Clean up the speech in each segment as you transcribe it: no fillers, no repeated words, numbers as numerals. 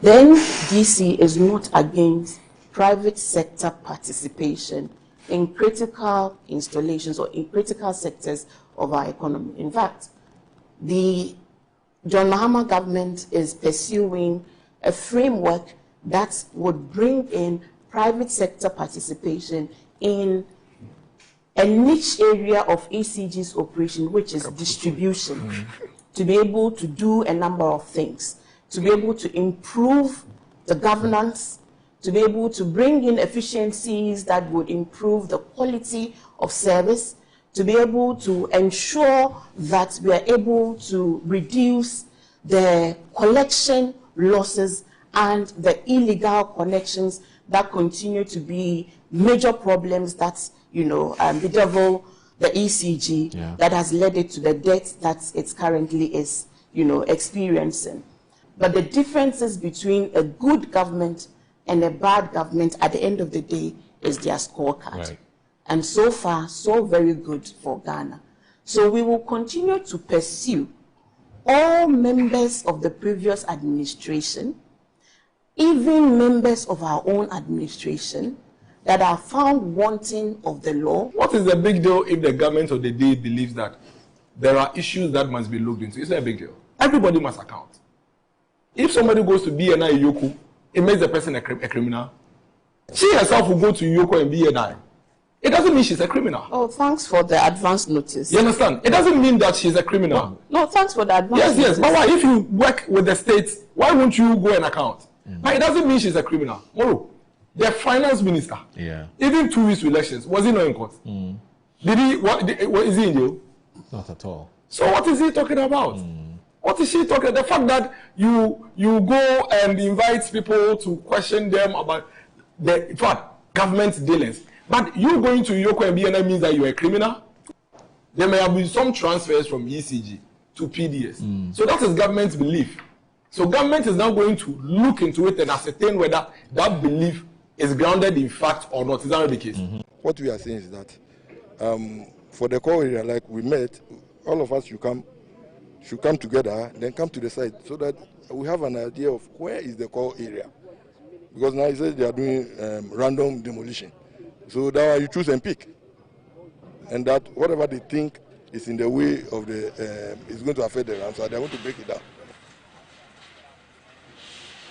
The NDC is not against private sector participation in critical installations or in critical sectors of our economy. In fact, the John Mahama government is pursuing a framework that would bring in private sector participation in a niche area of ECG's operation, which is distribution, to be able to do a number of things, to be able to improve the governance, to be able to bring in efficiencies that would improve the quality of service, to be able to ensure that we are able to reduce the collection losses and the illegal connections that continue to be major problems that, bedevil the ECG, that has led it to the debt that it currently is, experiencing. But the differences between a good government and a bad government at the end of the day is their scorecard. Right. And so far, so very good for Ghana. So we will continue to pursue all members of the previous administration, even members of our own administration, that are found wanting of the law. What is the big deal if the government of the day believes that there are issues that must be looked into? It's not a big deal. Everybody must account. If somebody goes to BNI Yoko, it makes the person a criminal. She herself will go to Yoko and BNI. It doesn't mean she's a criminal. Oh, thanks for the advance notice. You understand? It doesn't mean that she's a criminal. No, thanks for the advance notice. Yes. But why? If you work with the state, why won't you go and account? But it doesn't mean she's a criminal. Moro, the finance minister, even 2 weeks to elections, was he not in court? Did he? What is he in jail? Not at all. So what is he talking about? What is she talking about? The fact that you go and invite people to question them about the government dealings. But you going to Yoko and BNI means that you're a criminal? There may have been some transfers from ECG to PDS. So that is government's belief. So government is now going to look into it and ascertain whether that belief is grounded in fact or not. Is that the case? What we are saying is that for the core area, like we met, all of us should come together, then come to the site so that we have an idea of where is the core area. Because now he says they are doing random demolition. So that you choose and pick. And that whatever they think is in the way of is going to affect the Ramsar, they want to break it down.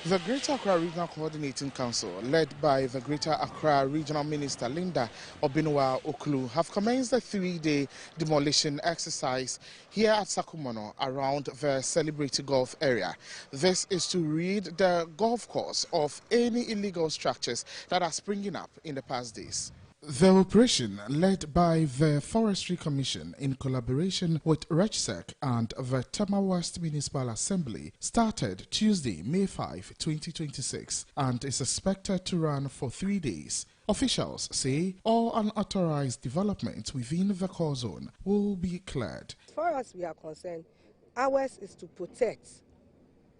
The Greater Accra Regional Coordinating Council, led by the Greater Accra Regional Minister Linda Obinwa Okulu, have commenced a 3-day demolition exercise here at Sakumono around the celebrated golf area. This is to rid the golf course of any illegal structures that are springing up in the past days. The operation, led by the Forestry Commission in collaboration with REGSEC and the Tema West Municipal Assembly, started Tuesday, May 5, 2026, and is expected to run for 3 days. Officials say all unauthorized developments within the core zone will be cleared. As far as we are concerned, ours is to protect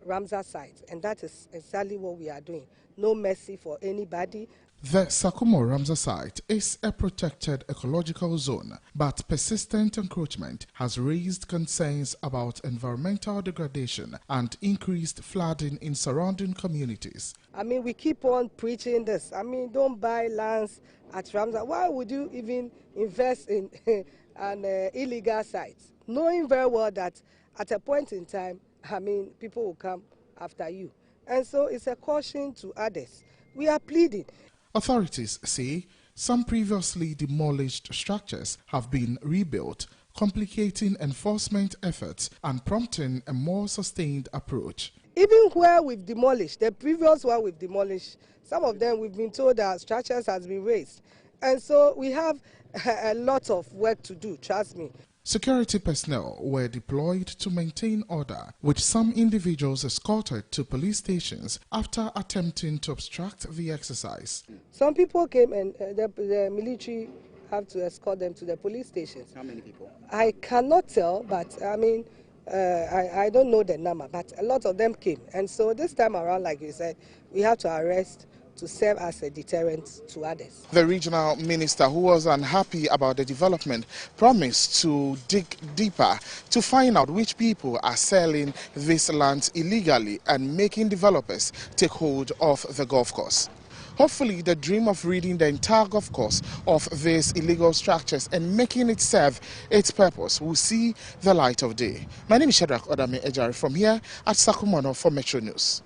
Ramsar site, and that is exactly what we are doing. No mercy for anybody. The Sakumo Ramsar site is a protected ecological zone, but persistent encroachment has raised concerns about environmental degradation and increased flooding in surrounding communities. I mean, we keep on preaching this. I mean, don't buy lands at Ramsar. Why would you even invest in an illegal site, knowing very well that at a point in time, I mean, people will come after you. And so it's a caution to others. We are pleading. Authorities say some previously demolished structures have been rebuilt, complicating enforcement efforts and prompting a more sustained approach. Even where we've demolished, the previous one we've demolished, some of them we've been told that structures has been raised. And so we have a lot of work to do, trust me. Security personnel were deployed to maintain order, with some individuals escorted to police stations after attempting to obstruct the exercise. Some people came and the military have to escort them to the police stations. How many people? I cannot tell, but I mean, I don't know the number, but a lot of them came. And so this time around, like you said, we have to arrest to serve as a deterrent to others. The regional minister, who was unhappy about the development, promised to dig deeper to find out which people are selling this land illegally and making developers take hold of the golf course. Hopefully, the dream of reading the entire golf course of these illegal structures and making it serve its purpose will see the light of day. My name is Shadrach Odame Ejari from here at Sakumano for Metro News.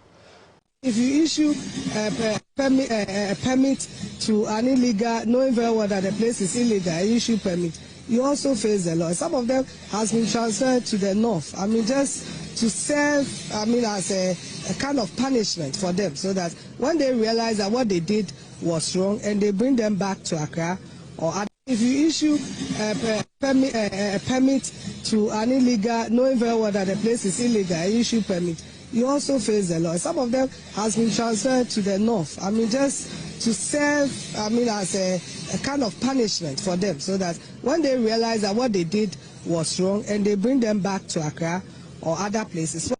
If you issue a permit to an illegal, knowing very well that the place is illegal, you issue permit, you also face the law. Some of them has been transferred to the north. I mean, just to serve, I mean, as a kind of punishment for them, so that when they realize that what they did was wrong and they bring them back to Accra or other. If you issue a permit to an illegal, knowing very well that the place is illegal, you issue permit, you also face the law. Some of them has been transferred to the north. I mean, just to serve, I mean, as a kind of punishment for them, so that when they realize that what they did was wrong and they bring them back to Accra or other places.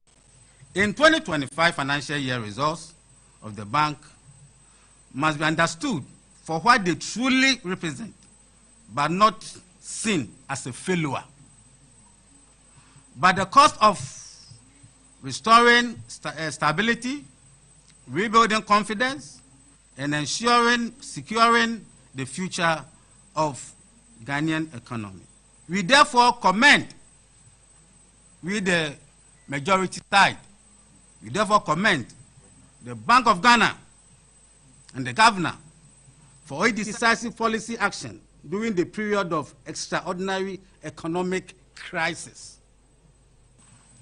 In 2025 financial year, results of the bank must be understood for what they truly represent, but not seen as a failure. But the cost of restoring stability, rebuilding confidence, and securing the future of Ghanaian economy. We therefore commend with the majority side. We therefore commend the Bank of Ghana and the governor for a decisive policy action during the period of extraordinary economic crisis.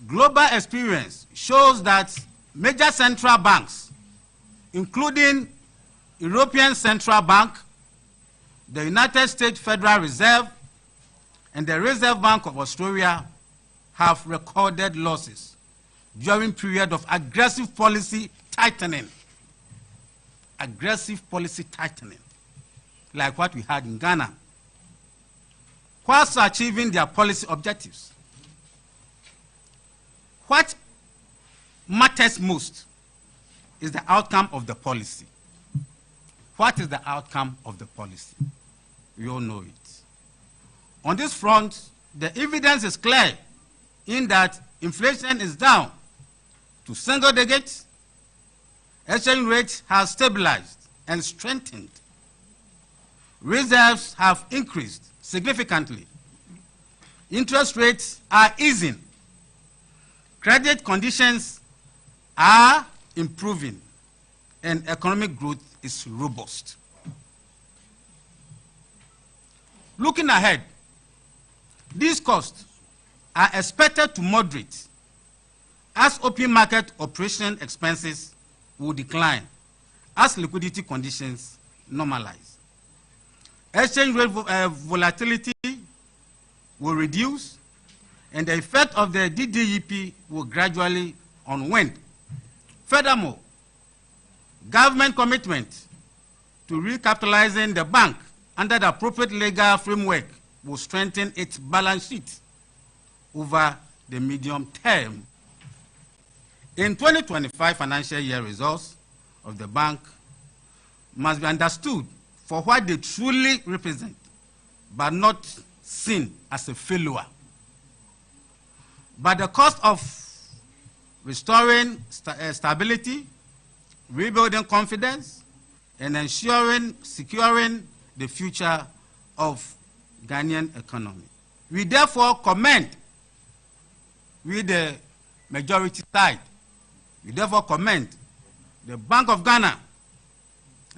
Global experience shows that major central banks, including European Central Bank, the United States Federal Reserve, and the Reserve Bank of Australia, have recorded losses during period of aggressive policy tightening. Aggressive policy tightening, like what we had in Ghana, whilst achieving their policy objectives. What matters most is the outcome of the policy. What is the outcome of the policy? We all know it. On this front, the evidence is clear in that inflation is down to single digits, exchange rate has stabilized and strengthened, reserves have increased significantly, interest rates are easing, credit conditions are improving, and economic growth is robust. Looking ahead, these costs are expected to moderate as open market operation expenses will decline as liquidity conditions normalize. Exchange rate volatility will reduce, and the effect of the DDEP will gradually unwind. Furthermore, government commitment to recapitalizing the bank under the appropriate legal framework will strengthen its balance sheet over the medium term. In 2025 financial year, results of the bank must be understood for what they truly represent, but not seen as a failure. But the cost of restoring stability, rebuilding confidence, and securing the future of Ghanaian economy. We therefore commend with the majority side. We therefore commend the Bank of Ghana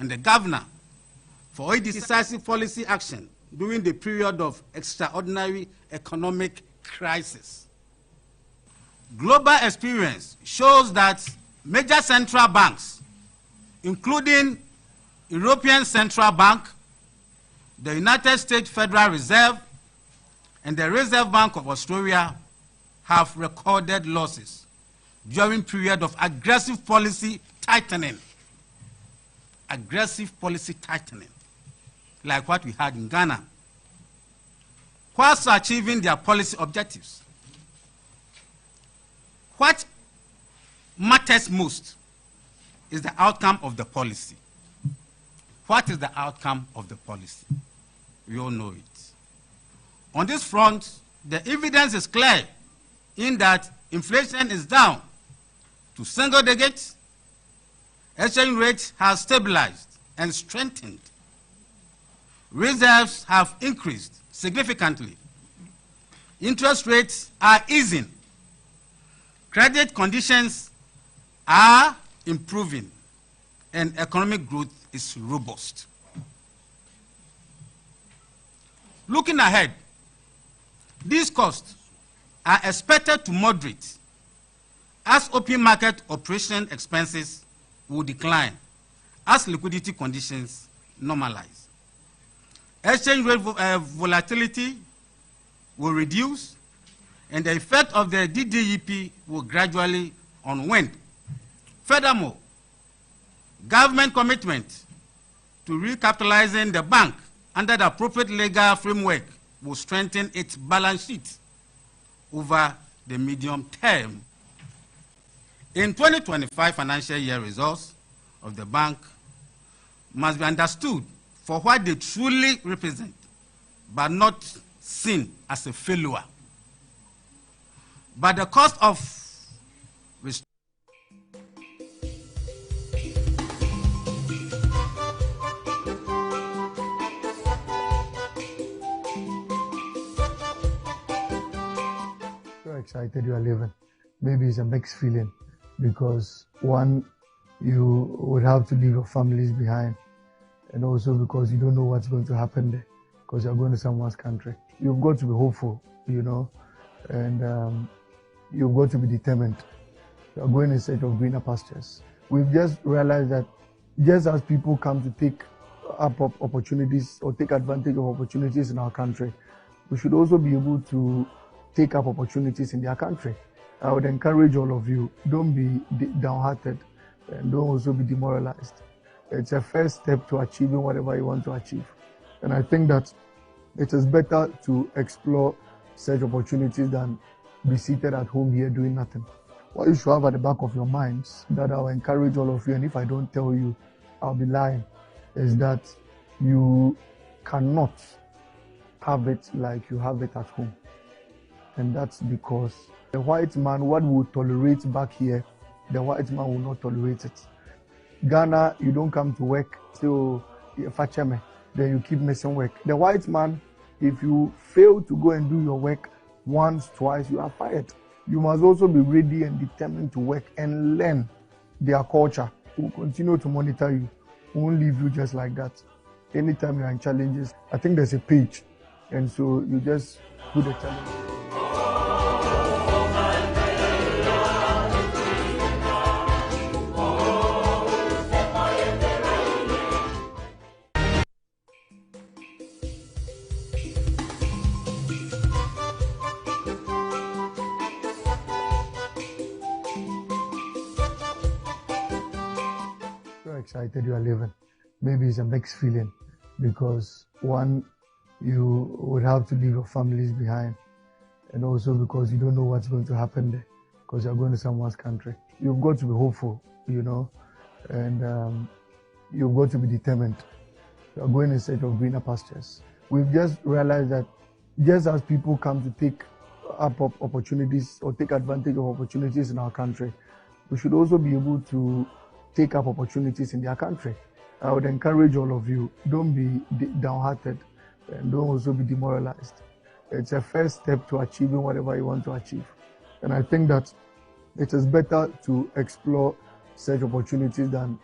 and the governor for a decisive policy action during the period of extraordinary economic crisis. Global experience shows that major central banks, including European Central Bank, the United States Federal Reserve, and the Reserve Bank of Australia, have recorded losses during period of aggressive policy tightening. Aggressive policy tightening, like what we had in Ghana, whilst achieving their policy objectives. What matters most is the outcome of the policy. what is the outcome of the policy? We all know it. On this front, the evidence is clear in that inflation is down to single digits, exchange rate has stabilized and strengthened, reserves have increased significantly, interest rates are easing, credit conditions are improving, and economic growth is robust. Looking ahead, these costs are expected to moderate as open market operation expenses will decline as liquidity conditions normalize. Exchange rate volatility will reduce, and the effect of the DDEP will gradually unwind. Furthermore, government commitment to recapitalizing the bank under the appropriate legal framework will strengthen its balance sheet over the medium term. In 2025 financial year, results of the bank must be understood for what they truly represent, but not seen as a failure. But the cost of So excited you are living. Maybe it's a mixed feeling because one, you would have to leave your families behind, and also because you don't know what's going to happen there because you're going to someone's country. You've got to be hopeful, you know, and you've got to be determined. You're going in search of greener pastures. We've just realized that just as people come to take up opportunities or take advantage of opportunities in our country, we should also be able to take up opportunities in their country. I would encourage all of you, don't be downhearted and don't also be demoralized. It's a first step to achieving whatever you want to achieve. And I think that it is better to explore such opportunities than be seated at home here doing nothing. What you should have at the back of your minds that I'll encourage all of you, and if I don't tell you, I'll be lying, is that you cannot have it like you have it at home. And that's because the white man, what will tolerate back here, the white man will not tolerate it. Ghana, you don't come to work, so then you keep missing work. The white man, if you fail to go and do your work once, twice, you are fired. You must also be ready and determined to work and learn their culture. We'll continue to monitor you. We won't leave you just like that. Anytime you're in challenges, I think there's a page. And so you just put the challenge. Excited you are living. Maybe it's a mixed feeling because one, you would have to leave your families behind, and also because you don't know what's going to happen there because you're going to someone's country. You've got to be hopeful, you know, and you've got to be determined. You're going in search of greener pastures. We've just realized that just as people come to take up opportunities or take advantage of opportunities in our country, we should also be able to take up opportunities in their country. I would encourage all of you, don't be downhearted and don't also be demoralized. It's a first step to achieving whatever you want to achieve. And I think that it is better to explore such opportunities than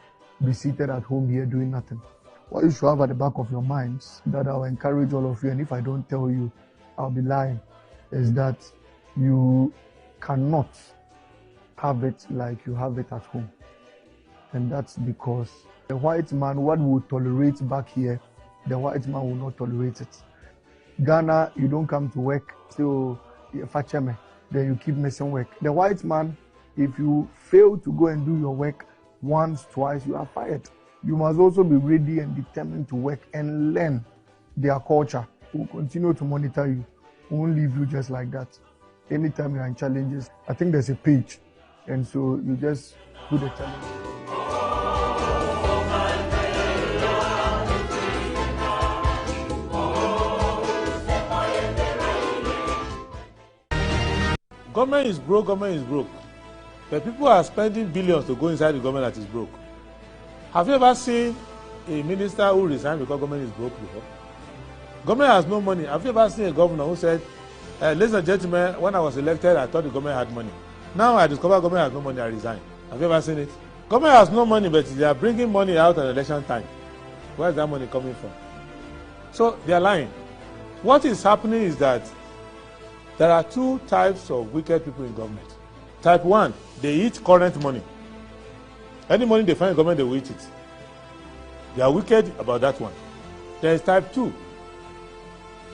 be seated at home here doing nothing. What you should have at the back of your minds that I'll encourage all of you, and if I don't tell you, I'll be lying, is that you cannot have it like you have it at home. And that's because the white man, what will tolerate back here, the white man will not tolerate it. Ghana, you don't come to work, so then you keep missing work. The white man, if you fail to go and do your work once, twice, you are fired. You must also be ready and determined to work and learn their culture. We'll continue to monitor you. We won't leave you just like that. Anytime you're in challenges, I think there's a page. And so you just put the challenge. Government is broke, government is broke. But people are spending billions to go inside the government that is broke. Have you ever seen a minister who resigned because government is broke before? Government has no money. Have you ever seen a governor who said, ladies and gentlemen, when I was elected, I thought the government had money. Now I discover government has no money, I resign. Have you ever seen it? Government has no money, but they are bringing money out at election time. Where is that money coming from? So they are lying. What is happening is that there are two types of wicked people in government. Type 1, they eat current money. Any money they find in government, they will eat it. They are wicked about that one. There is type 2.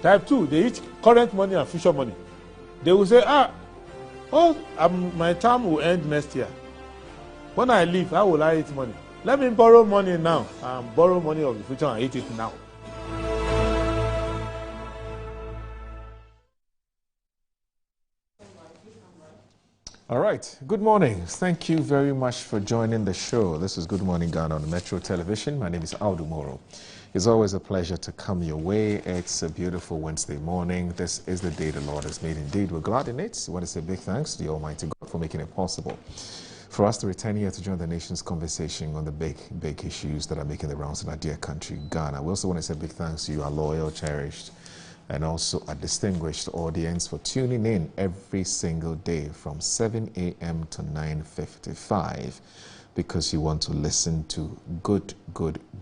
Type 2, they eat current money and future money. They will say, my term will end next year. When I leave, how will I eat money? Let me borrow money now and borrow money of the future and eat it now. All right. Good morning. Thank you very much for joining the show. This is Good Morning Ghana on Metro Television. My name is Audu Moro. It's always a pleasure to come your way. It's a beautiful Wednesday morning. This is the day the Lord has made. Indeed, we're glad in it. We want to say big thanks to the Almighty God for making it possible for us to return here to join the nation's conversation on the big issues that are making the rounds in our dear country, Ghana. We also want to say big thanks to you, our loyal, cherished, and also a distinguished audience for tuning in every single day from 7 a.m. to 9:55 because you want to listen to good,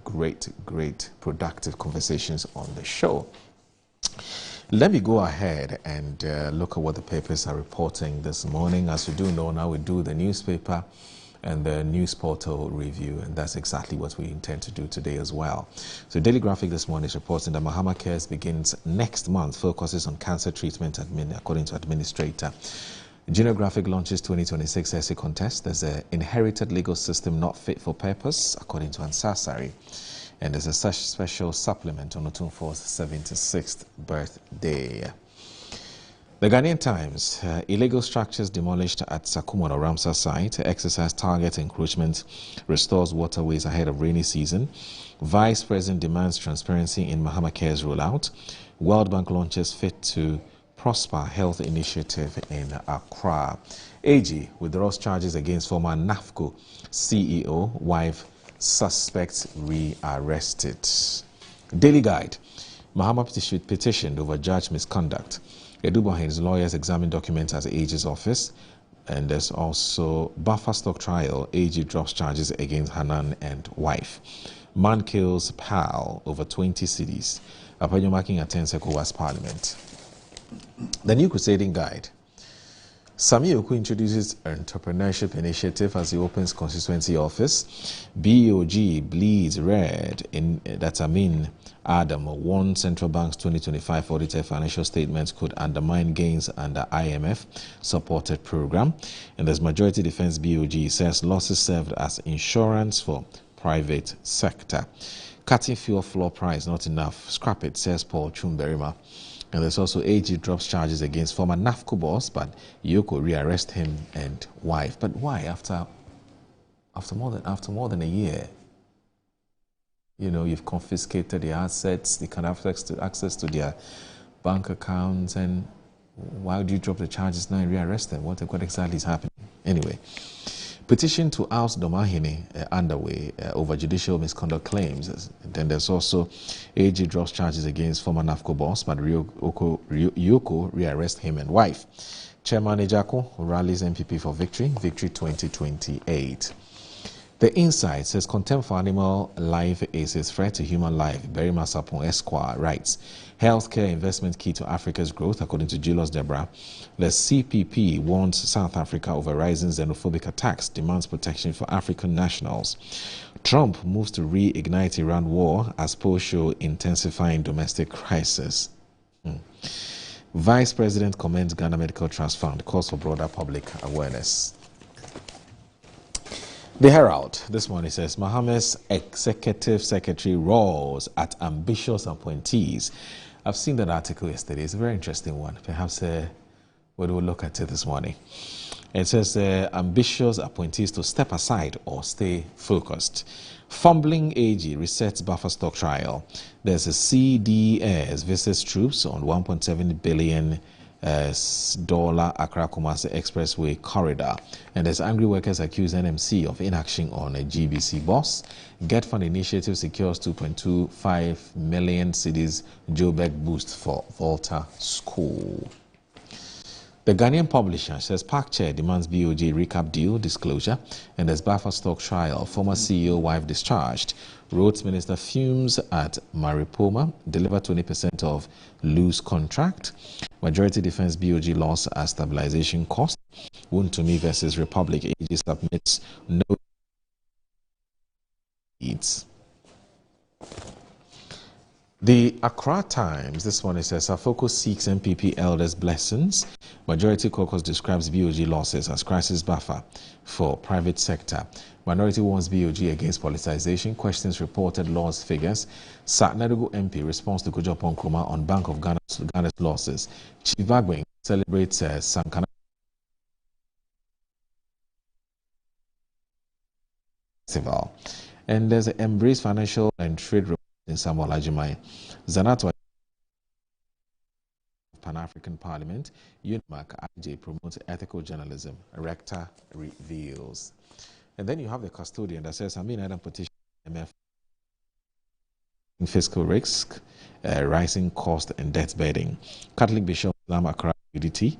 great, productive conversations on the show. Let me go ahead and look at what the papers are reporting this morning. As you do know, now we do the newspaper and the news portal review, and that's exactly what we intend to do today as well. So Daily Graphic this morning is reporting that Mahama Cares begins next month, focuses on cancer treatment according to administrator. Junior Graphic launches 2026 essay contest. There's an inherited legal system not fit for purpose, according to Ansasari. And there's a such special supplement on Otumfo's 76th birthday. The Ghanaian Times, illegal structures demolished at Sakumono Ramsar site, exercise target encroachment, restores waterways ahead of rainy season. Vice President demands transparency in Mahama Cares rollout. World Bank launches Fit to Prosper Health Initiative in Accra. AG withdraws charges against former NAFCO CEO, wife suspects rearrested. Daily Guide, Mahama petitioned over judge misconduct. Edubohin's lawyers examine documents at AG's office. And there's also buffer stock trial. AG drops charges against Hanan and wife. Man kills pal over 20 cities. Apanyomaking attends ECOWAS Parliament. The New Crusading Guide. Sami Oku introduces entrepreneurship initiative as he opens constituency office. BOG bleeds red in that Amin Adam warned central bank's 2025 audited financial statements could undermine gains under IMF supported program. And as Majority Defense BOG says losses served as insurance for private sector. Cutting fuel floor price not enough. Scrap it, says Paul Chumberima. And there's also AG drops charges against former NAFCO boss, but Yoko rearrest him and wife. But why? After more than a year, you know, you've confiscated their assets, they can have access to their bank accounts, and why would you drop the charges now and rearrest them? What exactly is happening? Anyway, petition to oust Domahine underway over judicial misconduct claims. And then there's also AG drops charges against former NAFCO boss, but Yoko rearrest him and wife. Chairman Ejako rallies MPP for victory 2028. The Insight says contempt for animal life is a threat to human life. Berima Sapon Esquire writes, healthcare investment key to Africa's growth, according to Julius Debra. The CPP warns South Africa over rising xenophobic attacks, demands protection for African nationals. Trump moves to reignite Iran war as polls show intensifying domestic crisis. Vice President commends Ghana Medical Trust Fund, calls for broader public awareness. The Herald this morning says Mahama's executive secretary roars at ambitious appointees. I've seen that article yesterday. It's a very interesting one. Perhaps we'll look at it this morning. It says ambitious appointees to step aside or stay focused. Fumbling AG resets buffer stock trial. There's a CDS visits troops on 1.7 billion Accra Kumasi Expressway corridor. And as angry workers accuse NMC of inaction on a GBC bus, Get Fund initiative secures 2.25 million cedis Joburg boost for Volta School. The Ghanaian publisher says Park Chair demands BOJ recap deal disclosure, and as Baffa stock trial, former CEO wife discharged. Roads Minister fumes at Maripoma, deliver 20% of loose contract. Majority defense BOJ loss as stabilization cost. Wontumi versus Republic, AG submits no needs. The Accra Times, this one, it says, Afoko seeks MPP elders' blessings. Majority caucus describes BOG losses as crisis buffer for private sector. Minority warns BOG against politicization, questions reported loss figures. Satnadugu MP responds to Kujapon Nkrumah on Bank of Ghana's losses. Chief Bagwing celebrates Sankana Festival. And there's an Embrace Financial and Trade Report in Samuel Ajimai. Zanato Pan-African Parliament, UNIMAC IJ promotes ethical journalism, Rector reveals. And then you have the custodian that says, Amin Adam petition MF fiscal risk, rising cost and debt bedding. Catholic Bishop Islam Accra UDT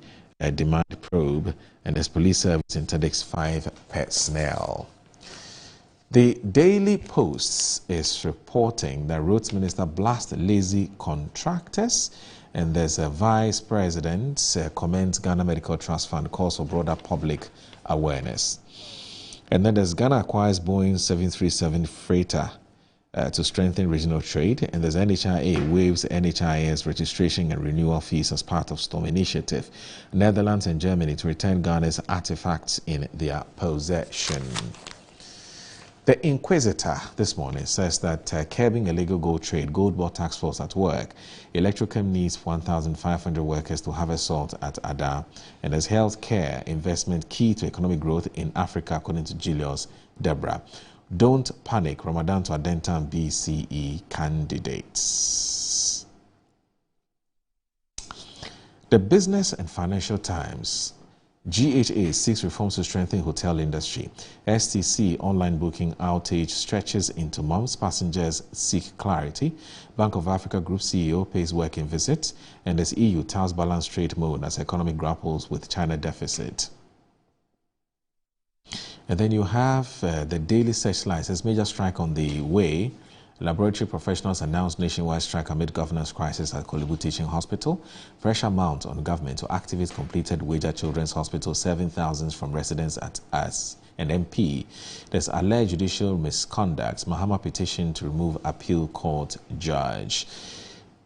demand probe, and as police service interdicts 5 personnel. The Daily Post is reporting that Roads Minister blasts lazy contractors, and there's a Vice President comments Ghana Medical Trust Fund calls for broader public awareness. And then there's Ghana acquires Boeing 737 freighter to strengthen regional trade, and there's NHIA waives NHIA's registration and renewal fees as part of Storm Initiative. Netherlands and Germany to return Ghana's artifacts in their possession. The Inquisitor this morning says that curbing illegal gold trade, Gold Board Task Force at work. Electrochem needs 1,500 workers to harvest salt at Ada. And as health care investment key to economic growth in Africa, according to Julius Debra. Don't panic, Ramadan to Adentan BCE candidates. The Business and Financial Times. GHA seeks reforms to strengthen hotel industry. STC online booking outage stretches into months. Passengers seek clarity. Bank of Africa Group CEO pays working visit. And as EU touts balance trade mode as economy grapples with China deficit. And then you have the Daily Searchlight. There's major strike on the way. Laboratory professionals announced nationwide strike amid governance crisis at Kolebu Teaching Hospital. Pressure mounts on government to activate completed Weija Children's Hospital, serving thousands from residents at as an MP. There's alleged judicial misconduct. Mahama petition to remove appeal court judge.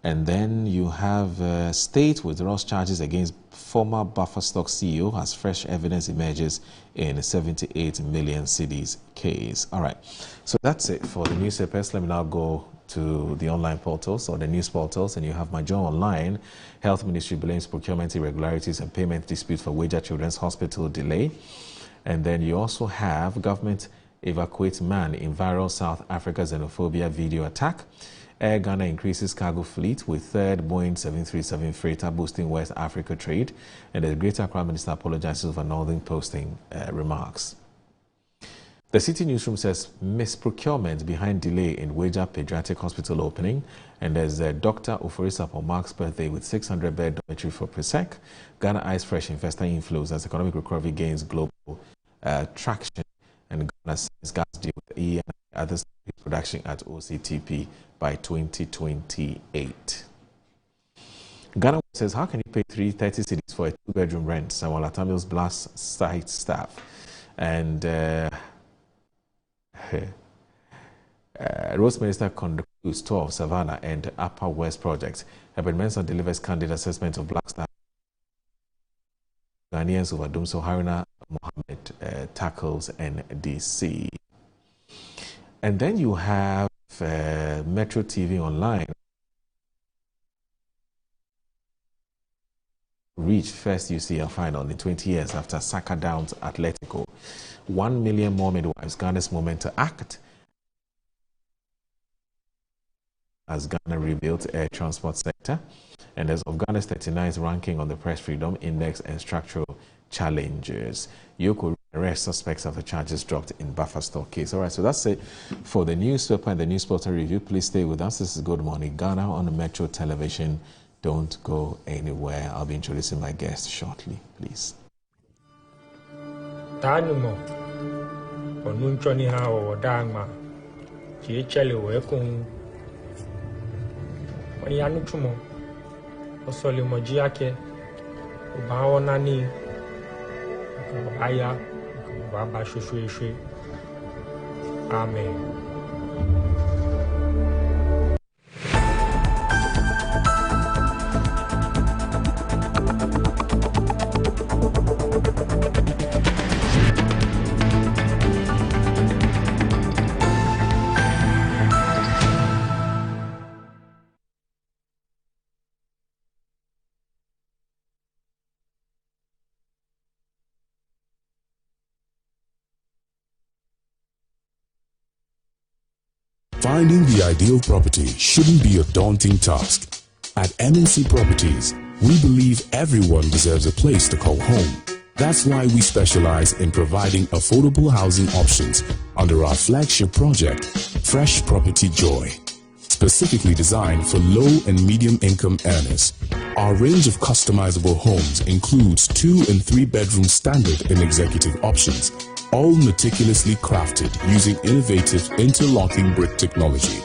And then you have state withdraws charges against former Buffer Stock CEO as fresh evidence emerges in a 78 million cedis case. All right, so that's it for the newspapers. Let me now go to the online portals or the news portals, and you have my journal online. Health Ministry blames procurement irregularities and payment disputes for Weija Children's Hospital delay. And then you also have government evacuates man in viral South Africa xenophobia video attack. Air Ghana increases cargo fleet with third Boeing 737 freighter boosting West Africa trade. And the Greater Accra Minister apologizes over Northern posting remarks. The City Newsroom says misprocurement behind delay in Weija Pediatric Hospital opening. And there's Dr. Oforisa for Mark's birthday with 600-bed dormitory for PRESEC. Ghana eyes fresh investor inflows as economic recovery gains global traction. And Ghana signs gas deal with E and others production at OCTP by 2028. Ghana says, how can you pay 330 cedis for a 2-bedroom rent? Samuel Atamil's blast site staff. And Roads Minister concludes tour of Savannah and Upper West projects. Herbert Mensah delivers candid assessment of black staff. Ghanaians over Dumso Haruna Mohammed tackles NDC. And then you have Metro TV Online. Reached first UCL final in 20 years after Saka downs Atletico. 1 million more midwives, Ghana's moment to act. as Ghana rebuilt air transport sector, and as of Ghana's 39th ranking on the Press Freedom Index and structural challenges. Yoko arrest suspects after charges dropped in Buffer Store case. All right, so that's it for the newspaper and the newspaper review. Please stay with us. This is Good Morning Ghana on the Metro Television. Don't go anywhere. I'll be introducing my guest shortly, please. Tanumo, Onunchoni ha o dangma, Chichele wekun. When Yanuchumo, Osoli Mojiake, Ubaonani, Aya, Baba Shushui. Amen. Finding the ideal property shouldn't be a daunting task. At MNC Properties, we believe everyone deserves a place to call home. That's why we specialize in providing affordable housing options under our flagship project, Fresh Property Joy. Specifically designed for low and medium income earners, our range of customizable homes includes 2 and 3 bedroom standard and executive options, all meticulously crafted using innovative interlocking brick technology.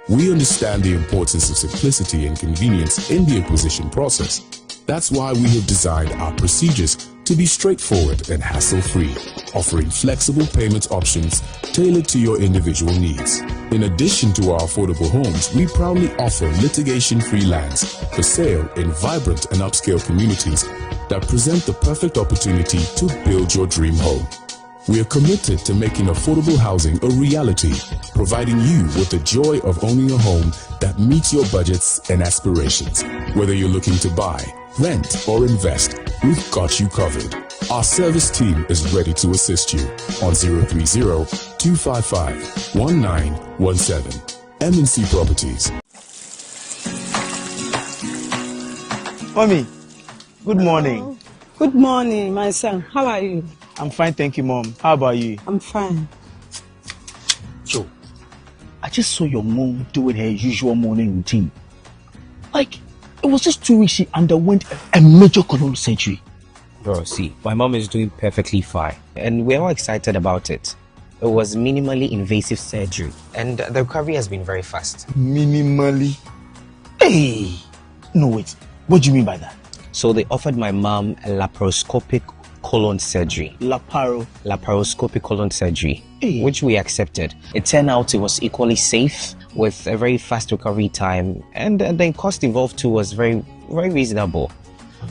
We understand the importance of simplicity and convenience in the acquisition process. That's why we have designed our procedures to be straightforward and hassle-free, offering flexible payment options tailored to your individual needs. In addition to our affordable homes, we proudly offer litigation-free lands for sale in vibrant and upscale communities that present the perfect opportunity to build your dream home. We are committed to making affordable housing a reality, providing you with the joy of owning a home that meets your budgets and aspirations. Whether you're looking to buy, rent, or invest, we've got you covered. Our service team is ready to assist you on 030-255-1917. MNC Properties. Mommy, good morning. Good morning, my son. How are you? I'm fine, thank you, Mom. How about you? I'm fine. Joe, I just saw your mom doing her usual morning routine. Like, it was just 2 weeks she underwent a major colon surgery. Bro, see, my mom is doing perfectly fine, and we're all excited about it. It was minimally invasive surgery, and the recovery has been very fast. Minimally? Hey! No, wait. What do you mean by that? So they offered my mom a laparoscopic colon surgery. Laparoscopic colon surgery, which we accepted. It turned out it was equally safe with a very fast recovery time, and the cost involved too was very, very reasonable.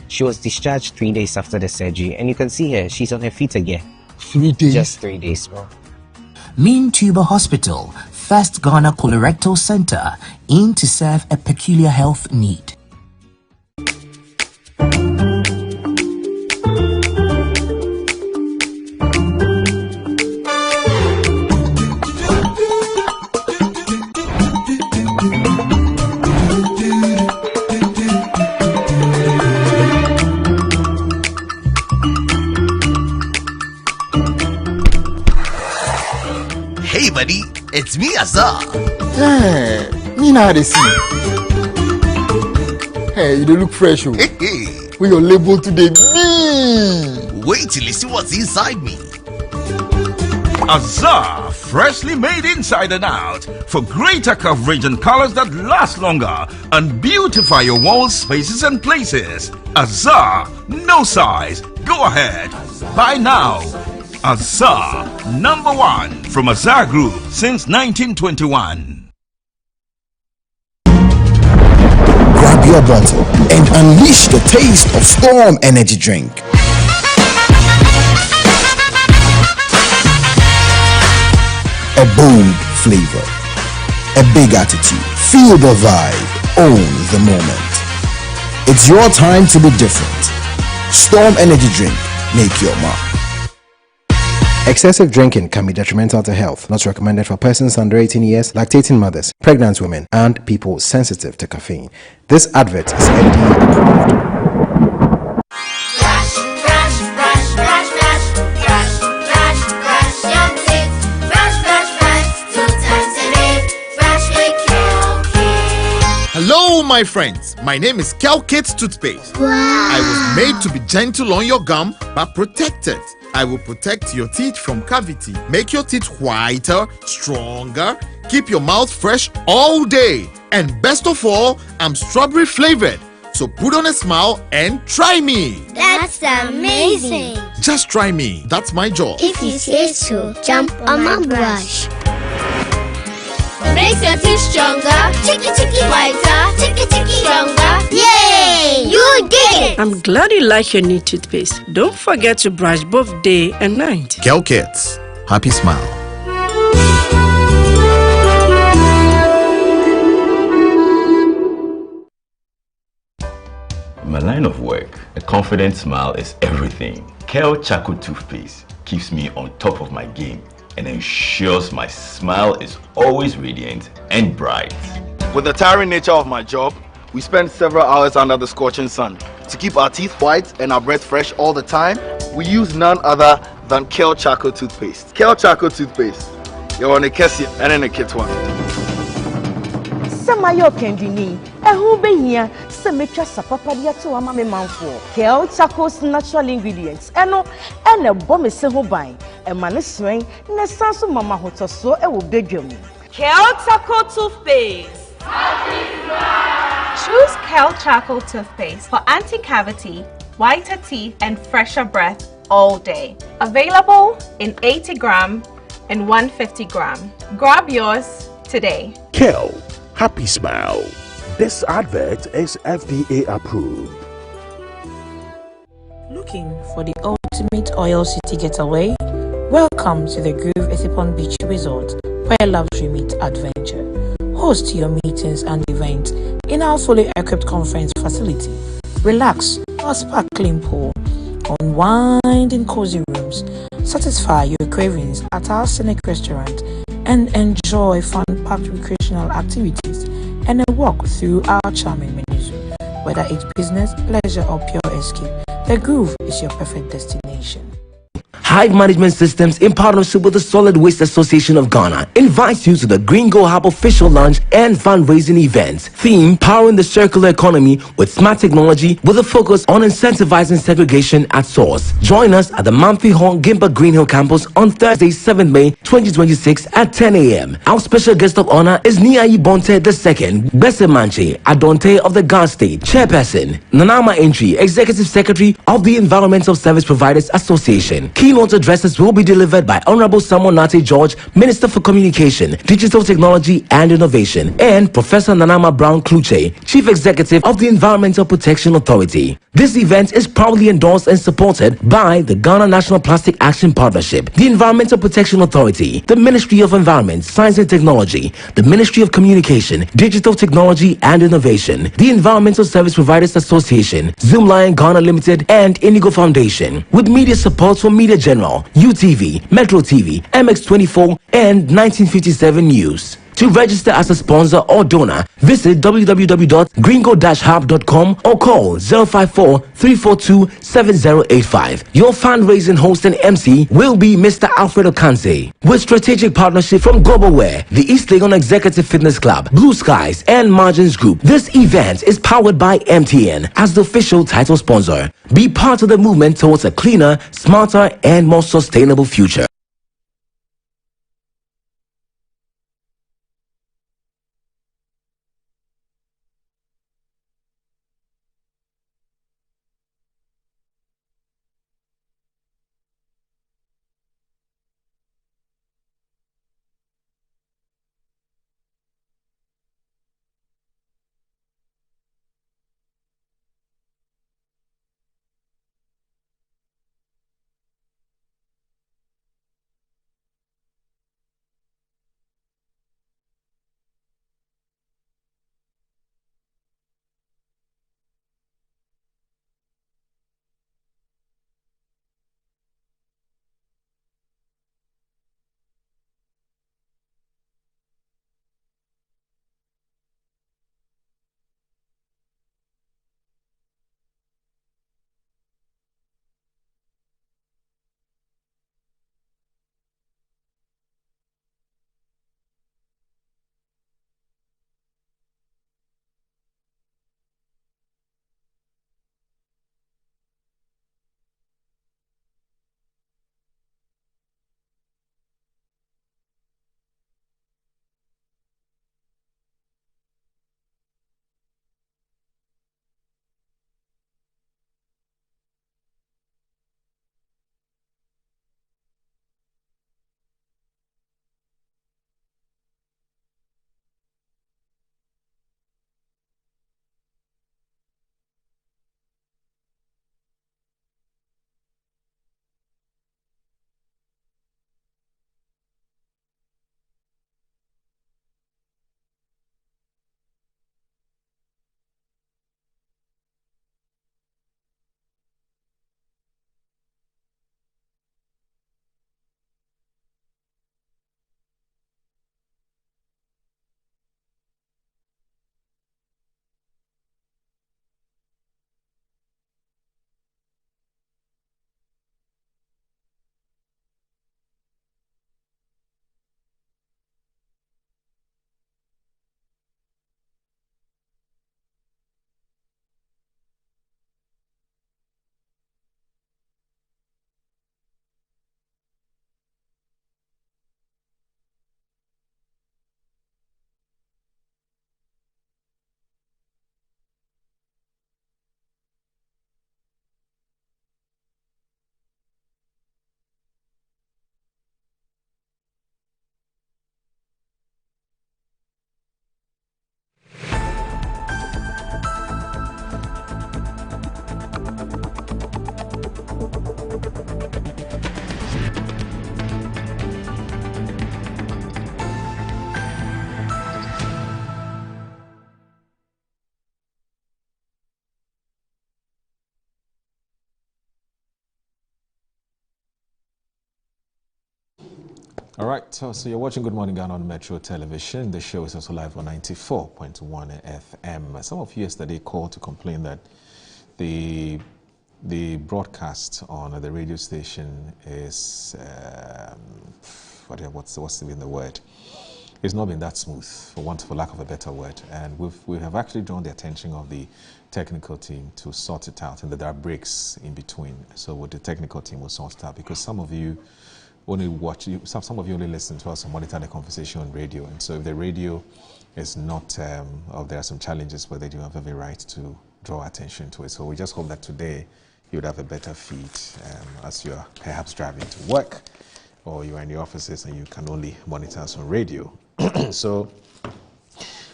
She was discharged 3 days after the surgery, and you can see her, she's on her feet again. 3 days? Just 3 days, bro. Mean Tuber Hospital, first Ghana colorectal center, aimed to serve a peculiar health need. Hey buddy, it's me Azar. Hey, me now they see. Hey, you don't look fresh. Oh. Hey. With your label today. Wait till you see what's inside me. Azar, freshly made inside and out for greater coverage and colors that last longer and beautify your walls, spaces and places. Azar, no size. Go ahead. Buy now. Azar, #1 from Azar Group since 1921. Grab your bottle and unleash the taste of Storm Energy Drink. A bold flavor, a big attitude, feel the vibe, own the moment. It's your time to be different. Storm Energy Drink, make your mark. Excessive drinking can be detrimental to health, not recommended for persons under 18 years, lactating mothers, pregnant women, and people sensitive to caffeine. This advert is FDA approved. Hello, my friends. My name is Kelkit Toothpaste. Wow. I was made to be gentle on your gum but protected. I will protect your teeth from cavity, make your teeth whiter, stronger, keep your mouth fresh all day. And best of all, I'm strawberry flavored. So put on a smile and try me. That's amazing. Just try me. That's my job. If you say so, jump on my brush. Makes your teeth stronger, chicky whiter, chicky stronger. Yay! You did it! I'm glad you like your new toothpaste. Don't forget to brush both day and night. Kelkits, happy smile. In my line of work, a confident smile is everything. Kel Charcoal Toothpaste keeps me on top of my game and ensures my smile is always radiant and bright. With the tiring nature of my job, we spend several hours under the scorching sun. To keep our teeth white and our breath fresh all the time, we use none other than Kel Charcoal Toothpaste. Kel Charcoal Toothpaste. You're on a Kessie and in a kit one. Samayo Kendini, who be here, Semetra Sapapadia to Amame Manfo, Kel Charcoal's natural ingredients, and a bomb is so buying, a man is swing, Nesansu Mama Hotoso, a will beg you. Kel Charcoal Toothpaste. Choose Kel Charcoal Toothpaste for anti-cavity, whiter teeth, and fresher breath all day. Available in 80 gram and 150 gram. Grab yours today. Kel, happy smile. This advert is FDA approved. Looking for the ultimate oil city getaway? Welcome to the Groove Esipon Beach Resort, where luxury meets adventure. Host your meetings and events in our fully equipped conference facility. Relax our sparkling pool, unwind in cozy rooms, satisfy your cravings at our scenic restaurant, and enjoy fun-packed recreational activities and a walk through our charming menus. Whether it's business, pleasure, or pure escape, the Groove is your perfect destination. Hive Management Systems, in partnership with the Solid Waste Association of Ghana, invites you to the Green Go Hub official launch and fundraising events. Theme: Powering the Circular Economy with Smart Technology, with a focus on incentivizing segregation at source. Join us at the Manfi Hall Gimba Green Hill campus on Thursday, 7th May 2026 at 10 a.m. Our special guest of honor is Niayi Bonte II, Bese Manche Adonte of the Ghana State, Chairperson, Nanama Entry, Executive Secretary of the Environmental Service Providers Association. Keynote addresses will be delivered by Honorable Samuel Nate George, Minister for Communication, Digital Technology and Innovation, and Professor Nanama Brown Kluche, Chief Executive of the Environmental Protection Authority. This event is proudly endorsed and supported by the Ghana National Plastic Action Partnership, the Environmental Protection Authority, the Ministry of Environment, Science and Technology, the Ministry of Communication, Digital Technology and Innovation, the Environmental Service Providers Association, Zoomlion Ghana Limited, and Indigo Foundation, with media support from Media General, UTV, Metro TV, MX24, and 1957 News. To register as a sponsor or donor, visit www.gringo-hub.com or call 054-342-7085. Your fundraising host and MC will be Mr. Alfredo Kanse, with strategic partnership from Globalware, the East Legon Executive Fitness Club, Blue Skies, and Margins Group. This event is powered by MTN as the official title sponsor. Be part of the movement towards a cleaner, smarter, and more sustainable future. All right, so you're watching Good Morning Ghana on Metro Television. The show is also live on 94.1 FM. Some of you yesterday called to complain that the broadcast on the radio station is what's even the word? It's not been that smooth, for lack of a better word. And we have actually drawn the attention of the technical team to sort it out, and that there are breaks in between. So with the technical team will sort it out, because some of you only watch, some of you only listen to us and monitor the conversation on radio. And so if the radio is not, or there are some challenges where they do have every right to draw attention to it. So we just hope that today you would have a better feed as you're perhaps driving to work, or you're in the offices and you can only monitor us on radio. So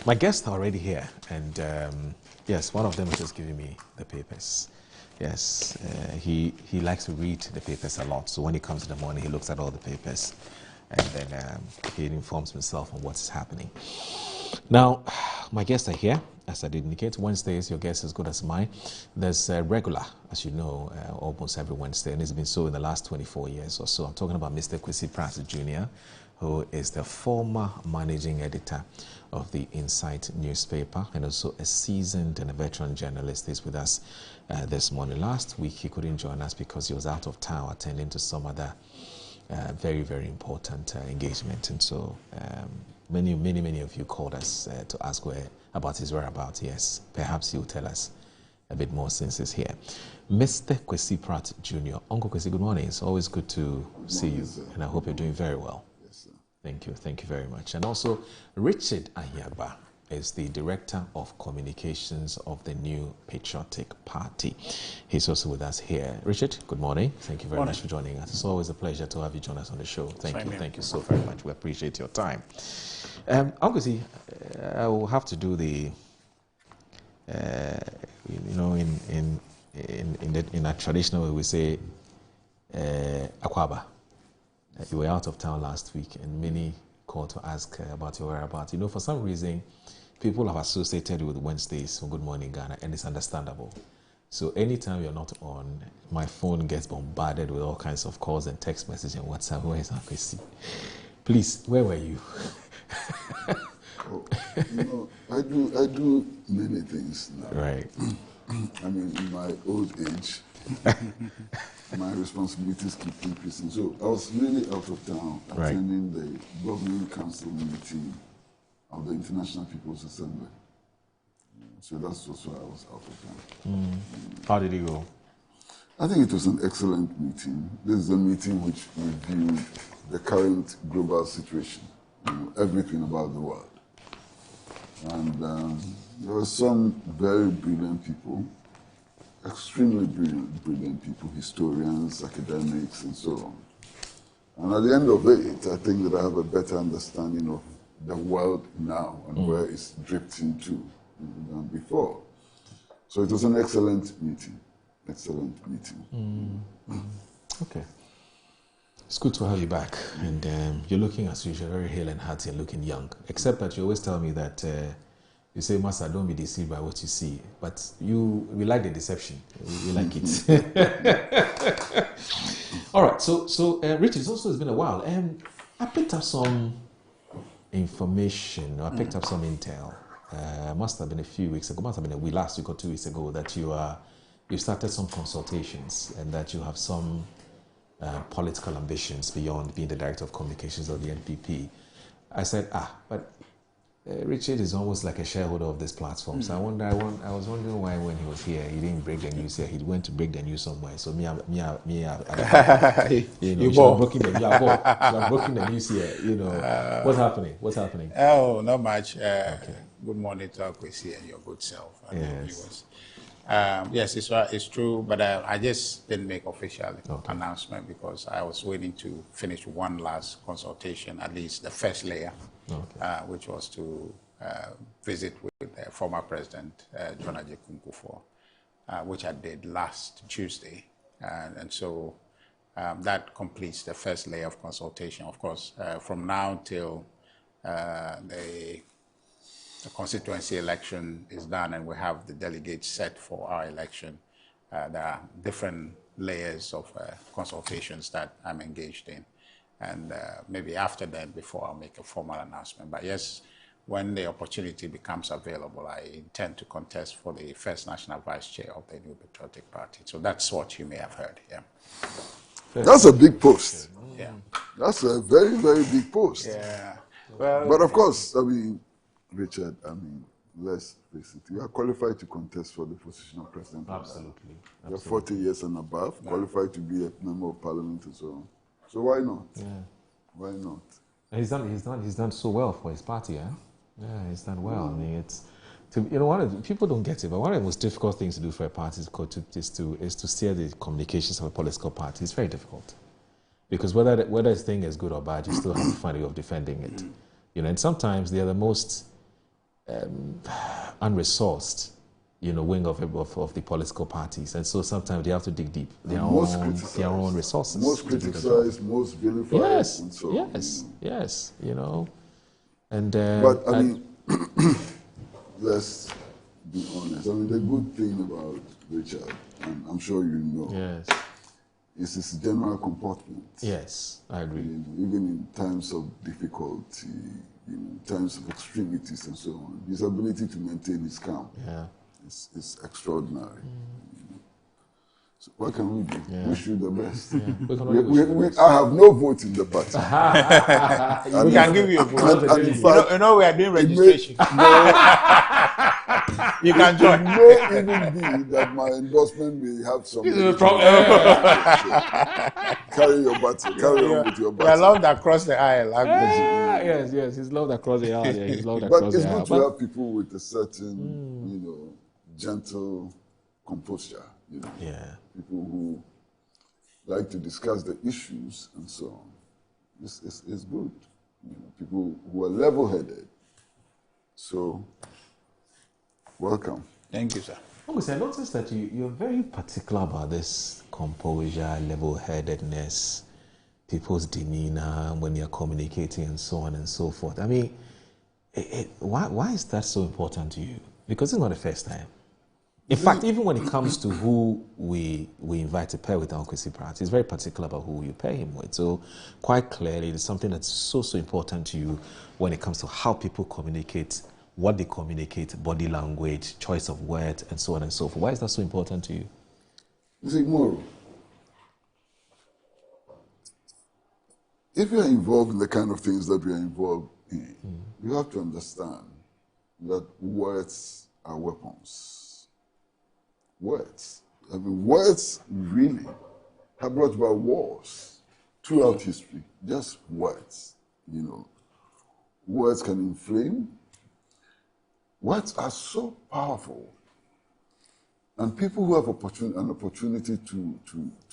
my guests are already here, and yes, one of them is just giving me the papers. Yes, he likes to read the papers a lot. So when he comes in the morning, he looks at all the papers, and then he informs himself on what's happening. Now, my guests are here. As I did indicate, Wednesdays, your guest is as good as mine. There's a regular, as you know, almost every Wednesday, and it's been so in the last 24 years or so. I'm talking about Mr. Kwesi Pratt Jr., who is the former managing editor of the Insight newspaper, and also a seasoned and a veteran journalist. He's with us this morning. Last week, he couldn't join us because he was out of town attending to some other very, very important engagement. And so many of you called us to ask about his whereabouts. Yes, perhaps he'll tell us a bit more since he's here. Mr. Kwesi Pratt Jr. Uncle Kwesi, good morning. It's always good to see you, and I hope you're doing very well. Thank you very much. And also, Richard Ahiagba is the Director of Communications of the New Patriotic Party. He's also with us here. Richard, good morning. Thank you very much for joining us. It's always a pleasure to have you join us on the show. Thank you so very much. We appreciate your time. Obviously, I will have to do the, in a traditional way, we say, Akwaba. You were out of town last week, and many called to ask about your whereabouts. You know, for some reason, people have associated with Wednesdays on Good Morning Ghana, and it's understandable. So anytime you're not on, my phone gets bombarded with all kinds of calls and text messages and WhatsApp. Where is Kwesi? Please, where were you? I do many things now. Right. I mean, in my old age, my responsibilities keep increasing. So I was really out of town attending the Governing Council meeting of the International People's Assembly. So that's also why I was out of town. How did it go? I think it was an excellent meeting. This is a meeting which reviewed the current global situation, everything about the world. And there were some very brilliant people, extremely brilliant people, historians, academics, and so on. And at the end of it, I think that I have a better understanding of the world now and where it's dripped into than before. So it was an excellent meeting. Okay. It's good to have you back. And you're looking, as usual, very hale and hearty and looking young. Except that you always tell me that you say, Master, don't be deceived by what you see. But we like the deception. We like it. All right. So Richard, it's been a while. I picked up some information. I picked up some intel. Must have been a few weeks ago. Must have been a week, last week or 2 weeks ago, that you started some consultations and that you have some political ambitions beyond being the Director of Communications of the NPP. I said, but Richard is almost like a shareholder of this platform. So I was wondering why when he was here, he didn't break the news here. He went to break the news somewhere. So you are breaking the news here. You know, what's happening? Oh, not much. Good morning to Kwesi and your good self and your viewers. Yes, it's true, but I just didn't make official announcement because I was waiting to finish one last consultation, at least the first layer, which was to visit with former President John Ajay Kunkufo, which I did last Tuesday. And so that completes the first layer of consultation. Of course, from now till the constituency election is done and we have the delegates set for our election, there are different layers of consultations that I'm engaged in. And maybe after that, before I'll make a formal announcement. But yes, when the opportunity becomes available, I intend to contest for the first national vice chair of the New Patriotic Party. So that's what you may have heard. Yeah. That's a big post. Yeah. That's a very, very big post. Yeah. Well, but of course, I mean, Richard, I mean, let's face it, you are qualified to contest for the position of president. Absolutely. You're 40 years and above, qualified to be a member of parliament and so on. So why not? Yeah. Why not? And he's done so well for his party, eh? Yeah, he's done well. I mean, it's one of the, people don't get it, but one of the most difficult things to do for a party is to steer the communications of a political party. It's very difficult because whether this thing is good or bad, you still have to find a way of defending it. And sometimes they are the most unresourced, wing of the political parties, and so sometimes they have to dig deep. Their own resources. Most criticized, most vilified. Yes, and so yes. And but I mean, let's be honest. I mean, the good thing about Richard, and I'm sure you know, is his general comportment. Yes, I agree. Even in times of difficulty, in times of extremities and so on, his ability to maintain his calm is extraordinary. So what can we do? Wish you the best. I have no vote in the party. We can give you a vote. You know we are doing registration. You can join. It may even be that my endorsement may have some problem. Carry your battle. Carry on with your battle. We are loved across the aisle. Yes, he's loved across the aisle. Yeah, he's loved across the aisle. But it's good to have people with a certain, gentle composure. People who like to discuss the issues and so on. It's good. People who are level-headed. So, welcome. Thank you, sir. I noticed that you're very particular about this composure, level-headedness, people's demeanor when you're communicating and so on and so forth. I mean, why is that so important to you? Because it's not the first time. In fact, even when it comes to who we invite to pair with Uncle Kwesi Pratt, he's very particular about who you pair him with. So quite clearly, it's something that's so important to you when it comes to how people communicate, what they communicate, body language, choice of words, and so on and so forth. Why is that so important to you? You see, Moro, if you are involved in the kind of things that we are involved in, you have to understand that words are weapons. Words. I mean, words really have brought about wars throughout history. Just words, Words can inflame. Words are so powerful. And people who have an opportunity to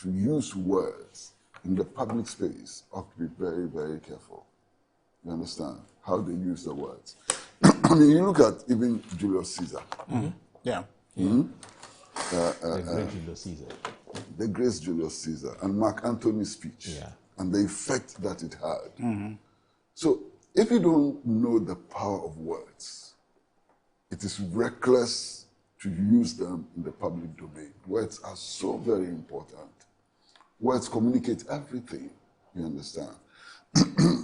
use words in the public space have to be very, very careful. You understand? How they use the words. I mean, you look at even Julius Caesar. Mm-hmm. Yeah. Mm-hmm. The great Julius Caesar. The great Julius Caesar and Mark Antony's speech and the effect that it had. Mm-hmm. So if you don't know the power of words, it is reckless to use them in the public domain. Words are so very important. Words communicate everything, you understand?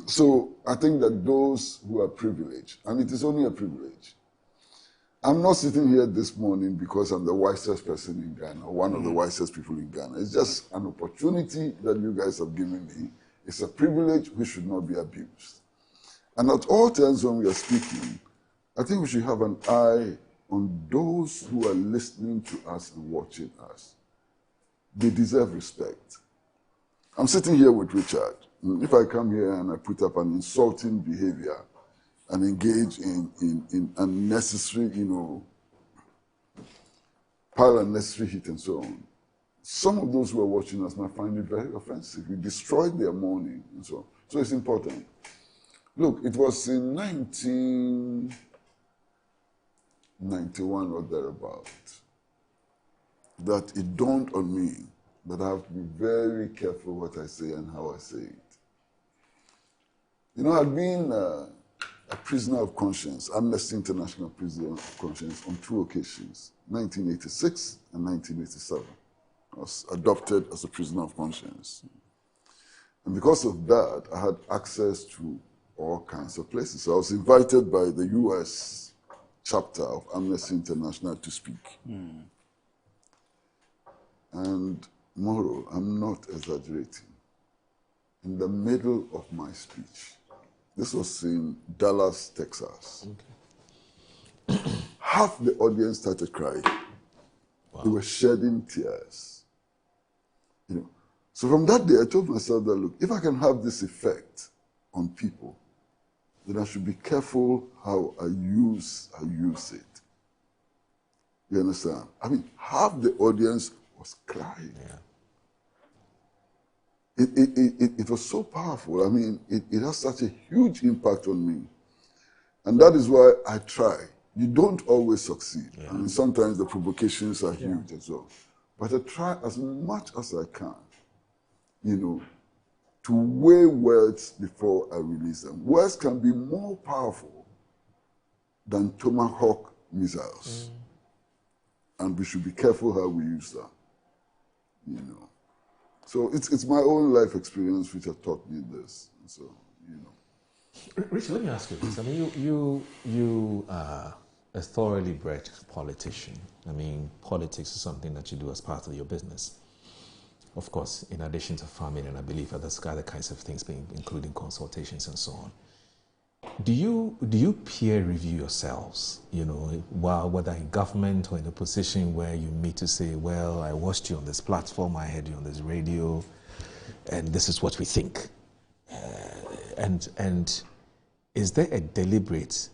So I think that those who are privileged, and it is only a privilege, I'm not sitting here this morning because I'm the wisest person in Ghana, or one of the wisest people in Ghana. It's just an opportunity that you guys have given me. It's a privilege which should not be abused. And at all times when we are speaking, I think we should have an eye on those who are listening to us and watching us. They deserve respect. I'm sitting here with Richard. If I come here and I put up an insulting behavior and engage in unnecessary, pile unnecessary heat and so on, some of those who are watching us might find it very offensive. We destroyed their morning and so on. So it's important. Look, it was in 1991 or thereabout that it dawned on me that I have to be very careful what I say and how I say it. I've been a prisoner of conscience, Amnesty International prisoner of conscience, on 2 occasions, 1986 and 1987. I was adopted as a prisoner of conscience. And because of that, I had access to all kinds of places. So I was invited by the US chapter of Amnesty International to speak. And Moro, I'm not exaggerating. In the middle of my speech, this was in Dallas, Texas, half the audience started crying. They were shedding tears. You know. So from that day, I told myself that, look, if I can have this effect on people, then I should be careful how I use it. You understand? I mean, half the audience was crying. It was so powerful. I mean, it has such a huge impact on me. And that is why I try. You don't always succeed. I mean, sometimes the provocations are huge as well. But I try as much as I can, you know, to weigh words before I release them. Words can be more powerful than Tomahawk missiles. And we should be careful how we use that, you know. So it's my own life experience which has taught me this. So, you know. Richard, let me ask you this. I mean, you are a thoroughly bred politician. I mean, politics is something that you do as part of your business. Of course, in addition to farming, and I believe other kinds of things, including consultations and so on. Do you peer review yourselves? You know, whether in government or in a position where you meet to say, well, I watched you on this platform, I heard you on this radio, and this is what we think. And is there a deliberate,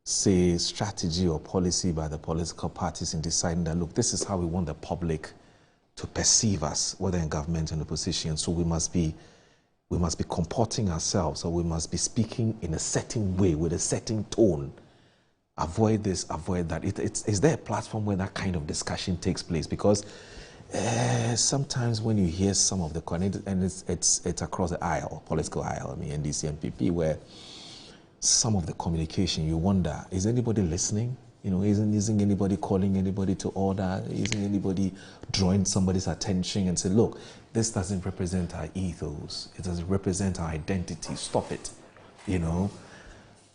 say, strategy or policy by the political parties in deciding that, look, this is how we want the public to perceive us, whether in government or in opposition, so we must be comporting ourselves, or we must be speaking in a certain way, with a certain tone. Avoid this, avoid that. Is there a platform where that kind of discussion takes place? Because sometimes when you hear some of the, and it's across the aisle, political aisle, I mean NDC, NPP, where some of the communication, you wonder, is anybody listening? You know, isn't anybody calling anybody to order? Isn't anybody drawing somebody's attention and say, look, this doesn't represent our ethos. It doesn't represent our identity. Stop it, you know?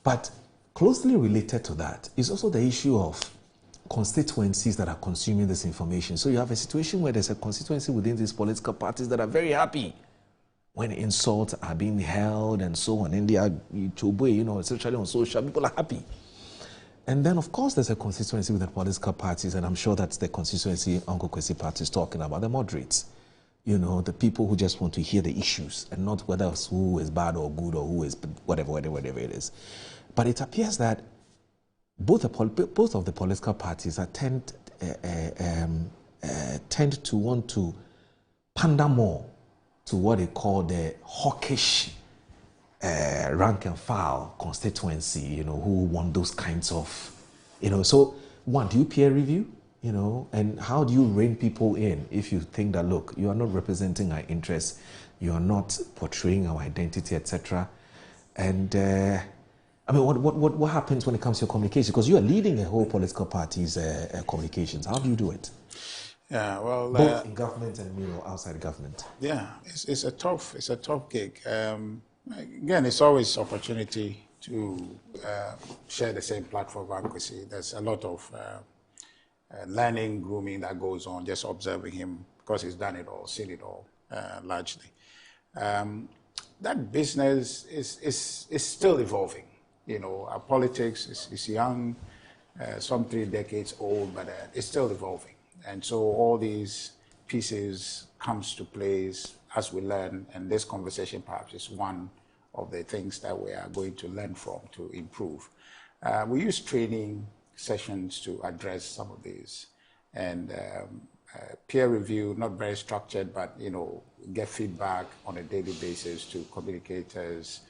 But closely related to that is also the issue of constituencies that are consuming this information. So you have a situation where there's a constituency within these political parties that are very happy when insults are being held and so on. India, you know, especially on social, people are happy. And then, of course, there's a constituency with the political parties, and I'm sure that's the constituency Uncle Kwesi Party is talking about, the moderates. You know, the people who just want to hear the issues and not whether who is bad or good or who is whatever it is. But it appears that both of the political parties tend to want to pander more to what they call the hawkish rank and file constituency, you know, who want those kinds of, you know. So, one, do you peer review, you know, and how do you rein people in if you think that, look, you are not representing our interests, you are not portraying our identity, etc. And I mean, what happens when it comes to your communication? Because you are leading a whole political party's communications. How do you do it? Yeah, well, both in government and, you know, outside government. Yeah, it's a tough gig. Again, it's always opportunity to share the same platform of advocacy. There's a lot of learning, grooming that goes on, just observing him, because he's done it all, seen it all, largely. That business is still evolving. You know, our politics is young, some 3 decades old, but it's still evolving. And so all these pieces comes to place as we learn, and this conversation perhaps is one of the things that we are going to learn from to improve. We use training sessions to address some of these, and peer review, not very structured, but, you know, get feedback on a daily basis to communicators,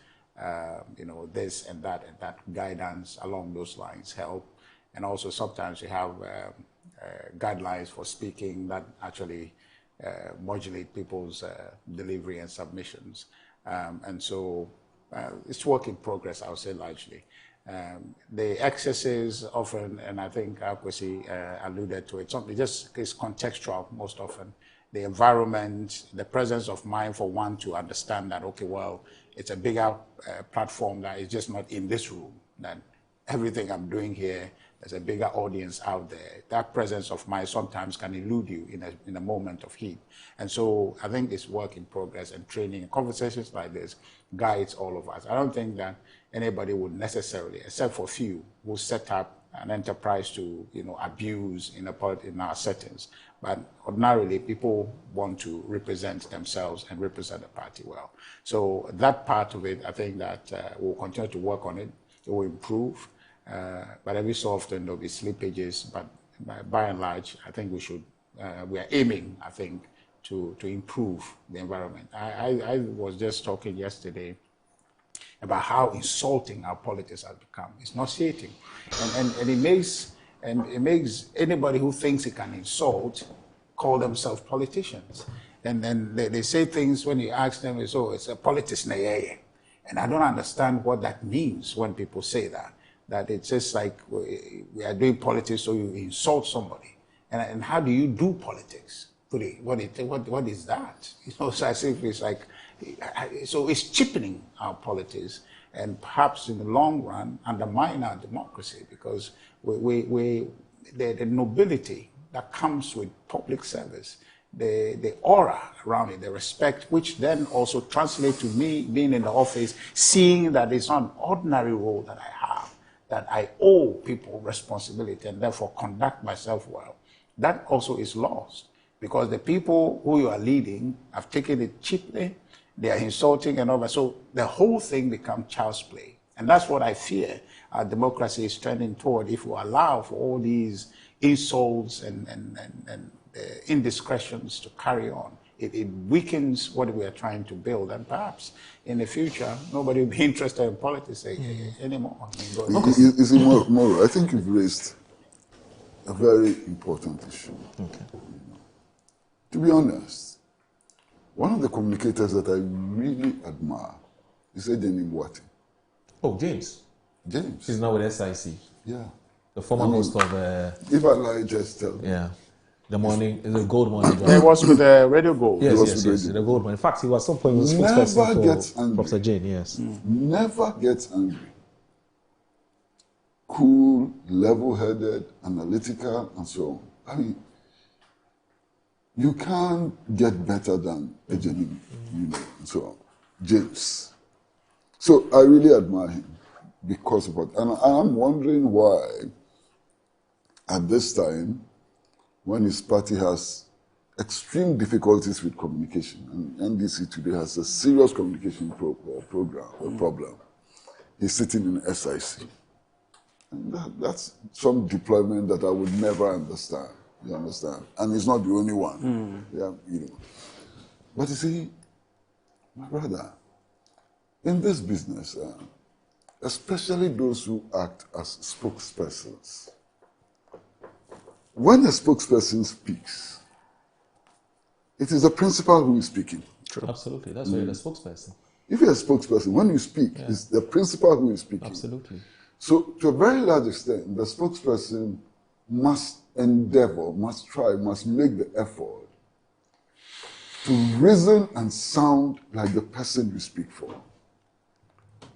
you know, this and that guidance along those lines help. And also sometimes we have guidelines for speaking that actually modulate people's delivery and submissions. And so it's work in progress, I would say, largely. The excesses often, and I think Kwesi alluded to it, something just is contextual most often. the environment, the presence of mind for one to understand that, okay, well, it's a bigger platform that is just not in this room, that everything I'm doing here, there's a bigger audience out there. That presence of mind sometimes can elude you in a moment of heat. And so I think it's work in progress, and training and conversations like this guides all of us. I don't think that anybody would necessarily, except for a few, will set up an enterprise to, abuse in our settings. But ordinarily, people want to represent themselves and represent the party well. So that part of it, I think that we'll continue to work on it. It will improve. But every so often there'll be slippages. But by and large, I think we are aiming, I think, to improve the environment. I was just talking yesterday about how insulting our politics has become. It's nauseating, and it makes anybody who thinks he can insult call themselves politicians. And then they say things when you ask them, it's a politics, and I don't understand what that means when people say that. That it's just like we are doing politics, so you insult somebody. And how do you do politics? What is that? So as if it's like, so it's cheapening our politics, and perhaps in the long run undermine our democracy, because the nobility that comes with public service, the aura around it, the respect, which then also translates to me being in the office, seeing that it's not an ordinary role that I have, that I owe people responsibility and therefore conduct myself well. That also is lost, because the people who you are leading have taken it cheaply, they are insulting and all that. So the whole thing becomes child's play. And that's what I fear our democracy is trending toward, if we allow for all these insults and indiscretions to carry on. It weakens what we are trying to build, and perhaps in the future nobody will be interested in politics anymore. You see, Moro, I think you've raised a very important issue. Okay. To be honest, one of the communicators that I really admire is Ejeni Mwati. Oh, James. He's now with SIC. Yeah. The former host of... If I lie, just tell me. Yeah. The Gold Morning. He was with the Radio Gold. Yes, the Gold Morning. In fact, he was at some point was spokesperson for Professor Jane, yes. Never gets angry. Cool, level-headed, analytical, and so on. I mean, you can't get better than Ejeni, and so on. James. So I really admire him because of what, and I'm wondering why, at this time, when his party has extreme difficulties with communication, and NDC today has a serious communication problem, he's sitting in SIC. And that's some deployment that I would never understand. You understand? And he's not the only one. Yeah, But you see, my brother, in this business, especially those who act as spokespersons, when a spokesperson speaks, it is the principal who is speaking. True. Absolutely. That's why you're the spokesperson. If you're a spokesperson, when you speak, it's the principal who is speaking. Absolutely. So, to a very large extent, the spokesperson must endeavor, must try, must make the effort to reason and sound like the person you speak for.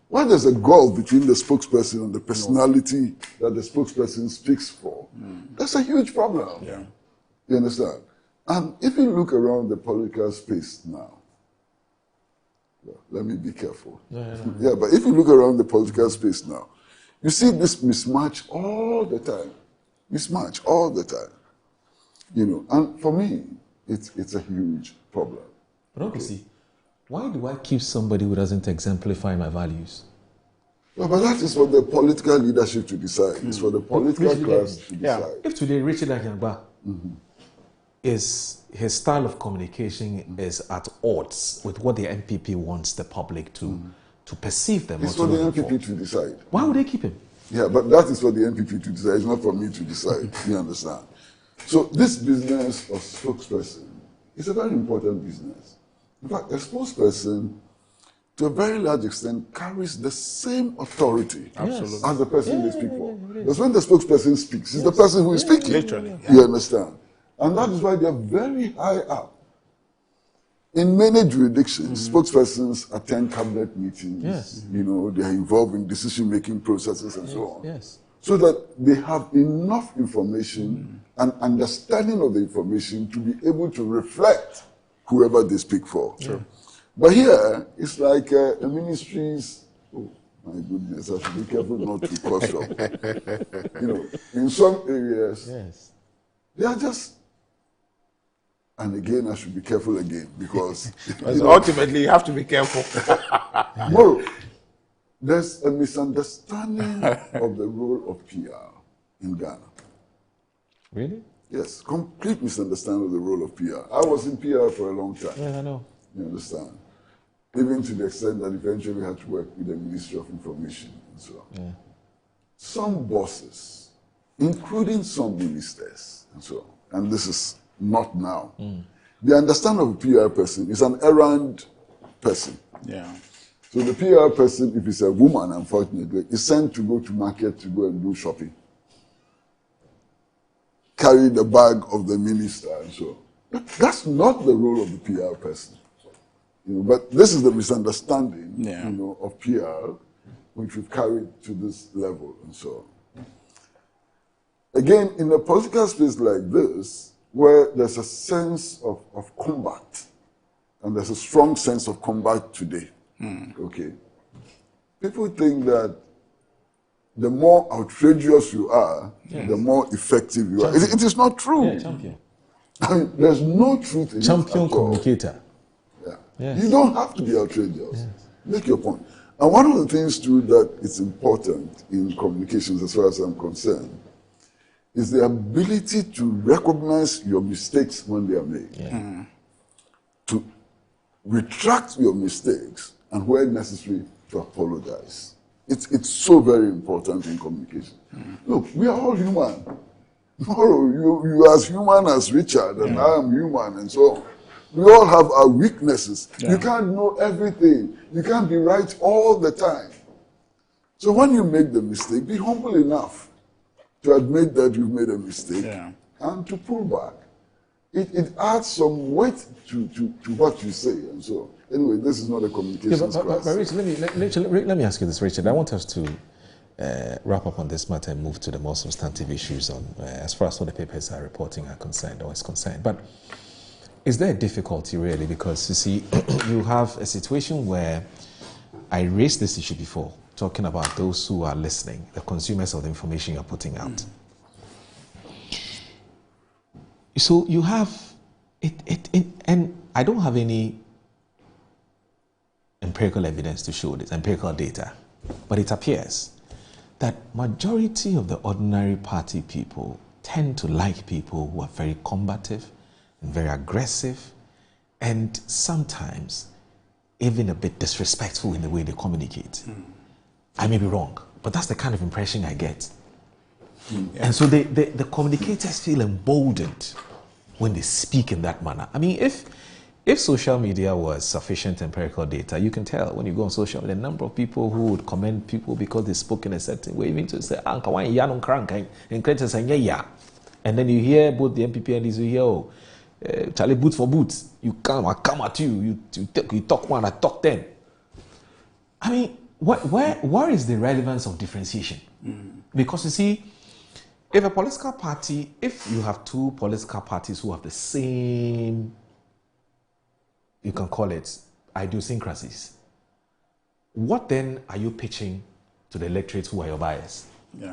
When there's a gulf between the spokesperson and the personality that the spokesperson speaks for, that's a huge problem. Yeah. You understand? And if you look around the political space now, let me be careful. Yeah, but if you look around the political space now, you see this mismatch all the time. Mismatch all the time. And for me, it's a huge problem. But okay, see, why do I keep somebody who doesn't exemplify my values? Well, but that is for the political leadership to decide. It's for the political class to decide. If today Richard Anyangba his style of communication is at odds with what the NPP wants the public to perceive them. It's for the NPP to decide. Why would they keep him? Yeah, but that is for the NPP to decide. It's not for me to decide. You understand? So this business of spokesperson is a very important business. In fact, a spokesperson, to a very large extent, carries the same authority as the person they speak for. Because when the spokesperson speaks, it's the person who is speaking. Literally. You understand? And that is why they are very high up In many jurisdictions, spokespersons attend cabinet meetings. Yes. You know, they are involved in decision-making processes and so on. Yes. So that they have enough information and understanding of the information to be able to reflect whoever they speak for. Sure. But here, it's like a ministry's, oh my goodness, I should be careful not to cross up. You know, in some areas, they are just, and again, I should be careful again because ultimately you have to be careful. Moro, there's a misunderstanding of the role of PR in Ghana. Really? Yes, complete misunderstanding of the role of PR. I was in PR for a long time. Yeah, I know. You understand? Even to the extent that eventually we had to work with the Ministry of Information and so on. Yeah. Some bosses, including some ministers and so on, and this is not now, the understanding of a PR person is an errand person. Yeah. So the PR person, if it's a woman, unfortunately, is sent to go to market to go and do shopping. Carry the bag of the minister and so on. That's not the role of the PR person. You know, but this is the misunderstanding, you know, of PR, which we've carried to this level and so on. Again, in a political space like this, where there's a sense of combat, and there's a strong sense of combat today, okay, people think that the more outrageous you are, the more effective you are. It is not true. Yeah, champion. I mean, there's no truth in Champion it at all. communicator. Yeah. Yes. You don't have to be outrageous. Make your point. And one of the things, too, that is important in communications, as far as I'm concerned, is the ability to recognize your mistakes when they are made. To retract your mistakes, and where necessary, to apologize. It's so very important in communication. Look, we are all human. Tomorrow, you as human as Richard, and I am human, and so on. We all have our weaknesses. You can't know everything. You can't be right all the time. So when you make the mistake, be humble enough to admit that you've made a mistake and to pull back. It adds some weight to what you say, and so on. Anyway, this is not a communications class. But Richard, let me ask you this, Richard. I want us to wrap up on this matter and move to the more substantive issues on as far as what the papers are reporting are concerned or is concerned. But is there a difficulty really? Because you see, you have a situation where I raised this issue before, talking about those who are listening, the consumers of the information you're putting out. So you have it, and I don't have any empirical evidence to show this, empirical data, but it appears that majority of the ordinary party people tend to like people who are very combative and very aggressive and sometimes even a bit disrespectful in the way they communicate. I may be wrong, but that's the kind of impression I get. And so the communicators feel emboldened when they speak in that manner. I mean, if social media was sufficient empirical data, you can tell when you go on social media, the number of people who would commend people because they spoke in a certain way, even to say, and then you hear both the MPP and you hear, Charlie, boot for boot. You come, I come at you. You talk one, I talk 10. I mean, where is the relevance of differentiation? Because you see, if a political party, if you have two political parties who have the same, you can call it idiosyncrasies, what then are you pitching to the electorate who are your buyers?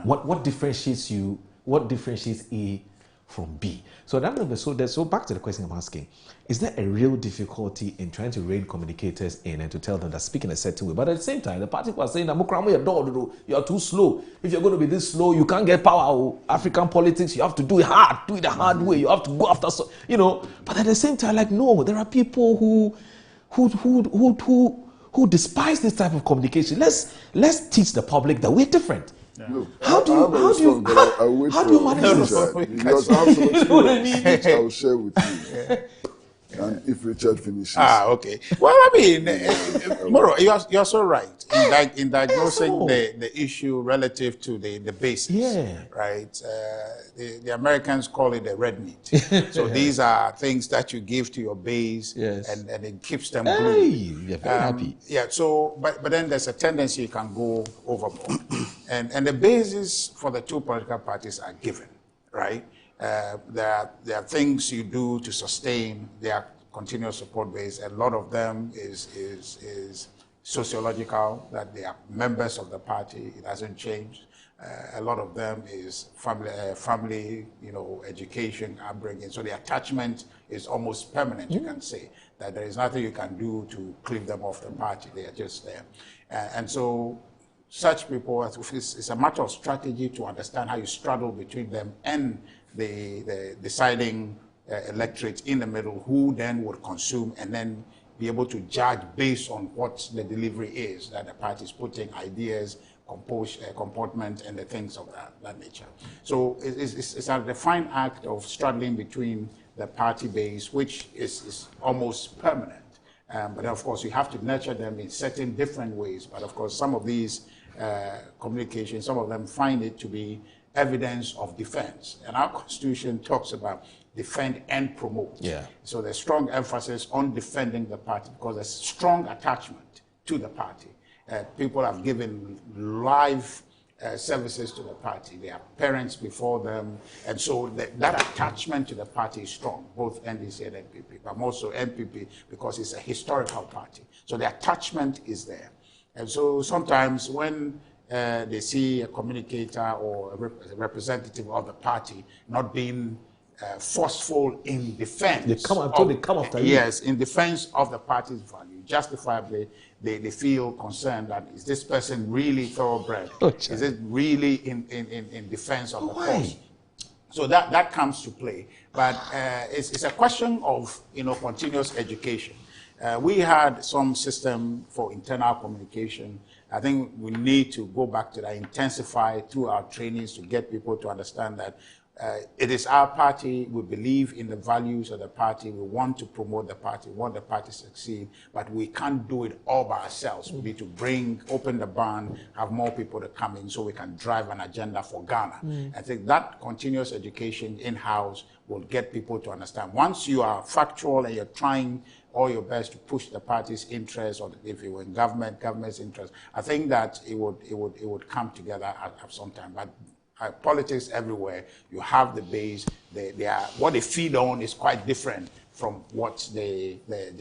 What differentiates you? What differentiates A from B? So back to the question I'm asking, is there a real difficulty in trying to rein communicators in and to tell them that speak in a certain way? But at the same time, the party was saying, you are too slow. If you're going to be this slow, you can't get power. African politics, you have to do it hard, do it the hard way. You have to go after, But at the same time, no, there are people who despise this type of communication. Let's teach the public that we're different. Look, How do you manage this? Because I have so much which I will share with you. And if Richard finishes. Okay. Well, I mean, Moro, you're so right in diagnosing the issue relative to the basics. Yeah. Right. The Americans call it the red meat. So these are things that you give to your base, and it keeps them glued. You're very happy. Yeah. So, but then there's a tendency you can go overboard, and the basis for the two political parties are given, right? There are things you do to sustain their continuous support base. A lot of them is sociological, that they are members of the party. It hasn't changed. A lot of them is family, education upbringing. So the attachment is almost permanent. You can say that there is nothing you can do to clip them off the party. They are just there, and so. Such people, it's a matter of strategy to understand how you straddle between them and the deciding electorate in the middle, who then would consume and then be able to judge based on what the delivery is that the party is putting, ideas, comportment, and the things of that nature. So it's a defined act of straddling between the party base, which is almost permanent. But of course, you have to nurture them in certain different ways. But of course, some of these communications, some of them find it to be evidence of defense. And our Constitution talks about defend and promote. Yeah. So there's strong emphasis on defending the party because there's strong attachment to the party. People have given life services to the party. They have parents before them. And so that attachment to the party is strong, both NDC and NPP, but more so NPP because it's a historical party. So the attachment is there. And so sometimes when they see a communicator or a representative of the party not being forceful in defense. They come after you. Yes, in defense of the party's value. Justifiably, they feel concerned that is this person really thoroughbred? Is it really in defense of the cause? So that comes to play. But it's a question of continuous education. We had some system for internal communication. I think we need to go back to that, intensify through our trainings to get people to understand that it is our party. We believe in the values of the party. We want to promote the party, we want the party to succeed, but we can't do it all by ourselves. We need to open the barn, have more people to come in so we can drive an agenda for Ghana. I think that continuous education in-house will get people to understand. Once you are factual and you're trying all your best to push the party's interests, or if you were in government's interest, I think that it would come together at some time. But politics everywhere, you have the base. What they feed on is quite different from what the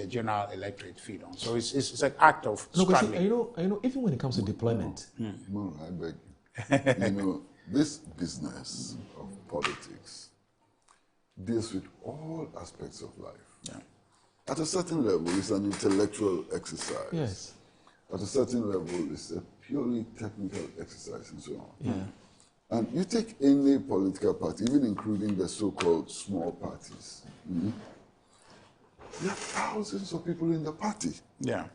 general electorate feed on. So it's an act of struggling. I know. Even when it comes to deployment, No, I beg you. This business of politics deals with all aspects of life. Yeah. At a certain level, it's an intellectual exercise. Yes. At a certain level, it's a purely technical exercise and so on. Yeah. And you take any political party, even including the so-called small parties, there are thousands of people in the party. Yeah.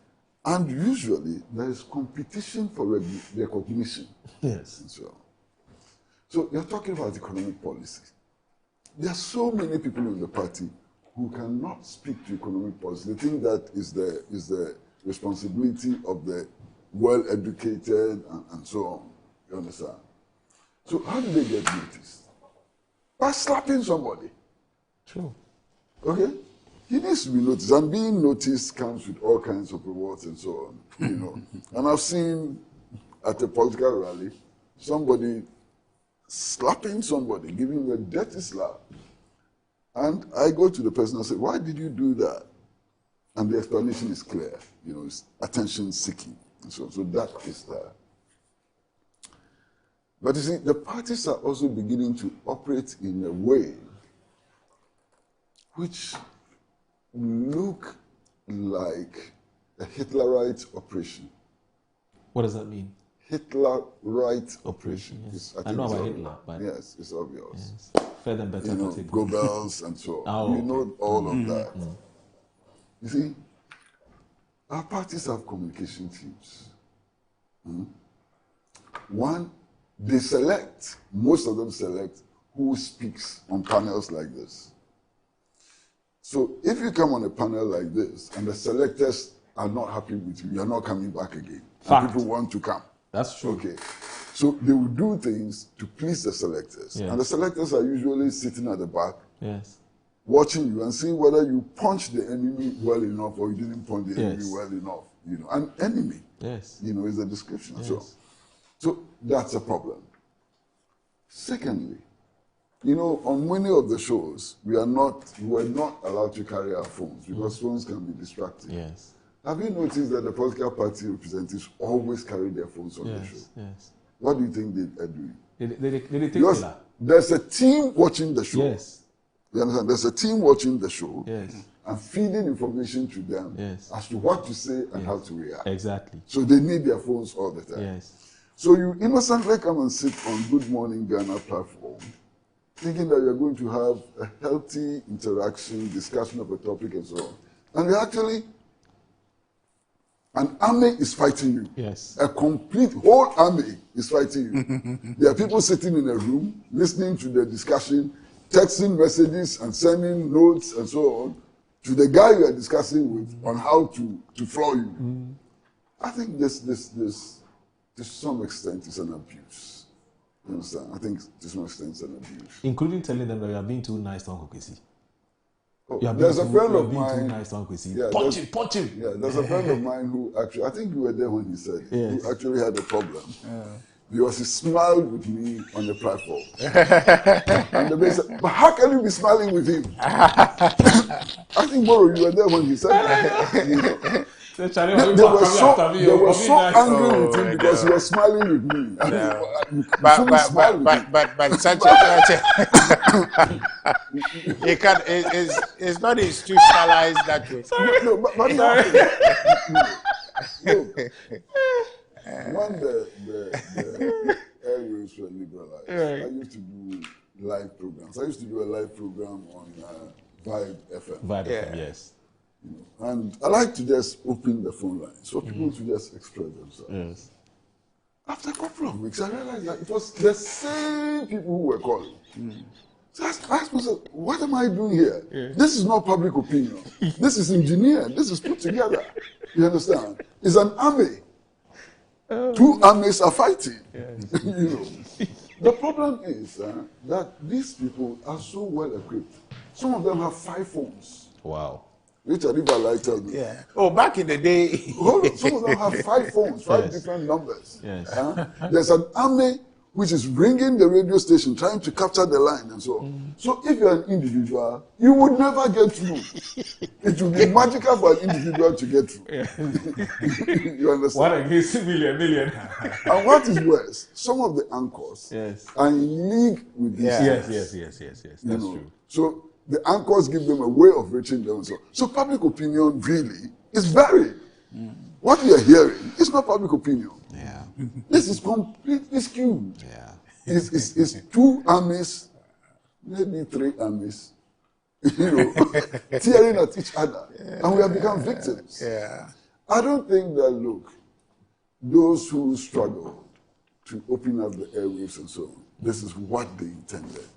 And usually, there is competition for recognition. Yes. And so on. So you're talking about economic policy. There are so many people in the party who cannot speak to economic policy. They think that is the responsibility of the well-educated and so on. You understand? So how do they get noticed? By slapping somebody. True. Okay? He needs to be noticed. And being noticed comes with all kinds of rewards and so on. And I've seen at a political rally, somebody slapping somebody, giving a dirty slap. And I go to the person and say, why did you do that? And the explanation is clear. It's attention seeking. And so that is there. But you see, the parties are also beginning to operate in a way which look like a Hitlerite operation. What does that mean? Hitlerite operation. Yes. I know about Hitler, but yes, it's obvious. Yes. Further and better. Goebbels and so on. Know all of that. You see, our parties have communication teams. One, most of them select who speaks on panels like this. So if you come on a panel like this and the selectors are not happy with you, you're not coming back again. And people want to come. That's true. Okay. So they will do things to please the selectors. Yes. And the selectors are usually sitting at the back, yes, watching you and seeing whether you punch the enemy well enough or you didn't punch the enemy well enough. You know, an enemy, yes, you know, is the description. Yes. So that's a problem. Secondly, you know, on many of the shows, we were not allowed to carry our phones because phones can be distracting. Yes. Have you noticed that the political party representatives always carry their phones on the show? Yes. What do you think they are doing? They take Because that. there's a team watching the show. Yes. You understand? There's a team watching the show. Yes. And feeding information to them as to what to say and how to react. Exactly. So they need their phones all the time. Yes. So you innocently come and sit on Good Morning Ghana platform, thinking that you're going to have a healthy interaction, discussion of a topic and so on. And you're actually, an army is fighting you. Yes. A complete whole army is fighting you. There are people sitting in a room, listening to the discussion, texting messages and sending notes and so on to the guy you are discussing with on how to floor you. I think this to some extent is an abuse. You understand? I think to some extent it's an abuse. Including telling them that you are being too nice to Uncle Kwesi. Oh, there's a friend of mine. Too nice to Uncle Kwesi. Yeah, punch him. Yeah, there's a friend of mine who actually, I think you were there when he said it, who actually had a problem. Because he smiled with me on the platform. And the man said, but how can you be smiling with him? I think, Moro, you were there when he said that. You know? They were so angry with him because he was smiling with me. But such a he can it's not institutionalized that way. No, but when the airways were liberalized, I used to do live programs. I used to do a live program on Vibe FM. Vibe FM, yes. You know, and I like to just open the phone lines for people to just express themselves. Yes. After a couple of weeks, I realized that it was the same people who were calling. So I asked myself, what am I doing here? This is not public opinion. This is engineered. This is put together. You understand? It's an army. Two armies are fighting. You know. The problem is that these people are so well equipped. Some of them have 5 phones. Wow. Richard Ibalai told me. Yeah. Oh, back in the day. Some of them have 5 phones, 5 different numbers. Yes. There's an army which is ringing the radio station, trying to capture the line and so on. So if you're an individual, you would never get through. It would be magical for an individual to get through. You understand? What against million? And what is worse, some of the anchors are in league with these Yes. That's true. So the anchors give them a way of reaching them. So public opinion really is varied. What we are hearing is not public opinion. Yeah. This is completely skewed. Yeah. It's 2 armies, maybe 3 armies, you know, tearing at each other. And we have become victims. Yeah. I don't think that, look, those who struggled to open up the airwaves and so on, this is what they intended.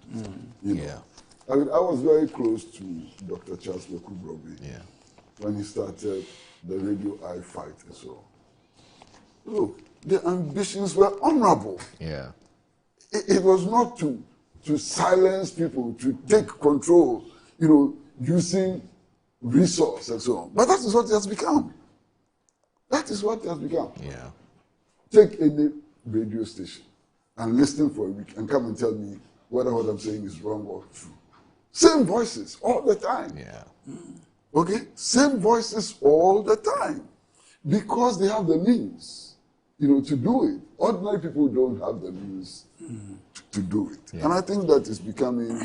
You know? I mean, I was very close to Dr. Charles Lekubrobi when he started the Radio I Fight and so on. Look, the ambitions were honorable. Yeah. It was not to silence people, to take control, you know, using resource and so on. But that is what it has become. That is what it has become. Yeah. Take any radio station and listen for a week and come and tell me whether what I'm saying is wrong or true. Same voices all the time. Yeah. Okay? Same voices all the time. Because they have the means, you know, to do it. Ordinary people don't have the means to do it. Yeah. And I think that is becoming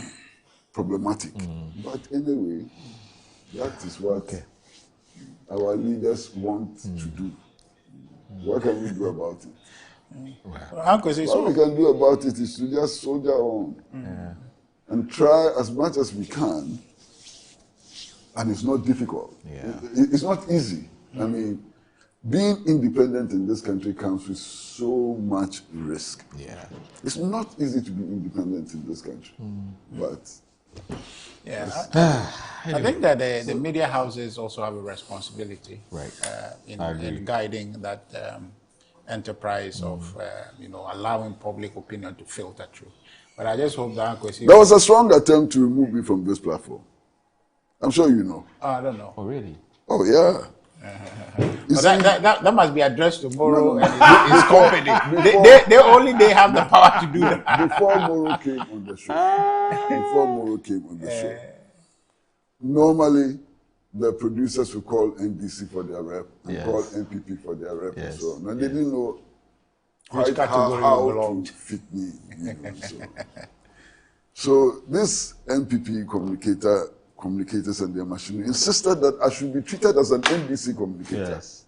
problematic. But anyway, that is what our leaders want to do. What can we do about it? What we can do about it is to just soldier on and try as much as we can. And it's not difficult. It's not easy. I mean, being independent in this country comes with so much risk. Yeah. It's not easy to be independent in this country. But Yeah, I think that the media houses also have a responsibility, right, in guiding that enterprise of allowing public opinion to filter through. But I just hope that there was a strong attempt to remove me from this platform. I'm sure you know. I don't know. Oh, really? Oh, yeah. That must be addressed to Moro and his company. They have the power to do that. Before Moro came on the show, normally the producers would call NDC for their rep and call NPP for their rep and so on. And they didn't know quite how to fit me. So this NPP communicators and their machinery insisted that I should be treated as an NDC communicator. Yes.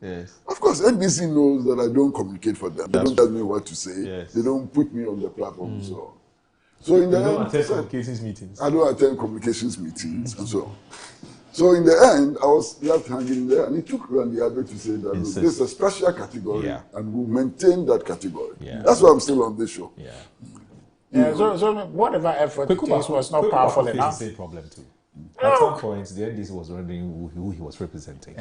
Yes. Of course, NDC knows that I don't communicate for them. They don't tell me what to say. Yes. They don't put me on the platform. So in the end, don't attend communications meetings. I don't attend communications meetings and so on. So in the end, I was left hanging there, and it took Randy Abbott to say that this is a special category, and we'll maintain that category. That's why I'm still on this show. So whatever effort it takes was not powerful enough. The same problem too. At some point, the NDC was wondering who he was representing,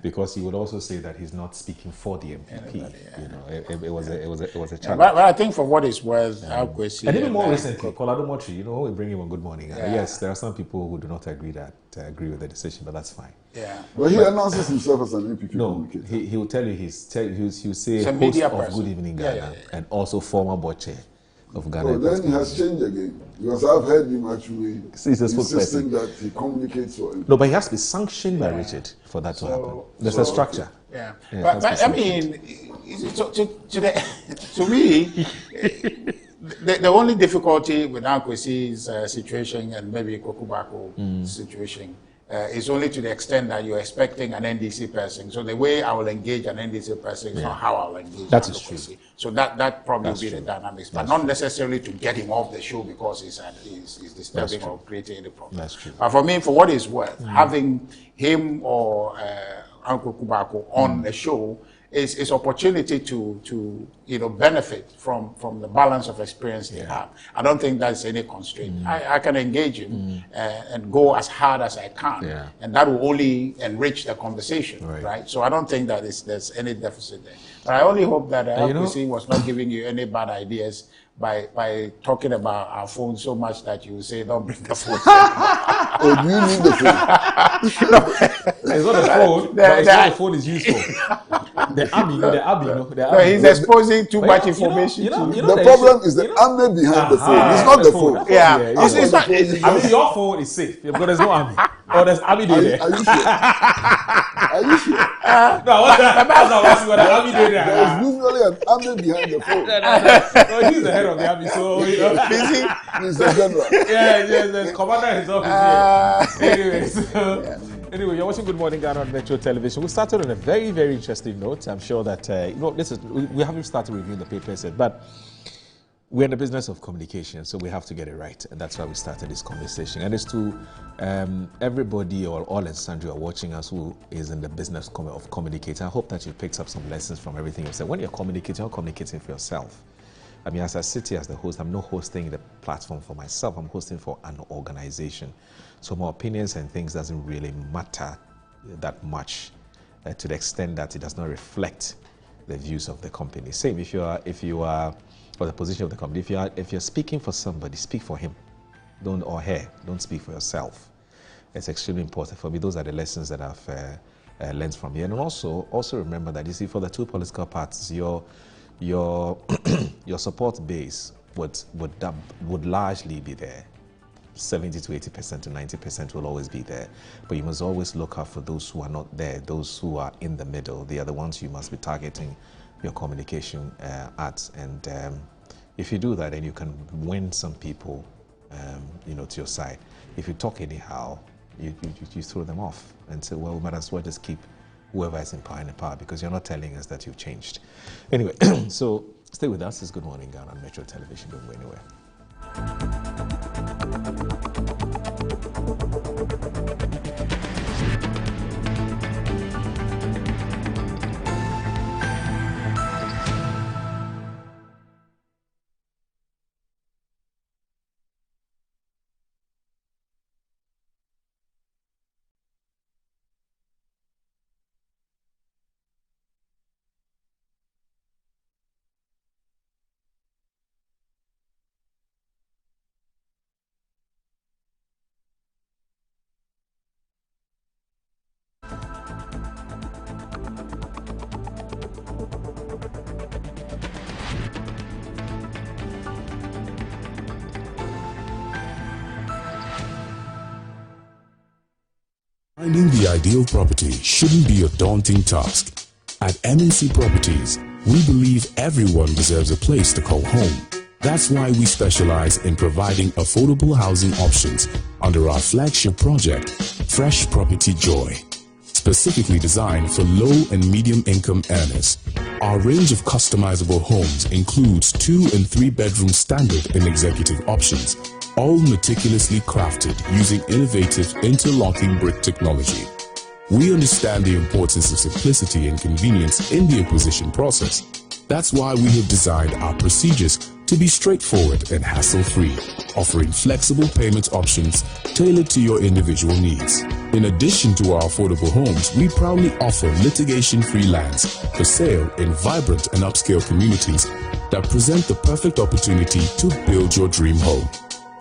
because he would also say that he's not speaking for the MPP. It was a challenge. But I think for what it's worth, and even more recently, Kolado Motri, we bring him on Good Morning. Yes, there are some people who do not agree with the decision, but that's fine. But he announces himself as an MPP communicator. He will tell you he'll say host of Good Evening Ghana and also former board chair of Ghana. So then he has changed again, because I've heard him actually insisting that he communicates for him. No, but he has to be sanctioned by Richard for that to happen. There's a structure. But I mean, to me, the only difficulty with Ankwesi's situation and maybe Kokubako situation is only to the extent that you're expecting an NDC person. So the way I will engage an NDC person is not how I'll engage. That is true. So that probably will be the dynamics, but not necessarily to get him off the show because he's disturbing or creating any problem. That's true. But for me, for what it's worth, having him or Uncle Kubako on the show is opportunity to benefit from the balance of experience they have. I don't think that's any constraint. I can engage him and go as hard as I can, and that will only enrich the conversation, right? So I don't think that there's any deficit there. But I only hope that LPC was not giving you any bad ideas by talking about our phone so much that you say, don't bring the phone. Oh, do you need the phone? It's not a phone, but it's what the phone is used for. The army. No, he's exposing too much information. The problem is the army behind the phone. It's not the phone. I mean, your phone is safe because there's no army. Or there's army there. Are you sure? Are you sure? No, what's that? That's not what the army doing there. There's usually an army behind the phone. No, he's the head of the army, so busy. He's the general. The commander in his office here. Anyway, you're watching Good Morning Ghana on Metro Television. We started on a very, very interesting note. I'm sure that we haven't started reviewing the papers yet, but we're in the business of communication, so we have to get it right, and that's why we started this conversation. And it's to everybody or all and sundry who are watching us who is in the business of communicating. I hope that you picked up some lessons from everything you've said. When you're communicating for yourself. I mean, as I sit here as the host, I'm not hosting the platform for myself. I'm hosting for an organization. So my opinions and things doesn't really matter that much to the extent that it does not reflect the views of the company. Same if you are or the position of the company. If you're speaking for somebody, speak for him, or her. Don't speak for yourself. It's extremely important for me. Those are the lessons that I've learned from here. And also remember that, you see, for the two political parties, your support base would largely be there. 70 to 80% to 90% will always be there. But you must always look out for those who are not there, those who are in the middle. They are the ones you must be targeting your communication at. And if you do that, then you can win some people to your side. If you talk anyhow, you throw them off and say, well, we might as well just keep whoever is in power because you're not telling us that you've changed. Anyway, so stay with us. It's Good Morning Ghana on Metro Television. Don't go anywhere. Finding the ideal property shouldn't be a daunting task. At MNC Properties, we believe everyone deserves a place to call home. That's why we specialize in providing affordable housing options under our flagship project, Fresh Property Joy, specifically designed for low and medium income earners. Our range of customizable homes includes 2 and 3 bedroom standard and executive options, all meticulously crafted using innovative interlocking brick technology. We understand the importance of simplicity and convenience in the acquisition process. That's why we have designed our procedures to be straightforward and hassle-free, offering flexible payment options tailored to your individual needs. In addition to our affordable homes, we proudly offer litigation-free lands for sale in vibrant and upscale communities that present the perfect opportunity to build your dream home.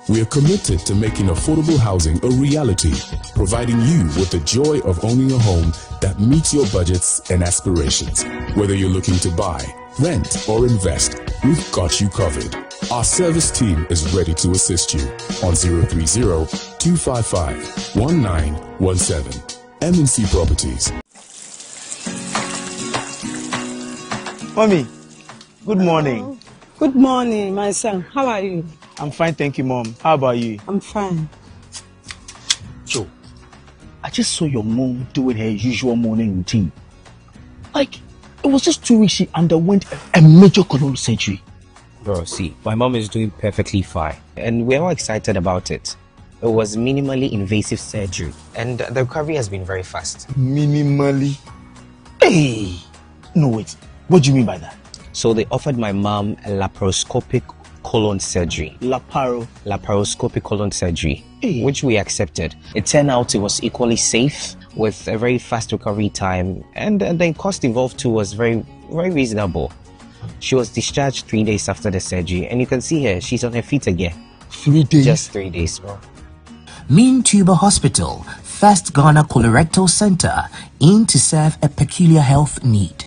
We are committed to making affordable housing a reality, providing you with the joy of owning a home that meets your budgets and aspirations. Whether you're looking to buy, rent, or invest, we've got you covered. Our service team is ready to assist you on 030-255-1917. MNC Properties. Mommy, good morning. Good morning, my son. How are you? I'm fine, thank you, Mom. How about you? I'm fine. Joe, I just saw your mom doing her usual morning routine. Like, it was just 2 weeks she underwent a major colon surgery. Bro, see, my mom is doing perfectly fine, and we're all excited about it. It was minimally invasive surgery, and the recovery has been very fast. Minimally? Hey! No, wait. What do you mean by that? So they offered my mom a laparoscopic colon surgery. Laparoscopic colon surgery, which we accepted. It turned out it was equally safe with a very fast recovery time, and the cost involved too was very reasonable. She was discharged 3 days after the surgery, and you can see her, she's on her feet again. 3 days? Just 3 days, bro. Mean Tuber Hospital, First Ghana Colorectal Center, aimed to serve a peculiar health need.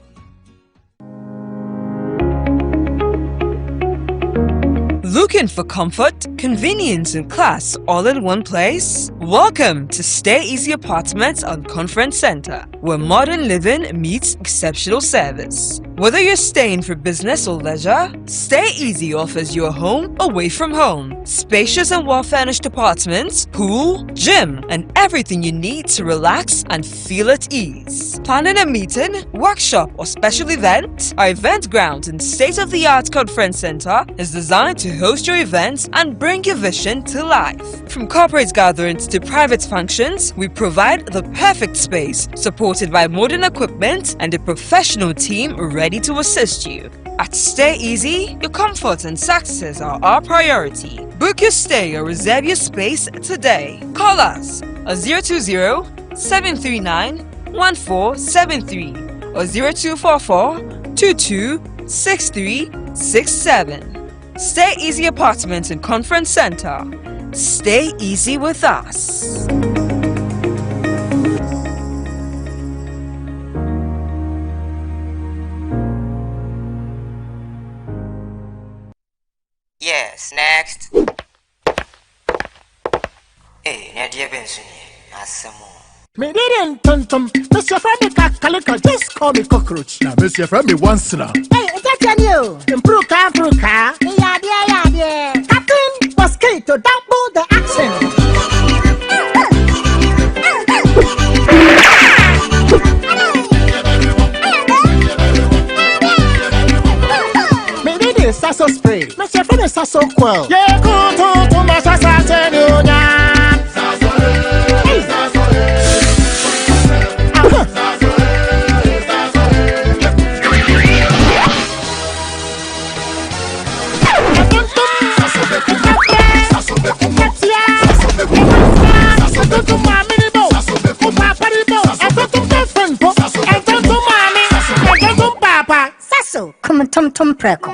Looking for comfort, convenience, and class all in one place? Welcome to Stay Easy Apartments on Conference Center, where modern living meets exceptional service. Whether you're staying for business or leisure, Stay Easy offers you a home away from home. Spacious and well-furnished apartments, pool, gym, and everything you need to relax and feel at ease. Planning a meeting, workshop, or special event? Our event ground and state-of-the-art conference center is designed to host your events and bring your vision to life. From corporate gatherings to private functions, we provide the perfect space, supported by modern equipment and a professional team ready to assist you. At Stay Easy, your comfort and success are our priority. Book your stay or reserve your space today. Call us at 020-739-1473 or 0244-226367. Stay Easy Apartments and Conference Center. Stay easy with us. Yes, next. Hey, Nadia Benson, Me didn't tum. Mr. Femi Kakalika, just call me cockroach. Now, Mr. Femi once now. Hey, that's you. Improve car. Yeah. Captain was key to double the action. Me did this sasso spray. Mr. Femi sasso quell. Yeah, go to my sasso union. Come tum preko.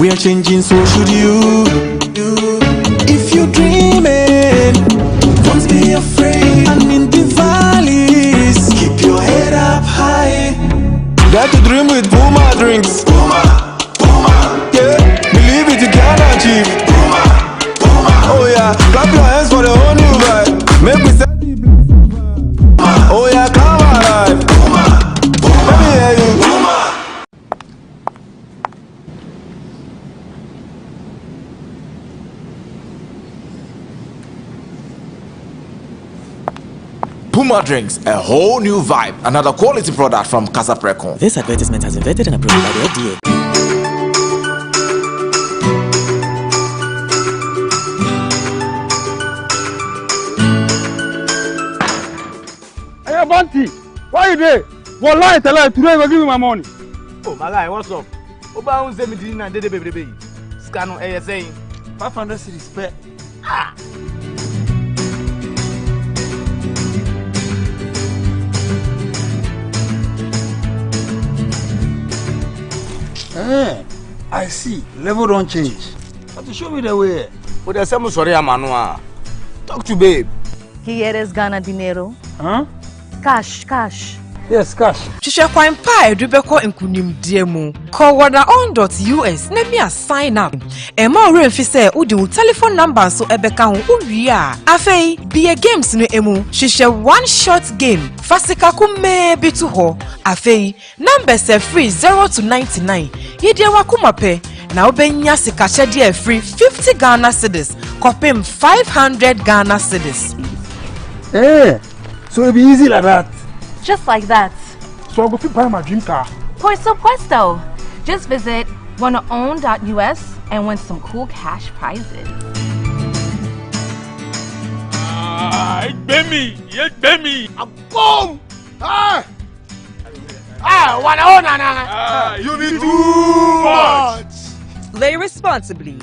we are changing, so should you. If you're dreaming, don't be afraid. And in the valleys, keep your head up high. Dare to dream with Puma drinks. Yeah, believe it, you can achieve. Oh yeah, clap your hands for the whole new vibe. Make we set the bliss. Oh yeah, come alive. Let me hear you. Puma drinks, a whole new vibe. Another quality product from Casa Precon. This advertisement has been vetted and approved by the FDA. Hey, Bunty, why you there? One lie, tell her today you give me my money. Oh, my guy, what's up? Oba un 17 and baby. Scan on ASA. 500 cities spare. Ah. I see. Level don't change. But to show me the way. Oh, there's some sorry, Amanua. Talk to babe. ¿Quieres ganar dinero? Huh? Cash. Yes, cash. Hwehwɛ kwan pa edu bɛkɔ nkunimdie mu. Call wada.on.us na me sign up. Ema ore mfi sɛ udi wo telephone number so ebeka ho uwie a. Afei, be games no emu. Hwehwɛ one shot game. Fasika kume bitu ho. Afei, numbers free 0 to 99. Yedi wakuma pe. Na obenya sikakyɛde free 50 Ghana cedis. Kopim 500 Ghana cedis. So it be easy like that. Just like that. So I'll go buy my dream car. Por supuesto. Just visit wanaown.us and win some cool cash prizes. It's Bemi. Boom! You need too much. Play responsibly.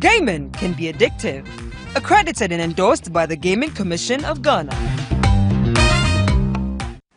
Gaming can be addictive. Accredited and endorsed by the Gaming Commission of Ghana.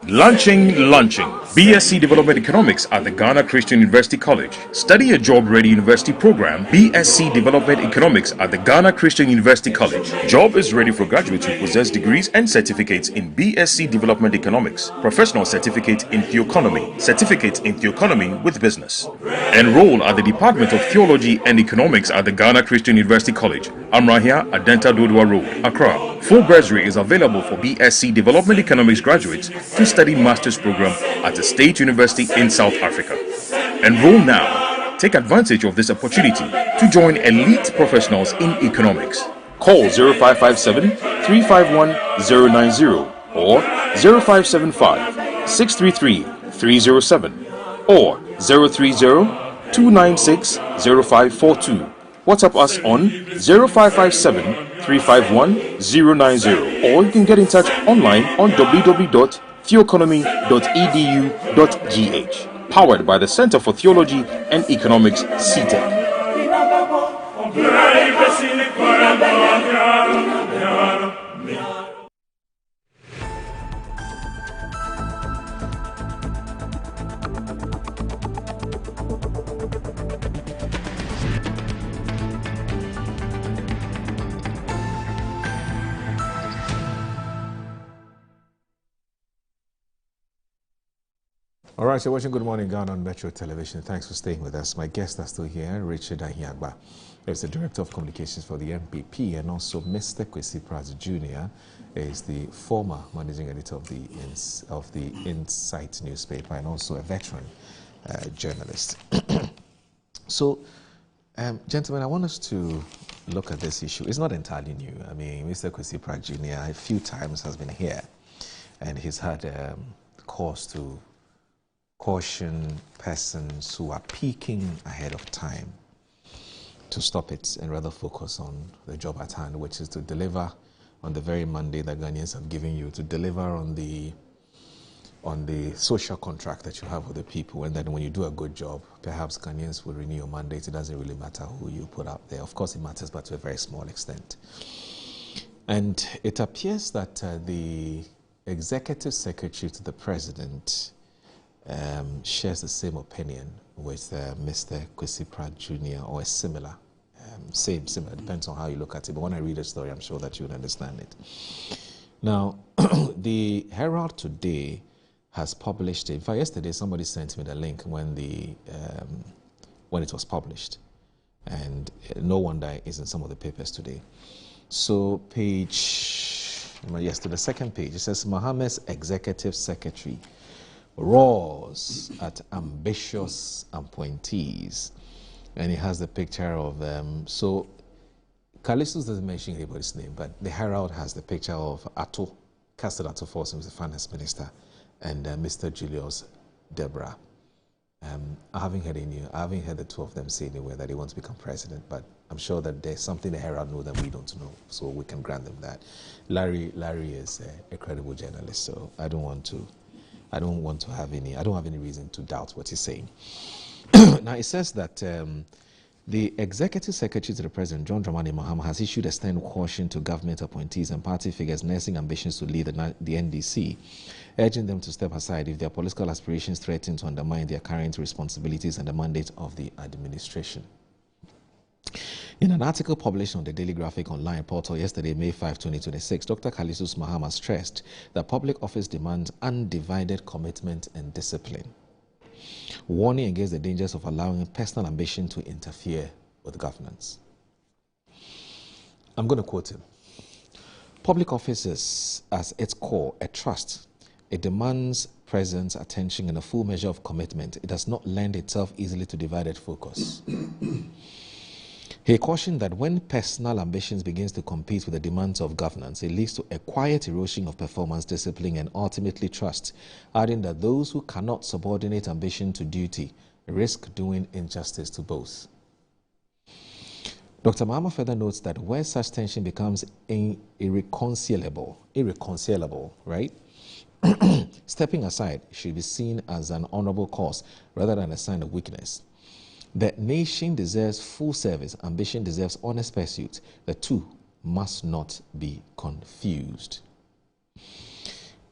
Launching BSc Development Economics at the Ghana Christian University College. Study a job-ready university program, BSc Development Economics at the Ghana Christian University College. Job is ready for graduates who possess degrees and certificates in BSc Development Economics, professional certificate in Theoeconomy, certificate in Theoeconomy with business. Enroll at the Department of Theology and Economics at the Ghana Christian University College, Amrahia, Adenta Dodua Road, Accra. Full bursary is available for BSc Development Economics graduates to study master's program at a state university in South Africa. Enroll now. Take advantage of this opportunity to join elite professionals in economics. Call 0557 351 090 or 0575 633 307 or 030 296 0542. WhatsApp us on 0557 351 090 or you can get in touch online on www.theoeconomy.edu.gh. Powered by the Center for Theology and Economics, CTEC. All right, you're watching Good Morning Ghana on Metro Television. Thanks for staying with us. My guests are still here. Richard Ahiagba is the Director of Communications for the MPP, and also Mr. Kwesi Pratt Jr. is the former Managing Editor of the Insight newspaper and also a veteran journalist. So, gentlemen, I want us to look at this issue. It's not entirely new. I mean, Mr. Kwesi Pratt Jr. a few times has been here, and he's had cause to caution persons who are peaking ahead of time to stop it and rather focus on the job at hand, which is to deliver on the very mandate that Ghanaians have given you, to deliver on the social contract that you have with the people, and then when you do a good job, perhaps Ghanaians will renew your mandate. It doesn't really matter who you put out there. Of course, it matters, but to a very small extent. And it appears that the Executive Secretary to the President shares the same opinion with Mr. Kwesi Pratt Jr. or a similar, similar, depends on how you look at it. But when I read the story, I'm sure that you would understand it. Now, the Herald today has published, in fact, yesterday somebody sent me the link when it was published. And no wonder it's in some of the papers today. So to the second page, it says Mohammed's executive secretary roars at ambitious appointees. And it has the picture of them. So Callistus doesn't mention anybody's name, but the Herald has the picture of Ato, Castle Ato Force, who's the finance minister, and Mr. Julius Deborah. I haven't heard the two of them say anywhere that they want to become president, but I'm sure that there's something the Herald know that we don't know, so we can grant them that. Larry is a credible journalist, so I don't have any reason to doubt what he's saying. Now it says that the executive secretary to the president, John Dramani Mahama, has issued a stern caution to government appointees and party figures nursing ambitions to lead the NDC, urging them to step aside if their political aspirations threaten to undermine their current responsibilities and the mandate of the administration. In an article published on the Daily Graphic online portal yesterday, May 5, 2026, Dr. Callistus Mahama stressed that public office demands undivided commitment and discipline, warning against the dangers of allowing personal ambition to interfere with governance. I'm going to quote him. Public office is, at its core, a trust. It demands presence, attention, and a full measure of commitment. It does not lend itself easily to divided focus. He cautioned that when personal ambitions begins to compete with the demands of governance, it leads to a quiet erosion of performance, discipline, and ultimately trust, adding that those who cannot subordinate ambition to duty risk doing injustice to both. Dr. Mahama further notes that where such tension becomes irreconcilable, right? Stepping aside should be seen as an honorable cause rather than a sign of weakness. The nation deserves full service, ambition deserves honest pursuit. The two must not be confused.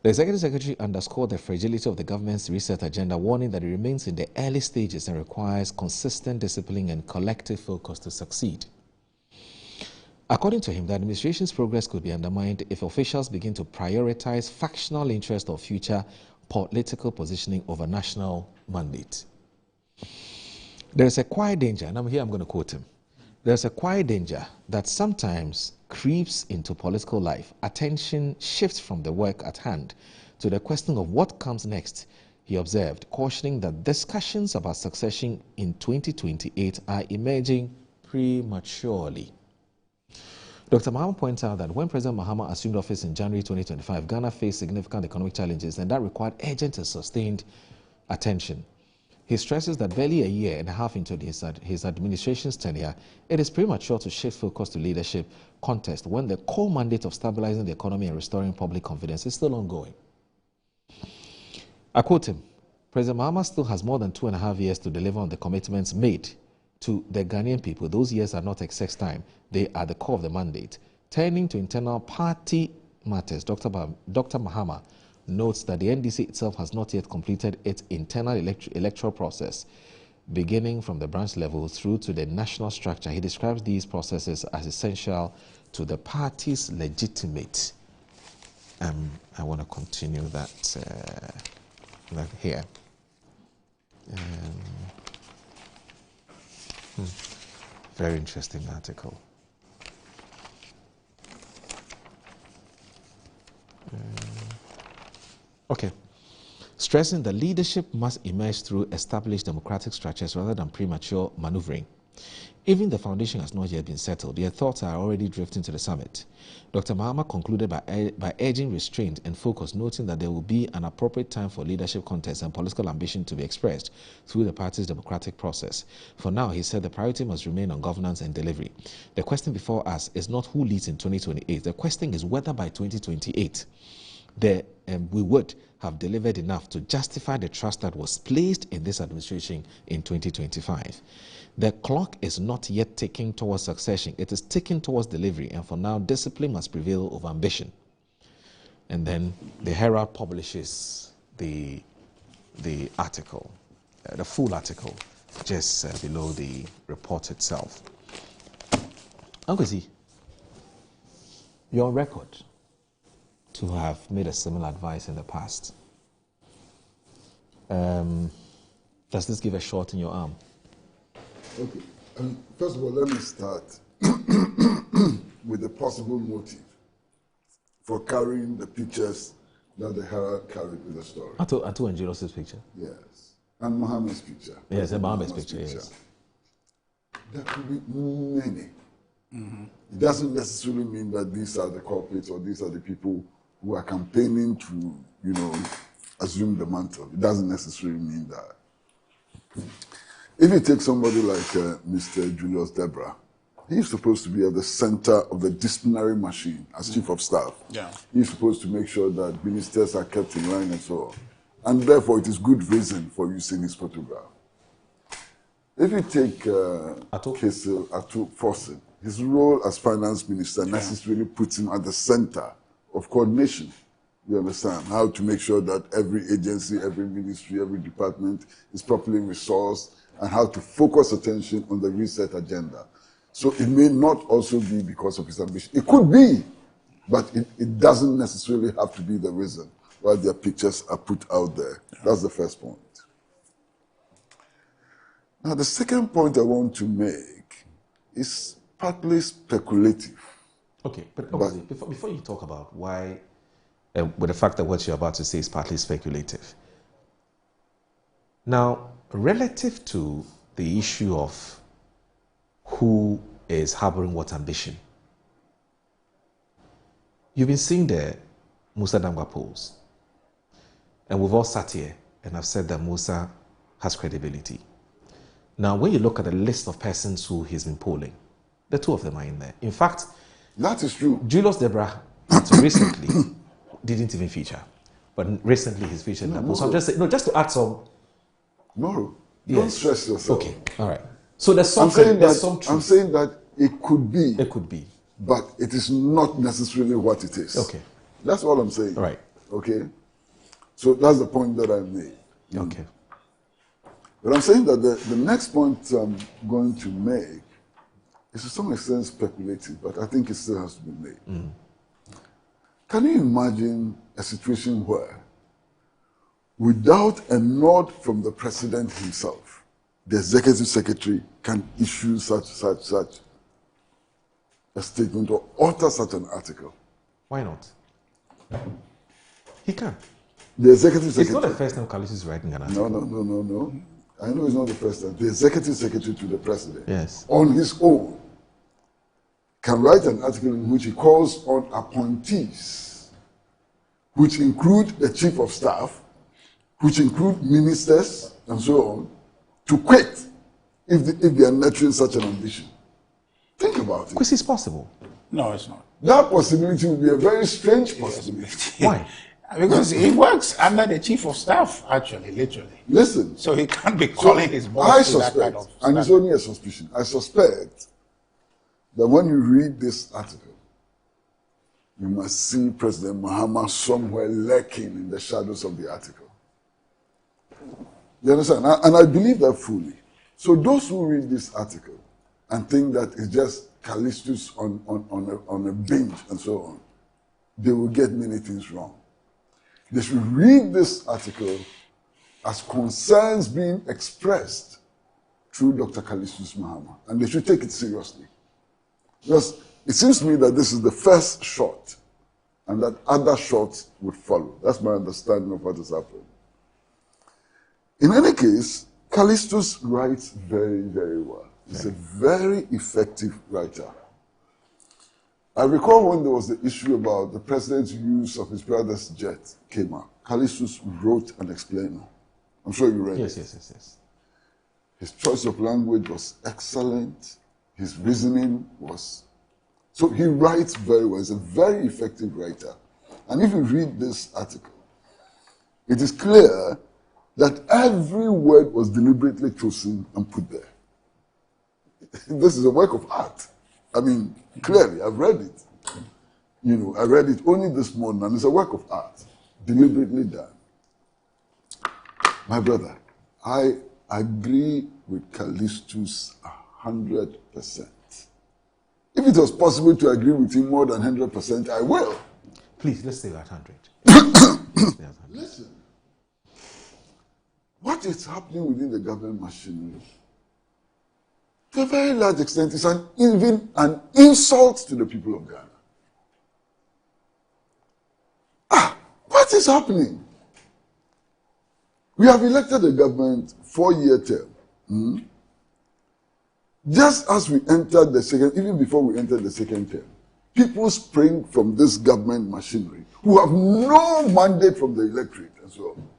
The Executive Secretary underscored the fragility of the government's reset agenda, warning that it remains in the early stages and requires consistent discipline and collective focus to succeed. According to him, the administration's progress could be undermined if officials begin to prioritize factional interest or future political positioning over national mandate. There is a quiet danger, and I'm going to quote him. There's a quiet danger that sometimes creeps into political life. Attention shifts from the work at hand to the question of what comes next, he observed, cautioning that discussions about succession in 2028 are emerging prematurely. Dr. Mahama points out that when President Mahama assumed office in January 2025, Ghana faced significant economic challenges, and that required urgent and sustained attention. He stresses that barely a year and a half into his administration's tenure, it is premature to shift focus to leadership contest when the core mandate of stabilizing the economy and restoring public confidence is still ongoing. I quote him, President Mahama still has more than 2.5 years to deliver on the commitments made to the Ghanaian people. Those years are not excess time. They are the core of the mandate. Turning to internal party matters, Dr. Mahama notes that the NDC itself has not yet completed its internal electoral process, beginning from the branch level through to the national structure. He describes these processes as essential to the party's legitimate. I want to continue that here. Very interesting article. Okay. Stressing that leadership must emerge through established democratic structures rather than premature maneuvering. Even the foundation has not yet been settled, yet thoughts are already drifting to the summit. Dr. Mahama concluded by urging restraint and focus, noting that there will be an appropriate time for leadership contest and political ambition to be expressed through the party's democratic process. For now, he said the priority must remain on governance and delivery. The question before us is not who leads in 2028. The question is whether by 2028 we would have delivered enough to justify the trust that was placed in this administration in 2025. The clock is not yet ticking towards succession. It is ticking towards delivery, and for now, discipline must prevail over ambition. And then the Herald publishes the the article, the full article, just below the report itself. Uncle Z, you're on record to have made a similar advice in the past. Does this give a shot in your arm? Okay. First of all, let me start with the possible motive for carrying the pictures that the Herald carried with the story. Atu and Julius's picture? Yes. And Mohammed's picture. Yes, and Mohammed's picture, yes. There could be many. Mm-hmm. It doesn't necessarily mean that these are the culprits or these are the people who are campaigning to, assume the mantle. It doesn't necessarily mean that. If you take somebody like Mr. Julius Deborah, he's supposed to be at the center of the disciplinary machine as chief of staff. Yeah. He's supposed to make sure that ministers are kept in line and so on. And therefore, it is good reason for using his photograph. If you take Atu Forson, his role as finance minister necessarily puts him at the center of coordination. You understand? How to make sure that every agency, every ministry, every department is properly resourced, and how to focus attention on the reset agenda. So it may not also be because of his ambition. It could be, but it doesn't necessarily have to be the reason why their pictures are put out there. That's the first point. Now, the second point I want to make is partly speculative. Okay, but before you talk about why, with the fact that what you're about to say is partly speculative. Now, relative to the issue of who is harboring what ambition, you've been seeing the Musa Dangwa polls. And we've all sat here and I've said that Musa has credibility. Now, when you look at the list of persons who he's been polling, the two of them are in there. In fact, that is true. Julius Deborah recently didn't even feature, but recently he's featured in that poll. So I'm just saying, just to add some. No, don't stress yourself. Okay, all right. So there's some truth. I'm saying that it could be. It could be. But it is not necessarily what it is. Okay. That's all I'm saying. Right. Okay. So that's the point that I made. Okay. But I'm saying that the next point I'm going to make is to some extent speculative, but I think it still has to be made. Mm. Can you imagine a situation where, without a nod from the president himself, the executive secretary can issue such a statement or alter such an article? Why not? He can. The executive secretary. It's not the first time Kalisu is writing an article. No. I know it's not the first time. The executive secretary to the president, yes, on his own, can write an article in which he calls on appointees, which include the chief of staff, which include ministers and so on, to quit if they are nurturing such an ambition. Think about it. Because it's possible. No, it's not. That possibility would be a very strange possibility. Why? Because he works under the chief of staff, actually, literally. Listen. So he can't be calling his boss to that kind of and it's only a suspicion, I suspect that when you read this article, you must see President Mahama somewhere lurking in the shadows of the article. You understand? And I believe that fully. So those who read this article and think that it's just Callistus on a bench and so on, they will get many things wrong. They should read this article as concerns being expressed through Dr. Callistus Mahama, and they should take it seriously. Because it seems to me that this is the first shot, and that other shots would follow. That's my understanding of what has happened. In any case, Callistus writes very, very well. He's a very effective writer. I recall when there was the issue about the president's use of his brother's jet came out. Callistus wrote an explainer. I'm sure you read it. Yes. His choice of language was excellent. His reasoning was... So he writes very well. He's a very effective writer. And if you read this article, it is clear that every word was deliberately chosen and put there. This is a work of art. I mean, clearly, I've read it. I read it only this morning, and it's a work of art, deliberately done. My brother, I agree with Callistus 100%. If it was possible to agree with him more than 100%, I will. Please, let's say 100. Listen, what is happening within the government machinery, to a very large extent, is even an insult to the people of Ghana. What is happening? We have elected a government 4-year term. Just as we entered the second, even before we entered the second term, people spring from this government machinery who have no mandate from the electorate and so on,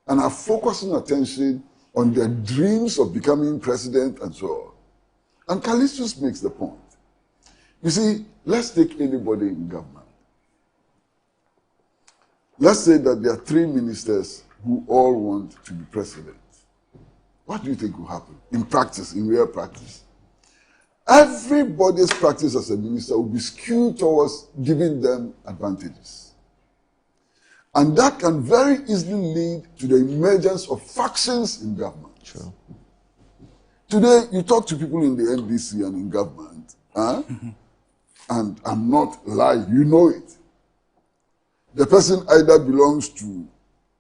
and are focusing attention on their dreams of becoming president and so on. And Callistus makes the point. You see, let's take anybody in government. Let's say that there are 3 ministers who all want to be president. What do you think will happen in practice, in real practice? Everybody's practice as a minister will be skewed towards giving them advantages. And that can very easily lead to the emergence of factions in government. Sure. Today, you talk to people in the NDC and in government, and I'm not lying, you know it. The person either belongs to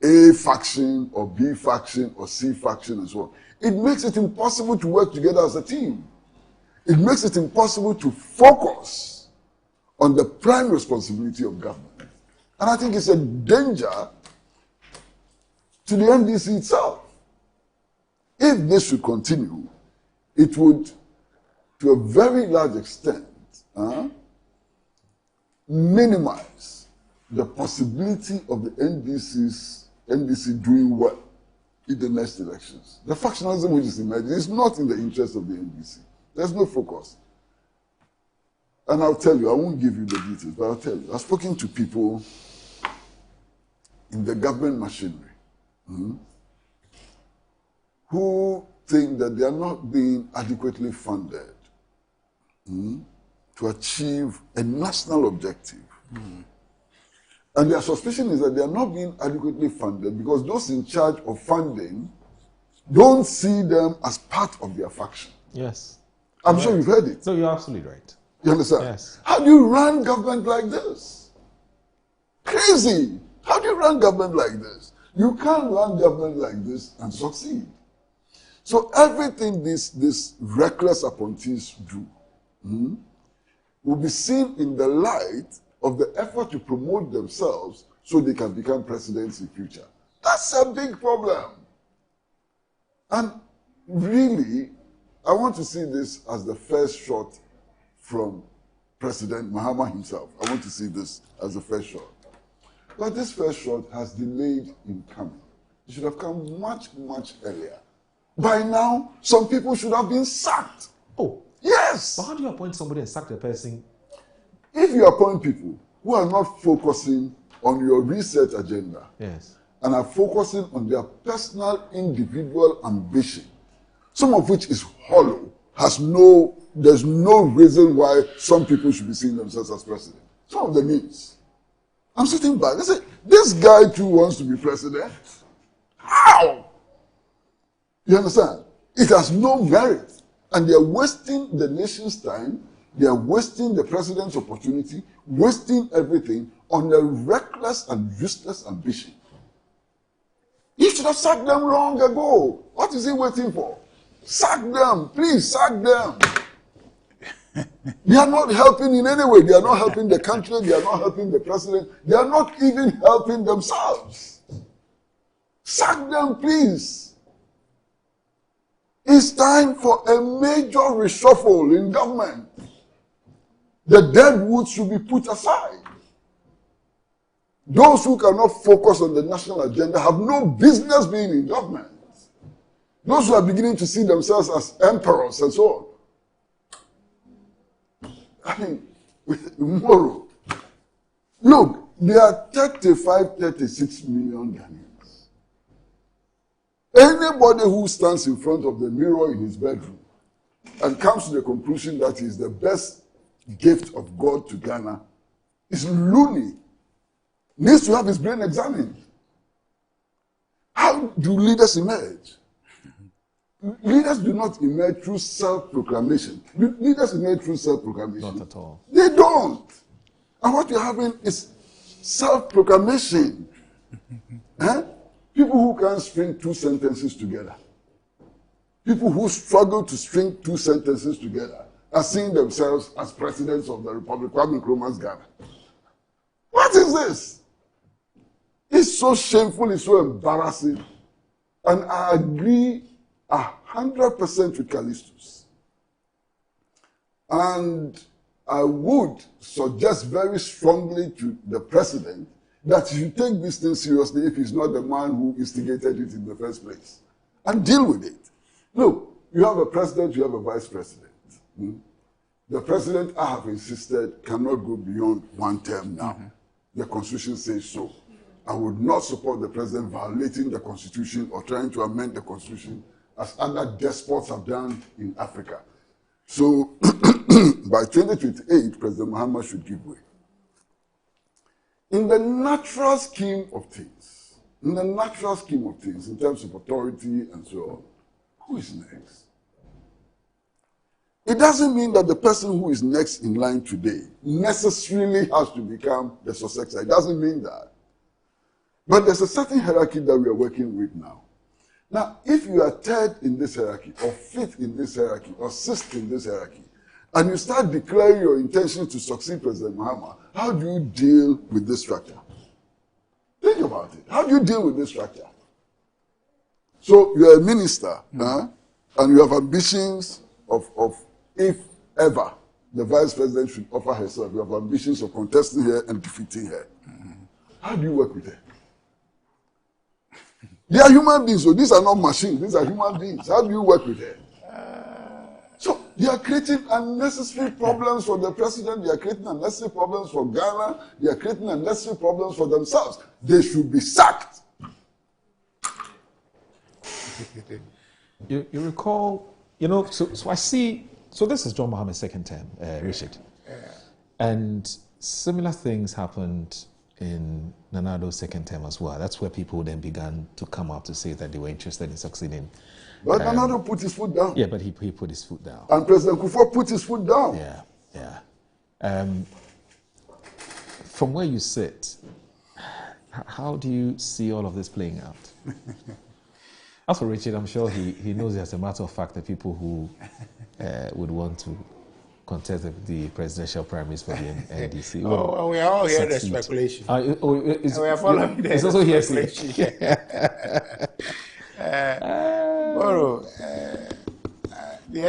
A faction or B faction or C faction and so on. It makes it impossible to work together as a team. It makes it impossible to focus on the prime responsibility of government. And I think it's a danger to the NDC itself. If this should continue, it would, to a very large extent, minimize the possibility of the NDC doing well in the next elections. The factionalism which is emerging is not in the interest of the NDC. There's no focus. And I'll tell you, I won't give you the details, but I'll tell you, I've spoken to people in the government machinery who think that they are not being adequately funded to achieve a national objective. And their suspicion is that they are not being adequately funded because those in charge of funding don't see them as part of their faction. Yes. I'm sure you've heard it. No, you're absolutely right. You understand? Yes. How do you run government like this? Crazy. How do you run government like this? You can't run government like this and succeed. So everything these reckless appointees do will be seen in the light of the effort to promote themselves so they can become presidents in future. That's a big problem. And really, I want to see this as the first shot from President Mahama himself. I want to see this as the first shot. But this first shot has delayed in coming. It should have come much, much earlier. By now, some people should have been sacked. Oh. Yes. But how do you appoint somebody and sack the person? If you appoint people who are not focusing on your research agenda, yes, and are focusing on their personal, individual ambition, some of which is hollow, there's no reason why some people should be seeing themselves as president. Some of them is. I'm sitting back. I say, this guy too wants to be president. How? You understand? It has no merit. And they are wasting the nation's time. They are wasting the president's opportunity, wasting everything on a reckless and useless ambition. You should have sacked them long ago. What is he waiting for? Sack them. Please, sack them. They are not helping in any way. They are not helping the country. They are not helping the president. They are not even helping themselves. Sack them, please. It's time for a major reshuffle in government. The dead wood should be put aside. Those who cannot focus on the national agenda have no business being in government. Those who are beginning to see themselves as emperors and so on. I mean, tomorrow, look, there are 35, 36 million Ghanaians. Anybody who stands in front of the mirror in his bedroom and comes to the conclusion that he is the best gift of God to Ghana is loony. Needs to have his brain examined. How How do leaders emerge? Leaders do not emerge through self-proclamation. Leaders emerge through self-proclamation. Not at all. They don't. And what you're having is self-proclamation. People who can't string two sentences together. People who struggle to string two sentences together are seeing themselves as presidents of the Republic. Kwame Nkrumah's Ghana. What is this? It's so shameful, it's so embarrassing. And I agree 100% with Callistus. And I would suggest very strongly to the president that he should take this thing seriously if he's not the man who instigated it in the first place. And deal with it. Look, you have a president, you have a vice president. The president, I have insisted, cannot go beyond one term now. The Constitution says so. I would not support the president violating the Constitution or trying to amend the Constitution as other despots have done in Africa. So, by 2028, President Mahama should give way. In the natural scheme of things, in terms of authority and so on, who is next? It doesn't mean that the person who is next in line today necessarily has to become the successor. It doesn't mean that. But there's a certain hierarchy that we are working with now. Now, if you are third in this hierarchy, or fifth in this hierarchy, or sixth in this hierarchy, and you start declaring your intention to succeed President Mahama, how do you deal with this structure? Think about it. How do you deal with this structure? So you're a minister, and you have ambitions of if ever the vice president should offer herself, you have ambitions of contesting her and defeating her. How do you work with her? They are human beings, so these are not machines, these are human beings. How do you work with her? So they are creating unnecessary problems for the president, they are creating unnecessary problems for Ghana, they are creating unnecessary problems for themselves. They should be sacked. You recall, so I see, so this is John Mahama's second term, Richard. And similar things happened in Nana Addo's second term as well. That's where people then began to come up to say that they were interested in succeeding. But Nana Addo put his foot down. Yeah, but he put his foot down. And President Kufuor put his foot down. Yeah. From where you sit, how do you see all of this playing out? As for Richard, I'm sure he knows as a matter of fact the people who would want to contest the presidential primaries for the NDC. We are all hearing the speculation. We are following the also speculation. The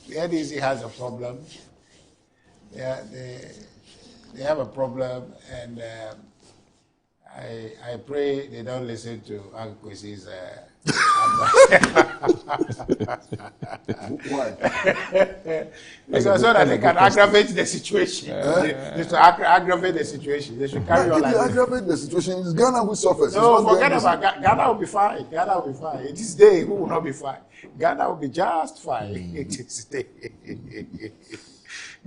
NDC has a problem. They have a problem, and I pray they don't listen to Uncle Kwesi's Why? Because so that they can aggravate the situation. They should aggravate the situation. They should carry on like this. Aggravate the situation. It's Ghana who suffers. No, forget about Ghana will be fine. Ghana will be fine. It is they who will not be fine. Ghana will be just fine. It is they.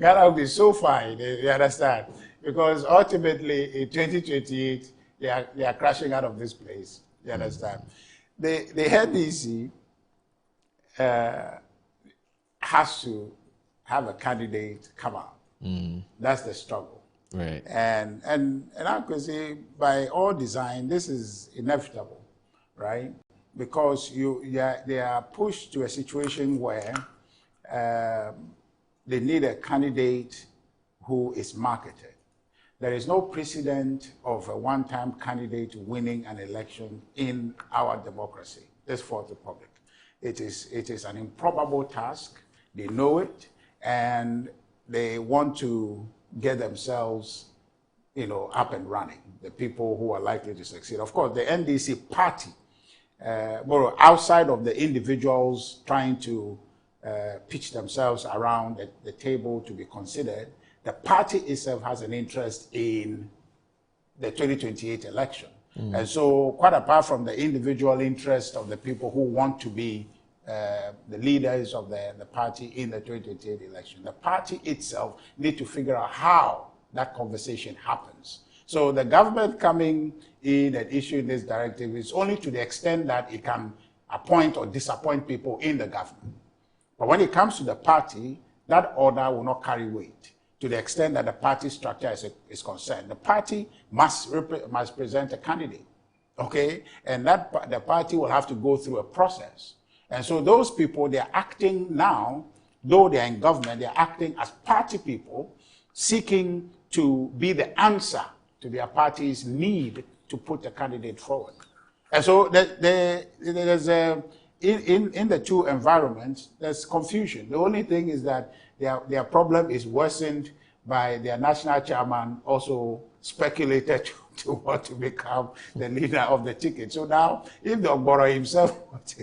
Ghana will be so fine. You understand? Because ultimately, in 2028, they are crashing out of this place. You understand? The NDC has to have a candidate come out. That's the struggle. Right. And I could say, by all design, this is inevitable, right? Because they are pushed to a situation where they need a candidate who is marketed. There is no precedent of a one-time candidate winning an election in our democracy, this Fourth Republic. It is an improbable task. They know it, and they want to get themselves, up and running, the people who are likely to succeed. Of course, the NDC party, outside of the individuals trying to pitch themselves around the table to be considered, the party itself has an interest in the 2028 election. And so, quite apart from the individual interest of the people who want to be the leaders of the party in the 2028 election, the party itself needs to figure out how that conversation happens So the government coming in and issuing this directive is only to the extent that it can appoint or disappoint people in the government. But when it comes to the party, that order will not carry weight to the extent that the party structure is concerned. The party must present a candidate, okay? And that the party will have to go through a process. And so those people, they're acting now, though they're in government, they're acting as party people, seeking to be the answer to their party's need to put a candidate forward. And so there's in the two environments, there's confusion. The only thing is that their problem is worsened by their national chairman also speculated to want to become the leader of the ticket. So now, if the Ogboro himself want to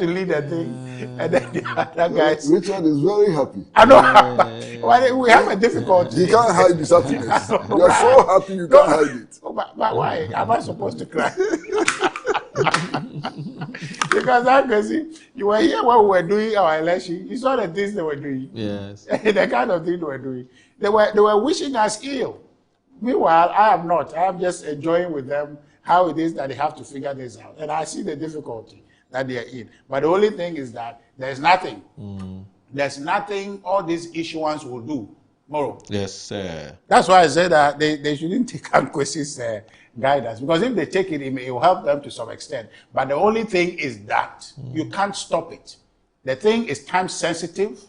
lead the thing, and then the other guys... Richard is very happy. I know. Well, we have a difficulty. You can't hide this happiness. You are so happy you can't hide it. Oh, but why? Am I supposed to cry? Because Akwesi, you were here when we were doing our election. You saw the things they were doing. Yes. The kind of thing they were doing. They were wishing us ill. Meanwhile, I am not. I am just enjoying with them how it is that they have to figure this out. And I see the difficulty that they are in. But the only thing is that there's nothing. There's nothing all these issuance will do. Moro. Yes, sir. That's why I said that they shouldn't take Akwesi's guidance, because if they take it, it will help them to some extent. But the only thing is that you can't stop it. The thing is time sensitive.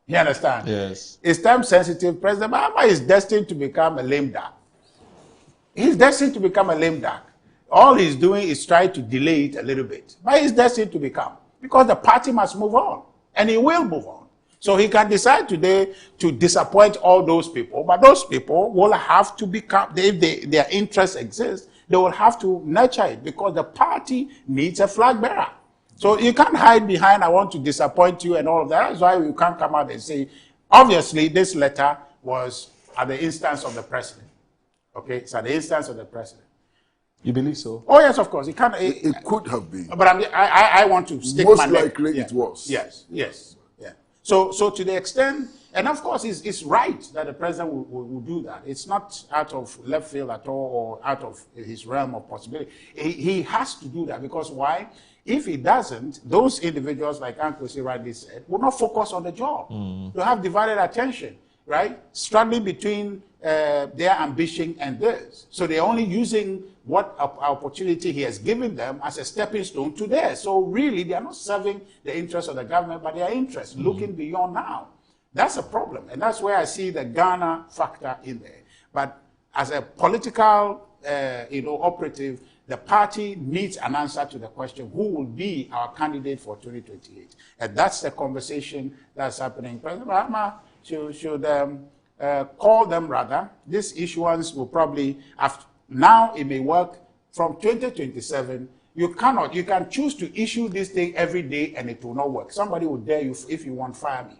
You understand? Yes. It's time sensitive. President Mahama is destined to become a lame duck. He's destined to become a lame duck. All he's doing is trying to delay it a little bit. But he's destined to become, because the party must move on, and he will move on. So he can decide today to disappoint all those people, but those people will have to become, if their interests exist, they will have to nurture it, because the party needs a flag bearer. So you can't hide behind, I want to disappoint you and all of that. That's why you can't come out and say, obviously this letter was at the instance of the president. Okay, it's at the instance of the president. You believe so? Oh yes, of course. It could have been. But I want to stick Most my neck. likely it was. Yes, yes. So to the extent, and of course it's right that the president will do that. It's not out of left field at all, or out of his realm of possibility. He has to do that, because why? If he doesn't, those individuals, like Akwesi rightly said, will not focus on the job. They'll have divided attention, right? Struggling between their ambition and theirs. So they're only using what opportunity he has given them as a stepping stone to theirs. So really, they are not serving the interests of the government, but their interests, looking beyond now. That's a problem. And that's where I see the Ghana factor in there. But as a political operative, the party needs an answer to the question, who will be our candidate for 2028? And that's the conversation that's happening. President Mahama should call them rather. This issuance will probably, now it may work from 2027. You can choose to issue this thing every day and it will not work. Somebody will dare you, if you want, fire me.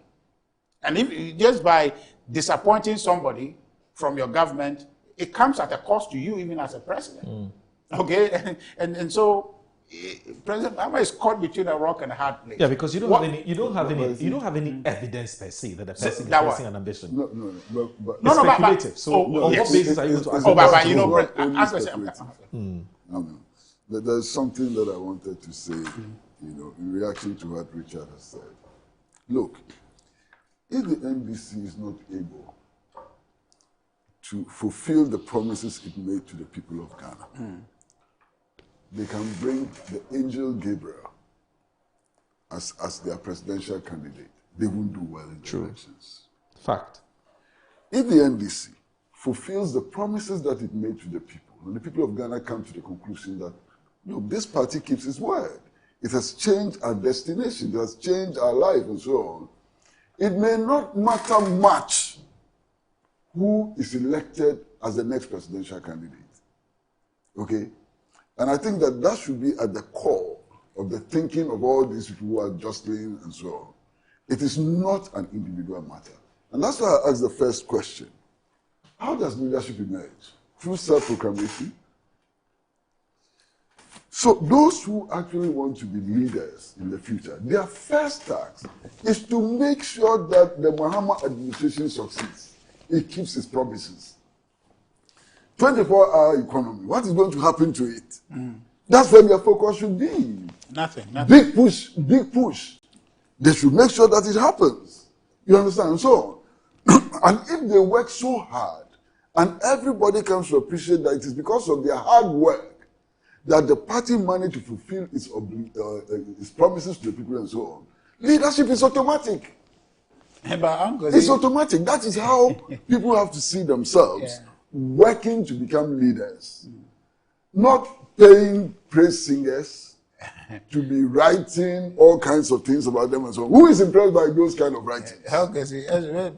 And if just by disappointing somebody from your government, it comes at a cost to you, even as a president. Okay, and so President Mahama is caught between a rock and a hard place. Yeah, because you don't have any evidence per se that the person is facing an ambition. But it's speculative. So on what basis are you to ask? There's something that I wanted to say, in reaction to what Richard has said. Look, if the NDC is not able to fulfill the promises it made to the people of Ghana, they can bring the angel Gabriel as their presidential candidate. They won't do well in the elections. Fact. If the NDC fulfills the promises that it made to the people, and the people of Ghana come to the conclusion that, this party keeps its word, it has changed our destination, it has changed our life, and so on, it may not matter much who is elected as the next presidential candidate. Okay? And I think that should be at the core of the thinking of all these people who are jostling and so on. It is not an individual matter. And that's why I asked the first question. How does leadership emerge? Through self-proclamation? So those who actually want to be leaders in the future, their first task is to make sure that the Mahama administration succeeds. it keeps its promises. 24-hour economy, what is going to happen to it? That's where their focus should be. Nothing. Big push. They should make sure that it happens. You understand? So, and if they work so hard, and everybody comes to appreciate that it is because of their hard work that the party managed to fulfill its promises to the people and so on, leadership is automatic. It's automatic. That is how people have to see themselves working to become leaders. Not paying praise singers to be writing all kinds of things about them and so on. Who is impressed by those kind of writings?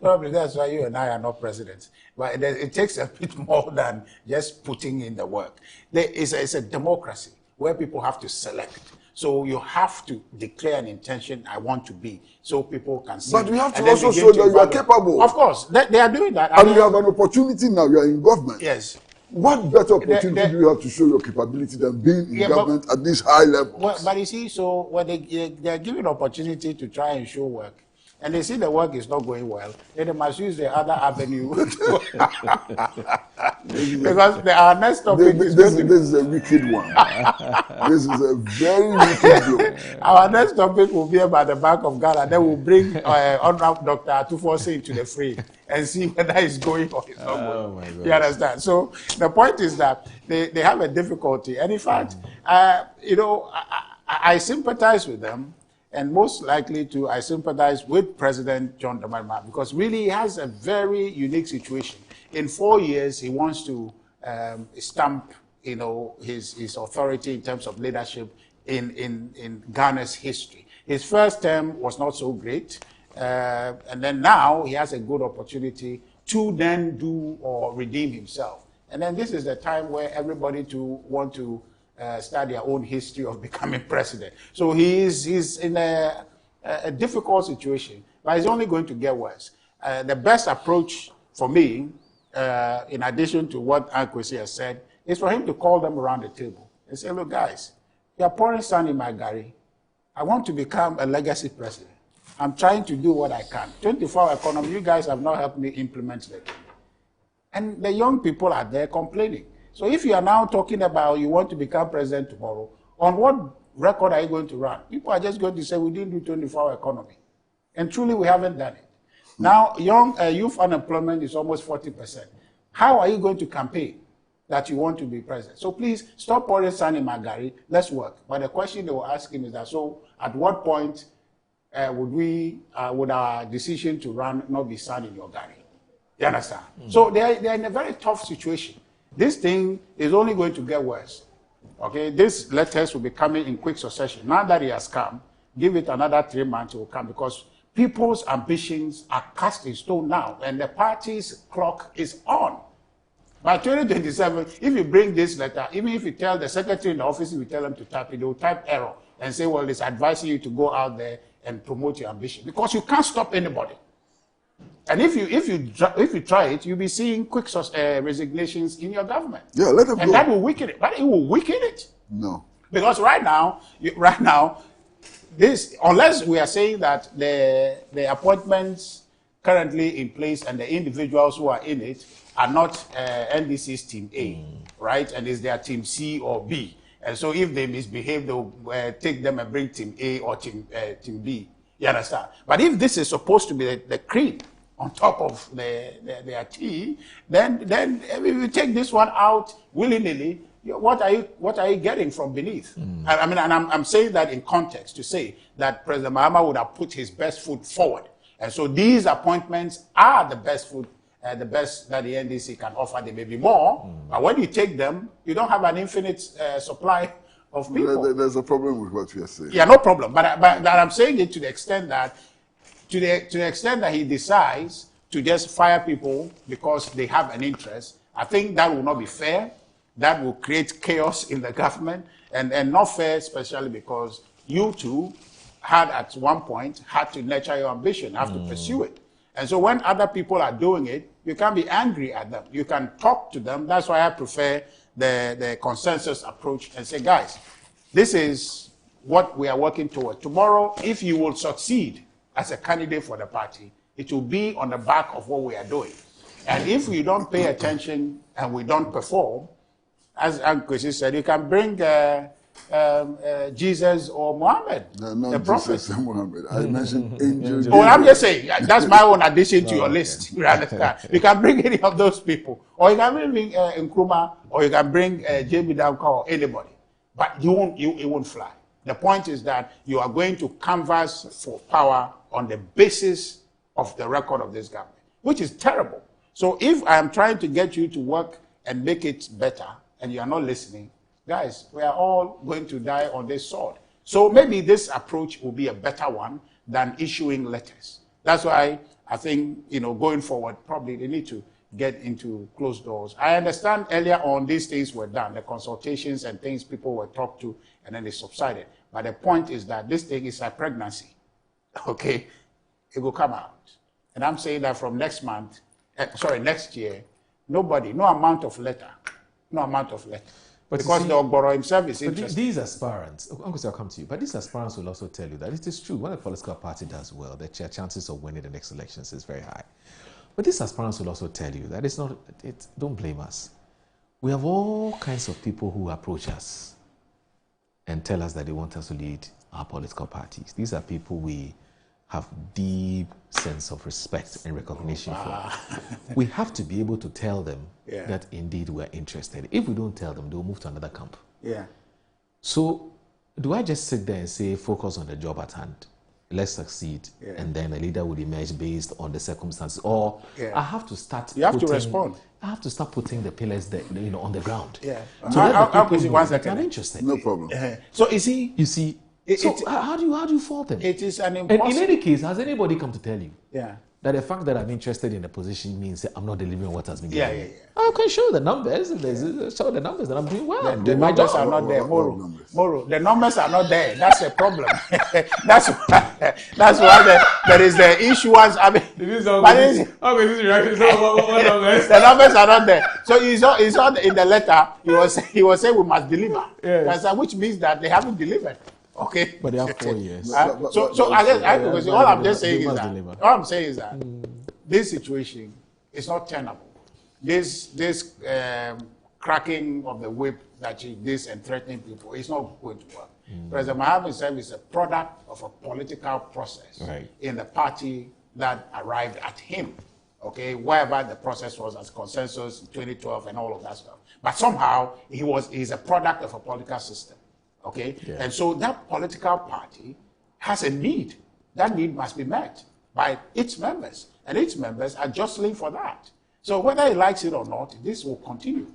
Probably that's why you and I are not presidents. But it takes a bit more than just putting in the work. It's a democracy where people have to select. So you have to declare an intention, I want to be, so people can see. But you have to also show that you are capable. Of course, they are doing that. And you have an opportunity now, you are in government. Yes. What better opportunity do you have to show your capability than being in government at this high level? Well, but you see, so when they are given opportunity to try and show work, and they see the work is not going well, then they must use the other avenue. Because our next topic this is a wicked one. This is a very wicked blow. Our next topic will be about the Bank of Ghana. Then we'll bring Dr. Atufosi into the fray and see whether it's going or it's not going. You understand? So the point is that they have a difficulty. And in fact, I sympathize with them. And most likely I sympathize with President John Dramani Mahama because really he has a very unique situation. In 4 years, he wants to stamp, his authority in terms of leadership in Ghana's history. His first term was not so great, and then now he has a good opportunity to then do or redeem himself. And then this is the time where everybody want to start their own history of becoming president. So he's in a difficult situation, but it's only going to get worse. The best approach for me, in addition to what Kwesi has said, is for him to call them around the table and say, look, guys, you are pouring sand in my gari. I want to become a legacy president. I'm trying to do what I can. 24-hour economy, you guys have not helped me implement it. And the young people are there complaining. So if you are now talking about you want to become president tomorrow, on what record are you going to run? People are just going to say we didn't do 24-hour economy. And truly we haven't done it. Now, youth unemployment is almost 40%. How are you going to campaign that you want to be president? So please stop pouring sand in my gari. Let's work. But the question they will ask him is that, so at what point would our decision to run not be sand in your gari? You understand? So they're in a very tough situation. This thing is only going to get worse. Okay, these letters will be coming in quick succession. Now that he has come, give it another 3 months, it will come because people's ambitions are cast in stone now, and the party's clock is on. By 2027, if you bring this letter, even if you tell the secretary in the office, if you tell them to type it, they will type error and say, well, it's advising you to go out there and promote your ambition because you can't stop anybody. And if you try it, you'll be seeing quick resignations in your government. Yeah, let them go. And that will weaken it. But it will weaken it. No. Because right now, this, unless we are saying that the appointments currently in place and the individuals who are in it are not NDC's team A, right? And it's their team C or B. And so if they misbehave, they'll take them and bring team A or team B. You understand? But if this is supposed to be the cream on top of their tea, then if you take this one out willy-nilly, what are you getting from beneath? I mean, and I'm saying that in context to say that President Mahama would have put his best foot forward. And so these appointments are the best foot, the best that the NDC can offer. There may be more, but when you take them, you don't have an infinite supply of people. There's a problem with what you are saying. Yeah, no problem. But I'm saying it to the extent that he decides to just fire people because they have an interest, I think that will not be fair. That will create chaos in the government and not fair, especially because you two had at one point had to nurture your ambition, have to pursue it. And so when other people are doing it, you can't be angry at them. You can talk to them. That's why I prefer the consensus approach and say, guys, this is what we are working toward. Tomorrow, if you will succeed as a candidate for the party, it will be on the back of what we are doing. And if we don't pay attention and we don't perform, as Kwesi said, you can bring Jesus or Muhammad, the prophet. Jesus and Muhammad. I mentioned angels. Oh, I'm just saying, that's my own addition to your list. You understand? You can bring any of those people. Or you can bring Nkrumah, or you can bring J.B. Danko, or anybody. But it won't fly. The point is that you are going to canvass for power on the basis of the record of this government, which is terrible. So if I am trying to get you to work and make it better, and you are not listening, guys, we are all going to die on this sword. So maybe this approach will be a better one than issuing letters. That's why I think, going forward, probably they need to get into closed doors. I understand earlier on these things were done, the consultations and things people were talked to, and then they subsided. But the point is that this thing is a pregnancy, okay? It will come out. And I'm saying that from next year, no amount of letter. But because the Ogboro himself is interested. These aspirants, Uncle, I'll come to you, but these aspirants will also tell you that it is true. When a political party does well, their chances of winning the next elections is very high. But these aspirants will also tell you that don't blame us. We have all kinds of people who approach us and tell us that they want us to lead our political parties. These are people we have deep sense of respect and recognition for. We have to be able to tell them that indeed we're interested. If we don't tell them, they'll move to another camp. Yeah. So do I just sit there and say, focus on the job at hand, let's succeed, and then a leader will emerge based on the circumstances? Or I have to start You have to respond. I have to start putting the pillars that, on the ground. Yeah. So I'm interested. No problem. So you see, how do you fault them? It is an And impossible. in any case, has anybody come to tell you that the fact that I'm interested in a position means that I'm not delivering what has been Yeah, given? yeah, yeah. I can show the numbers. Show the numbers that I'm doing well. I'm The doing my numbers job. are not there, Moro. The numbers are not there. That's the problem. that's why there is the issuance. I mean, the numbers are not there. So it's not in the letter. He was saying we must deliver. Yes. Which means that they haven't delivered. Okay. But they have 4 years. So I guess all I'm saying is that this situation is not tenable. This cracking of the whip and threatening people is not going to work. President Mahama himself is a product of a political process in the party that arrived at him. Okay, wherever the process was as consensus in 2012 and all of that stuff. But somehow he's a product of a political system. Okay, and so that political party has a need. That need must be met by its members, and its members are jostling for that. So whether he likes it or not, this will continue.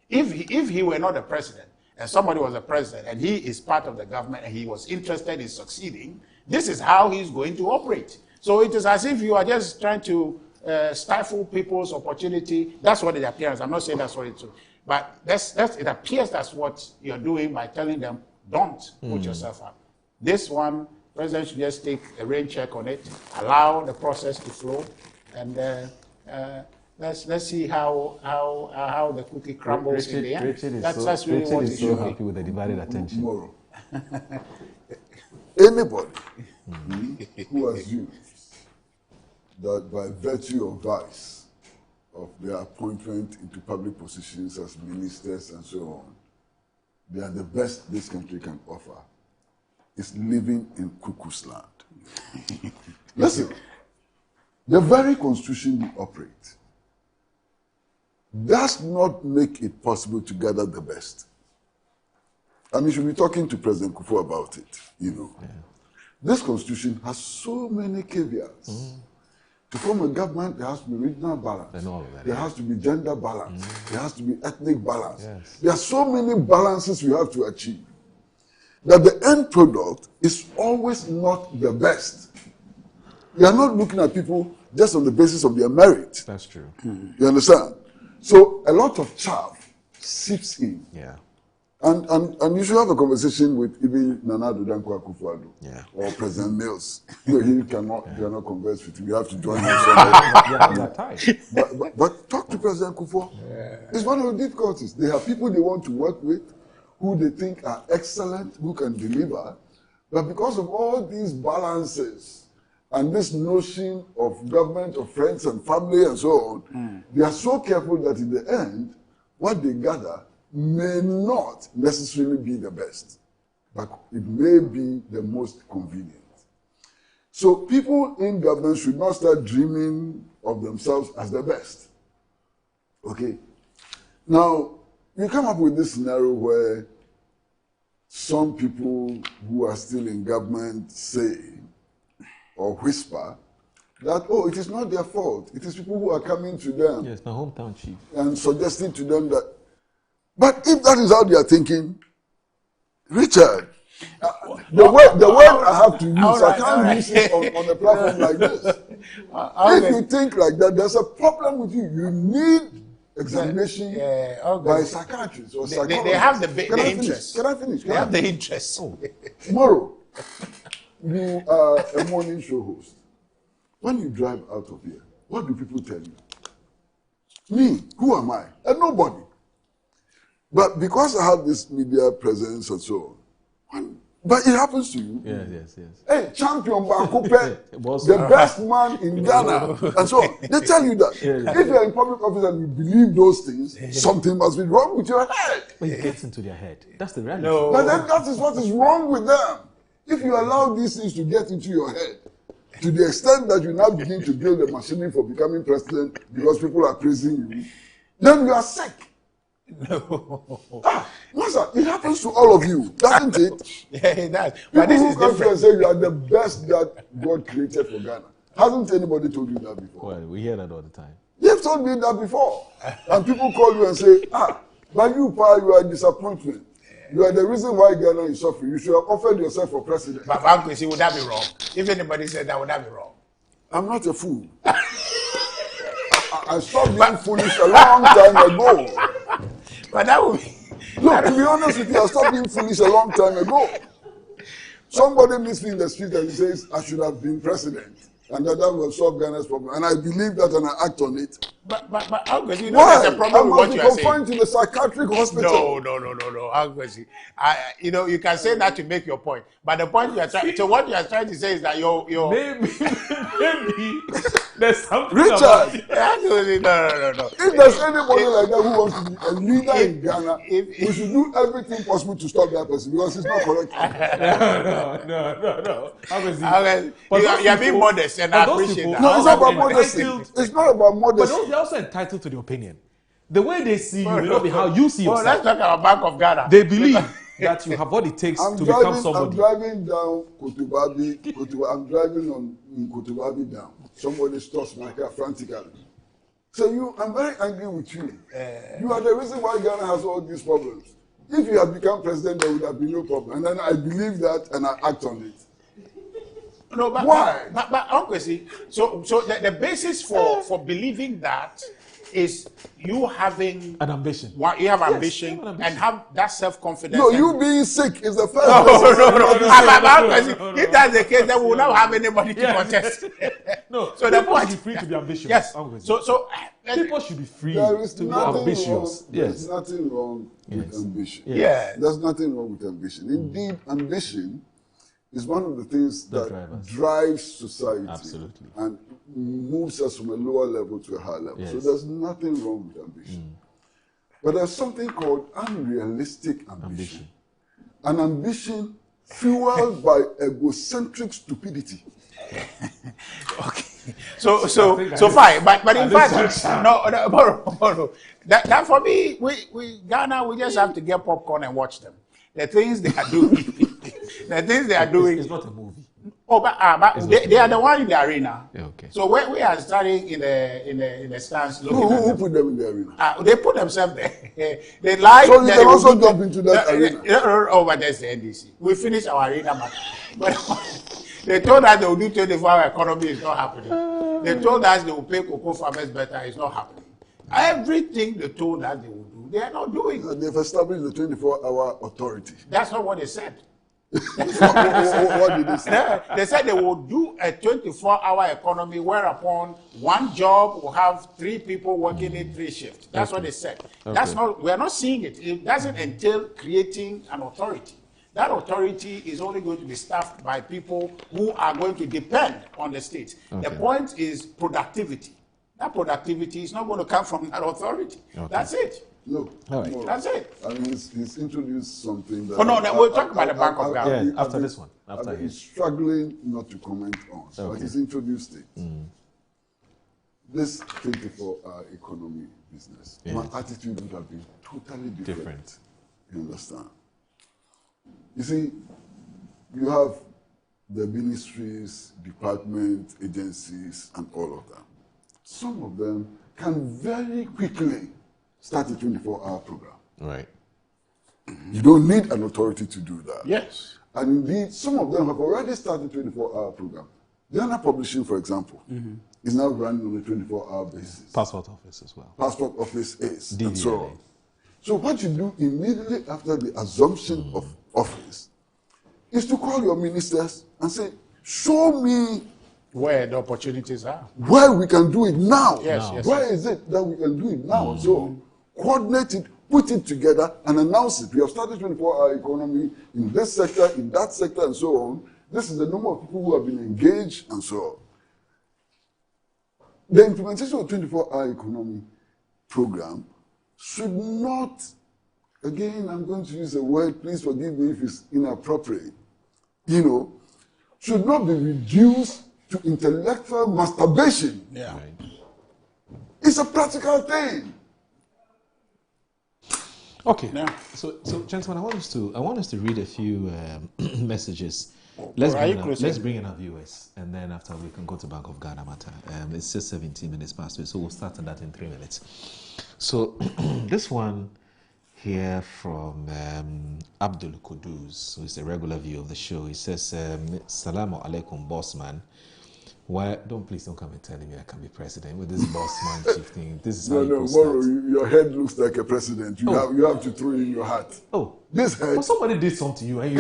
If he were not the president, and somebody was a president, and he is part of the government, and he was interested in succeeding, this is how he's going to operate. So it is as if you are just trying to stifle people's opportunity. That's what it appears. I'm not saying that's what it's, but it appears that's what you're doing by telling them, don't put yourself up. This one, President should just take a rain check on it, allow the process to flow, and let's see how the cookie crumbles in the end. That's really what is so happy with the divided attention. Tomorrow. Anybody who assumes that by virtue of vice of their appointment into public positions as ministers and so on, they are the best this country can offer, is living in cuckoo's land. Listen, the very constitution we operate does not make it possible to gather the best. And you should be talking to President Kufuor about it, This constitution has so many caveats. To form a government, there has to be regional balance. And all of that, there has to be gender balance. There has to be ethnic balance. Yes. There are so many balances we have to achieve that the end product is always not the best. We are not looking at people just on the basis of their merit. That's true. You understand? So a lot of chaff seeps in. Yeah. And you should have a conversation with even Nana Addo Dankwa Akufo-Addo or President Mills. You cannot converse with him. You have to join him somewhere. But talk to President Kufuor. It's one of the difficulties. They have people they want to work with, who they think are excellent, who can deliver. But because of all these balances and this notion of government, of friends and family and so on, they are so careful that in the end, what they gather may not necessarily be the best, but it may be the most convenient. So people in government should not start dreaming of themselves as the best. Okay? Now, you come up with this scenario where some people who are still in government say or whisper that, oh, it is not their fault. It is people who are coming to them. Yes, my hometown chief. And suggesting to them that. But if that is how they are thinking, Richard, the word I have to use, I can't use it on a platform like this. If you think like that, there's a problem with you. You need examination by psychiatrists or psychologists. They have the interest. Can I finish? They have the interest. Tomorrow, you are a morning show host. When you drive out of here, what do people tell you? Me, who am I? And nobody. But because I have this media presence and so on, but it happens to you. Yes. Hey, champion Bakupe, the best man in Ghana, and so on. They tell you that. If you're in public office and you believe those things, something must be wrong with your head. But it gets into their head. That's the reality. No. But then that is what is wrong with them. If you allow these things to get into your head, to the extent that you now begin to build a machinery for becoming president because people are praising you, then you are sick. No. Master, it happens to all of you, doesn't it? Yeah, it does. But this is different. And say you are the best that God created for Ghana. Hasn't anybody told you that before? Well, we hear that all the time. They've told me that before. And people call you and say, but you, Pa, you are a disappointment. You are the reason why Ghana is suffering. You should have offered yourself for president. But Uncle, would that be wrong? If anybody said that, would that be wrong? I'm not a fool. I stopped being foolish a long time ago. But that would be... Look, to be honest with you, I stopped being foolish a long time ago. Somebody meets me in the street and he says, I should have been president. And that will solve Ghana's problem. And I believe that and I act on it. But Uncle, you know there's a problem with what you are saying. I must be confined to the psychiatric hospital. No, Uncle, you know, you can say that to make your point. But the point you are trying, so what you are trying to say is that you're maybe there's something Richard, about it. No. If there's anybody like that who wants to be a leader in Ghana, we should do everything possible to stop that person because it's not correct. No. You're being modest and I appreciate that. No, it's not about modesty. It's not about modesty. But they're also entitled to the opinion. The way they see you may not be how you see yourself. Let's talk about Bank of Ghana. They believe that you have what it takes to become somebody. I'm driving down Kotobabi. I'm driving in Kotobabi down. Somebody stops my car frantically. So I'm very angry with you. You are the reason why Ghana has all these problems. If you had become president, there would have been no problem. And then I believe that and I act on it. No, but why? But Uncle, so the basis for believing that is you having an ambition. You have ambition and have that self-confidence. No, you being sick is the first. No. If that's the case, then we will not have anybody to contest. No, so the point is free to be ambitious. Yes. So people should be free to be ambitious. There's nothing wrong with ambition. Yeah. There's nothing wrong with ambition. Indeed, ambition is one of the things that drives society. Absolutely. And moves us from a lower level to a higher level. Yes. So there's nothing wrong with ambition. But there's something called unrealistic ambition. An ambition fueled by egocentric stupidity. Okay. So fine. But in fact, no. That for me, we Ghana, we just have to get popcorn and watch them. The things they are doing. It's not a movie. Oh, but they are the one in the arena. Yeah, okay. So we are starting in the stands. Who put them in the arena? They put themselves there. They lie. So you can also jump into that arena. Oh, but that's the NDC. We finished our arena match. But they told us they will do 24-hour economy. It's not happening. They told us they will pay cocoa farmers better. It's not happening. Everything they told us they will do, they are not doing. They've established the 24-hour authority. That's not what they said. What did they say? They said they will do a 24-hour economy whereupon one job will have 3 people working in 3 shifts. That's what they said. That's not. We are not seeing it. It doesn't entail creating an authority. that authority is only going to be staffed by people who are going to depend on the state. Okay. The point is productivity. That productivity is not going to come from that authority. Okay. That's it. No, that's it. I mean, he's introduced something that... Oh, no, we'll talk about the Bank of Ghana. Yeah, after this one. He's struggling not to comment on, but he's introduced it. This 24-hour economy business, my attitude would have been totally different. You understand? You see, you have the ministries, departments, agencies, and all of them. Some of them can very quickly start a 24-hour program. Right. You don't need an authority to do that. Yes. And indeed, some of them have already started a 24-hour program. Ghana Publishing, for example, is now running on a 24-hour basis. Passport Office as well. Passport Office is, DVLA. and so on. So what you do immediately after the assumption of office is to call your ministers and say, show me where the opportunities are. Where we can do it now. Yes. Where is it that we can do it now? So coordinate it, put it together, and announce it. We have started 24-hour economy in this sector, in that sector, and so on. This is the number of people who have been engaged, and so on. The implementation of 24-hour economy program should not, again, I'm going to use a word, please forgive me if it's inappropriate, should not be reduced to intellectual masturbation. Yeah. It's a practical thing. Okay. Yeah. So gentlemen, I want us to read a few messages. Let's bring in our viewers, and then after we can go to Bank of Ghana matter. It's just 17 minutes past 2, so we'll start on that in 3 minutes. So this one here from Abdul Kudus, who is a regular viewer of the show. He says, Salamu alaikum, boss man. Why please don't come and tell me I can be president with this boss man chief thing. This is how Moro, your head looks like a president. You have to throw in your hat. Oh, this head. But somebody did something to you, and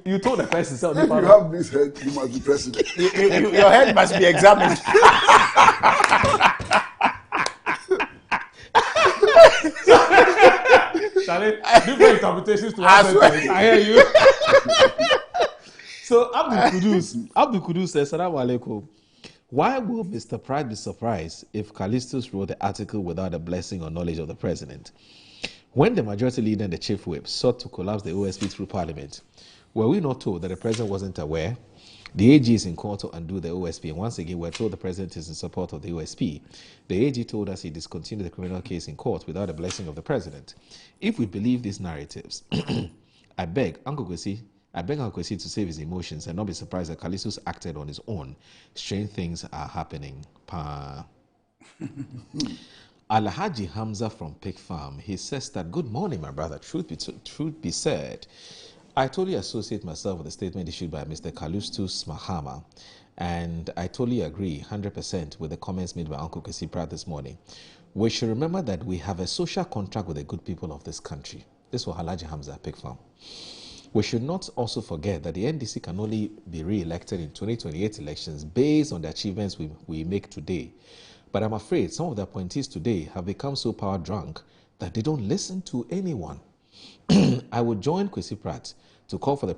you told the person. If you have this head, you must be president. Your head must be examined. Charlie, different interpretations to one sentence. I hear you. So Abdul Kudus says, Assalamu alaikum. Why will Mr. Pratt be surprised if Callistus wrote the article without the blessing or knowledge of the president? When the majority leader and the chief whip sought to collapse the OSP through parliament, were we not told that the president wasn't aware? The AG is in court to undo the OSP, and once again we're told the president is in support of the OSP. The AG told us he discontinued the criminal case in court without the blessing of the president. If we believe these narratives, I beg Uncle Kwesi to save his emotions and not be surprised that Callistus acted on his own. Strange things are happening. Alhaji Hamza from Pig Farm, he says that, good morning, my brother. Truth be said, I totally associate myself with the statement issued by Mr. Callistus Mahama, and I totally agree 100% with the comments made by Uncle Kwesi Pratt this morning. We should remember that we have a social contract with the good people of this country. This was Alhaji Hamza, Pig Farm. We should not also forget that the NDC can only be re-elected in 2028 elections based on the achievements we make today. But I'm afraid some of the appointees today have become so power drunk that they don't listen to anyone. I would join Kwesi Pratt to call for the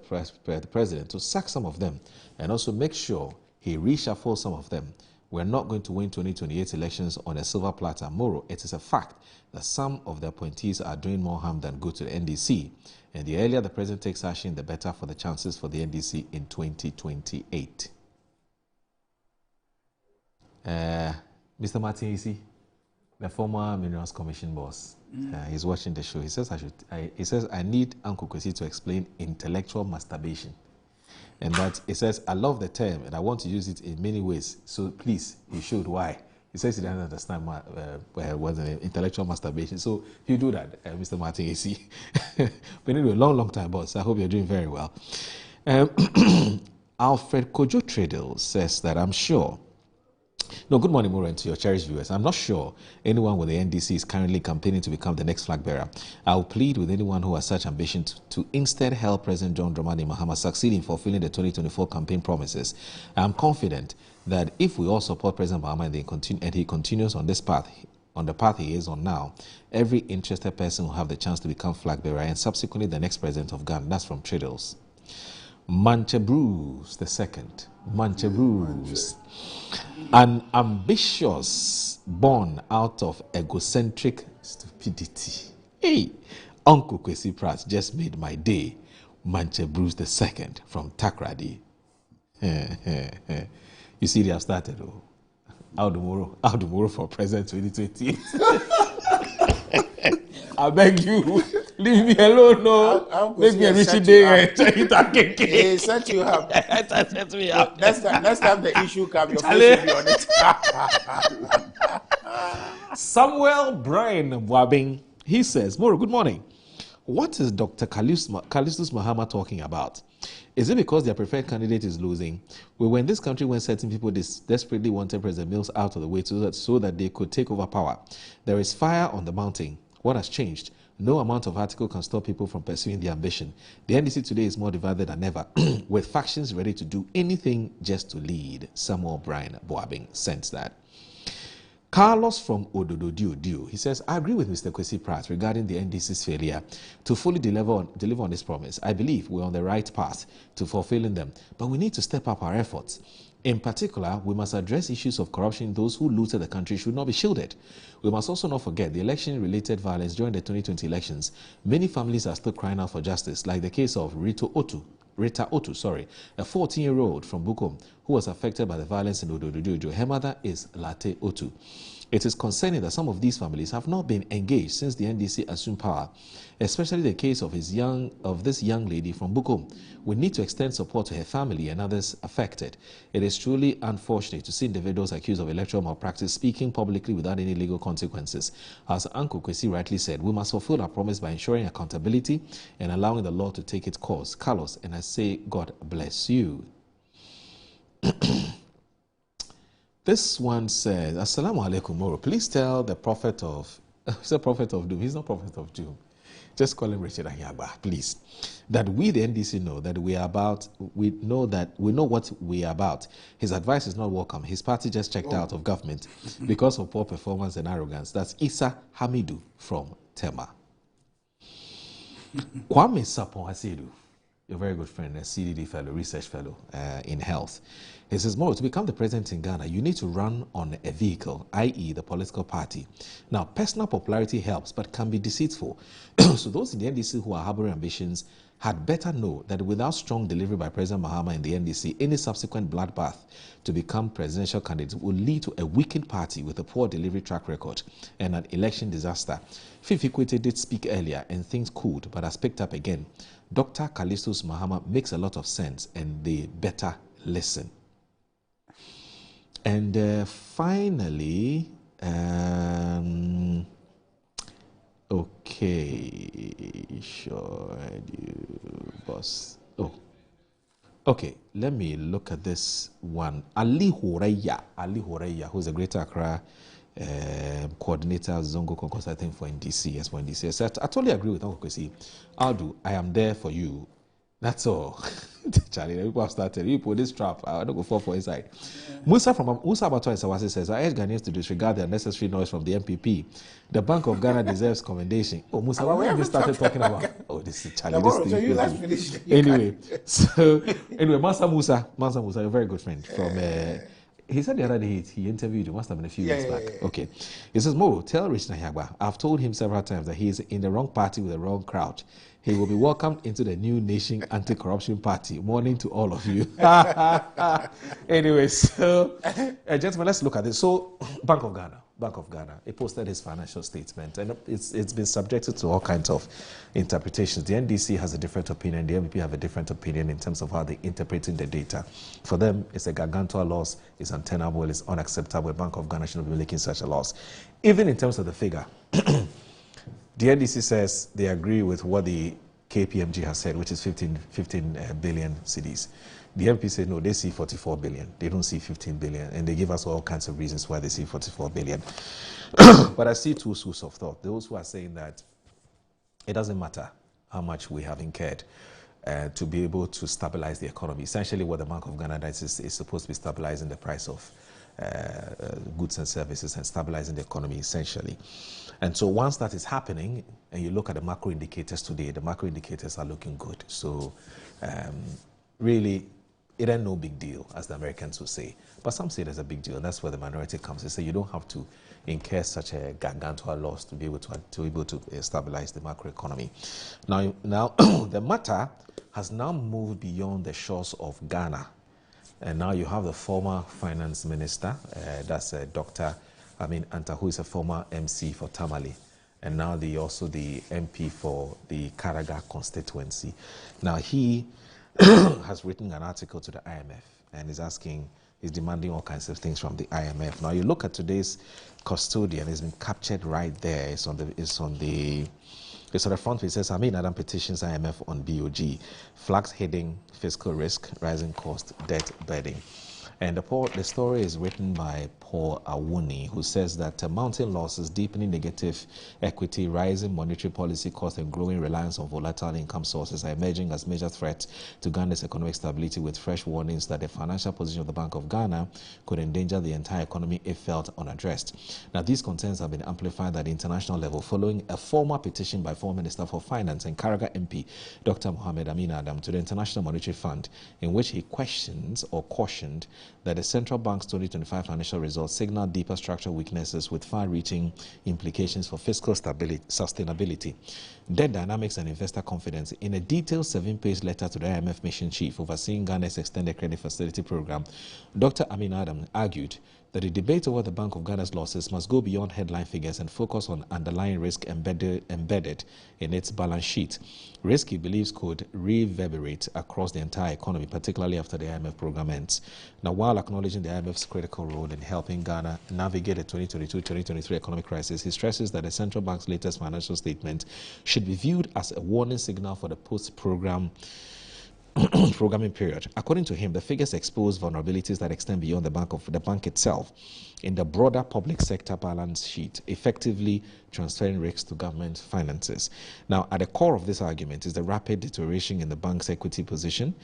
president to sack some of them and also make sure he reshuffles some of them. We're not going to win 2028 elections on a silver platter. Moro, it is a fact that some of the appointees are doing more harm than good to the NDC. And the earlier the president takes action, the better for the chances for the NDC in 2028. Mr. Martin Isi, the former Minerals Commission boss, he's watching the show. He says I need Uncle Kwesi to explain intellectual masturbation. And that he says, I love the term and I want to use it in many ways. So please, he should. Why? He says he doesn't understand what's intellectual masturbation. So you do that, Mr. Martin AC. But anyway, long time, boss. I hope you're doing very well. Alfred Kojo Tradle says that I'm sure. No, good morning, Moro, and to your cherished viewers. I'm not sure anyone with the NDC is currently campaigning to become the next flag bearer. I'll plead with anyone who has such ambition to instead help President John Dramani Mahama succeed in fulfilling the 2024 campaign promises. I'm confident that if we all support President Mahama and he continues on this path, on the path he is on now, every interested person will have the chance to become flag bearer and subsequently the next president of Ghana. That's from Triddles. Manche Bruce II. Manche Bruce. An ambitious born out of egocentric stupidity. Hey, Uncle Kwesi Pratt just made my day. Manche Bruce II from Takrady. You see, they have started. Audumoro for president 2020. I beg you, leave me alone. No, make me a Richie Day. He set you up. Set me up. Next time the issue comes, your face will be on it. Samuel Brian Wabing, he says, Moro, good morning. What is Dr. Callistus Mahama talking about? Is it because their preferred candidate is losing? We were in this country when certain people desperately wanted President Mills out of the way so that they could take over power. There is fire on the mountain. What has changed? No amount of article can stop people from pursuing their ambition. The NDC today is more divided than ever, with factions ready to do anything just to lead. Samuel Brian Boabing sends that. Carlos from Ododo, he says, I agree with Mr. Kwesi Pratt regarding the NDC's failure to fully deliver on this promise. I believe we're on the right path to fulfilling them, but we need to step up our efforts. In particular, we must address issues of corruption. Those who looted the country should not be shielded. We must also not forget the election-related violence during the 2020 elections. Many families are still crying out for justice, like the case of Rita Otu, a 14-year-old from Bukom who was affected by the violence in Ododo. Her mother is Latte Otu. It is concerning that some of these families have not been engaged since the NDC assumed power, especially the case of this young lady from Bukom. We need to extend support to her family and others affected. It is truly unfortunate to see individuals accused of electoral malpractice speaking publicly without any legal consequences. As Uncle Kwesi rightly said, we must fulfill our promise by ensuring accountability and allowing the law to take its course. Carlos, and I say, God bless you. This one says, Assalamu alaikum, Moro. Please tell the prophet of, he's a prophet of doom. He's not prophet of doom. Just call him Richard Anyagba, please. That we, the NDC, know that we know what we are about. His advice is not welcome. His party just checked out of government because of poor performance and arrogance. That's Isa Hamidu from Tema. Kwame Sapon Hasidu, your very good friend, a CDD fellow, research fellow in health. He says, Moro, to become the president in Ghana, you need to run on a vehicle, i.e. the political party. Now, personal popularity helps, but can be deceitful. So those in the NDC who are harboring ambitions had better know that without strong delivery by President Mahama in the NDC, any subsequent bloodbath to become presidential candidate will lead to a weakened party with a poor delivery track record and an election disaster. Fifi Kwete did speak earlier and things cooled, but has picked up again. Dr. Callistus Mahama makes a lot of sense and they better listen. And finally, okay, sure, boss. Oh, okay, let me look at this one. Ali Horeya, who's a Greater Accra coordinator, Zongo Concourse, I think, for NDC. Yes, for NDC. So I totally agree with Uncle Kwesi. I am there for you. That's all. Charlie, the people have started. You put this trap. I don't go fall for inside. Yeah. Musa Abato Sawasi says, I urge Ghanaians to disregard the unnecessary noise from the MPP. The Bank of Ghana deserves commendation. Oh, Musa, when have you started talking about? Oh, this is Charlie. This thing. Anyway, Mansa Musa, a very good friend from. He said the other day he interviewed you. Must have been a few weeks back. Yeah. Okay. He says, Mo, tell Rich Anyagba, I've told him several times that he is in the wrong party with the wrong crowd. He will be welcomed into the New Nation Anti-Corruption Party. Morning to all of you. Anyway, so, gentlemen, let's look at this. So, Bank of Ghana, he posted his financial statement, and it's been subjected to all kinds of interpretations. The NDC has a different opinion, the MPP have a different opinion in terms of how they're interpreting the data. For them, it's a gargantuan loss, it's untenable, it's unacceptable. Bank of Ghana shouldn't be making such a loss. Even in terms of the figure, the NDC says they agree with what the KPMG has said, which is 15 billion cedis. The MP said, no, they see 44 billion. They don't see 15 billion. And they give us all kinds of reasons why they see 44 billion. But I see two schools of thought. Those who are saying that it doesn't matter how much we have incurred to be able to stabilize the economy. Essentially what the Bank of Ghana does is supposed to be stabilizing the price of goods and services and stabilizing the economy essentially. And so once that is happening, and you look at the macro indicators today, the macro indicators are looking good. So really, it ain't no big deal, as the Americans would say. But some say there's a big deal, and that's where the minority comes. They say you don't have to incur such a gargantuan loss to be able to stabilize the macro economy. Now the matter has now moved beyond the shores of Ghana. And now you have the former finance minister, that's Dr. Amin Anta, who is a former MC for Tamale, and now also the MP for the Karaga constituency. Now he has written an article to the IMF and is demanding all kinds of things from the IMF. Now you look at today's custodian, it's been captured right there. It's on the front page. It says Amin Adam petitions IMF on BOG, flags heading fiscal risk, rising cost, debt burden. And the story is written by Paul Awuni, who says that mounting losses, deepening negative equity, rising monetary policy costs, and growing reliance on volatile income sources are emerging as major threats to Ghana's economic stability, with fresh warnings that the financial position of the Bank of Ghana could endanger the entire economy if felt unaddressed. Now, these concerns have been amplified at the international level following a formal petition by former Minister for Finance and Karaga MP, Dr. Mohamed Amin Adam, to the International Monetary Fund, in which he cautioned that the central bank's 2025 financial results signal deeper structural weaknesses with far-reaching implications for fiscal sustainability, debt dynamics, and investor confidence. In a detailed 7-page letter to the IMF mission chief overseeing Ghana's extended credit facility program, Dr. Amin Adam argued that the debate over the Bank of Ghana's losses must go beyond headline figures and focus on underlying risk embedded in its balance sheet. Risk, he believes, could reverberate across the entire economy, particularly after the IMF program ends. Now, while acknowledging the IMF's critical role in helping Ghana navigate the 2022-2023 economic crisis, he stresses that the central bank's latest financial statement should be viewed as a warning signal for the post-program programming period. According to him, the figures expose vulnerabilities that extend beyond the bank itself in the broader public sector balance sheet, effectively transferring risks to government finances. Now, at the core of this argument is the rapid deterioration in the bank's equity position,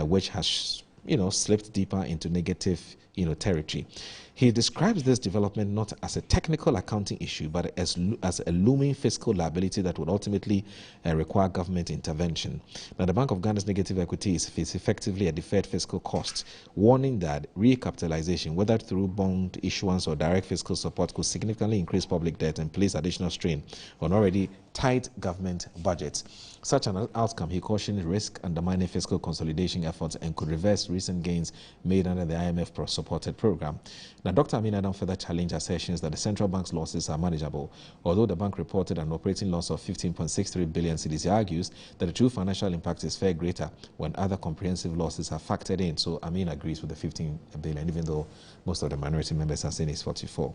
which has slipped deeper into negative territory. He describes this development not as a technical accounting issue, but as a looming fiscal liability that would ultimately require government intervention. Now, the Bank of Ghana's negative equity is effectively a deferred fiscal cost, warning that recapitalization, whether through bond issuance or direct fiscal support, could significantly increase public debt and place additional strain on already tight government budgets. Such an outcome, he cautioned, risk undermining fiscal consolidation efforts and could reverse recent gains made under the IMF-supported program. Now, Dr. Amin Adam further challenged assertions that the central bank's losses are manageable. Although the bank reported an operating loss of 15.63 billion cedis, he argues that the true financial impact is far greater when other comprehensive losses are factored in. So Amin agrees with the 15 billion, even though most of the minority members are saying it's 44.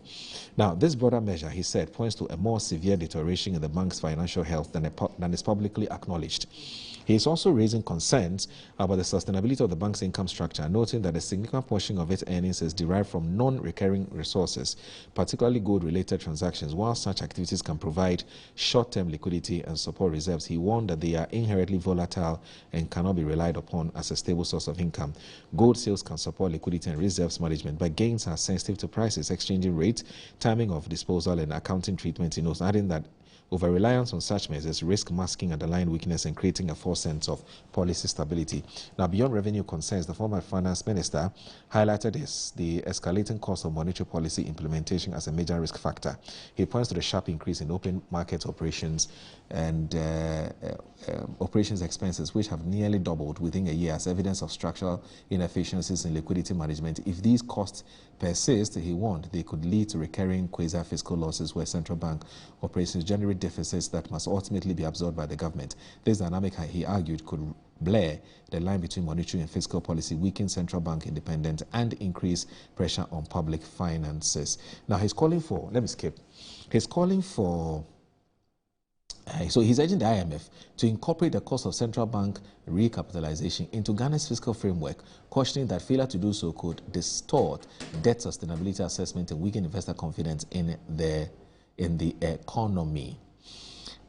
Now, this broader measure, he said, points to a more severe deterioration in the bank's financial health than is publicly acknowledged. He is also raising concerns about the sustainability of the bank's income structure, noting that a significant portion of its earnings is derived from non-recurring resources, particularly gold-related transactions. While such activities can provide short-term liquidity and support reserves, he warned that they are inherently volatile and cannot be relied upon as a stable source of income. Gold sales can support liquidity and reserves management, but gains are sensitive to prices, exchanging rate, timing of disposal, and accounting treatment. He knows, adding that over-reliance on such measures risk masking underlying weakness and creating a false sense of policy stability. Now, beyond revenue concerns, the former finance minister highlighted the escalating cost of monetary policy implementation as a major risk factor. He points to the sharp increase in open market operations and operations expenses, which have nearly doubled within a year as evidence of structural inefficiencies in liquidity management. If these costs persist, he warned, they could lead to recurring quasi-fiscal losses where central bank operations generate deficits that must ultimately be absorbed by the government. This dynamic, he argued, could blur the line between monetary and fiscal policy, weaken central bank independence, and increase pressure on public finances. Now, he's calling for, so he's urging the IMF to incorporate the cost of central bank recapitalization into Ghana's fiscal framework, cautioning that failure to do so could distort debt sustainability assessment and weaken investor confidence in the economy.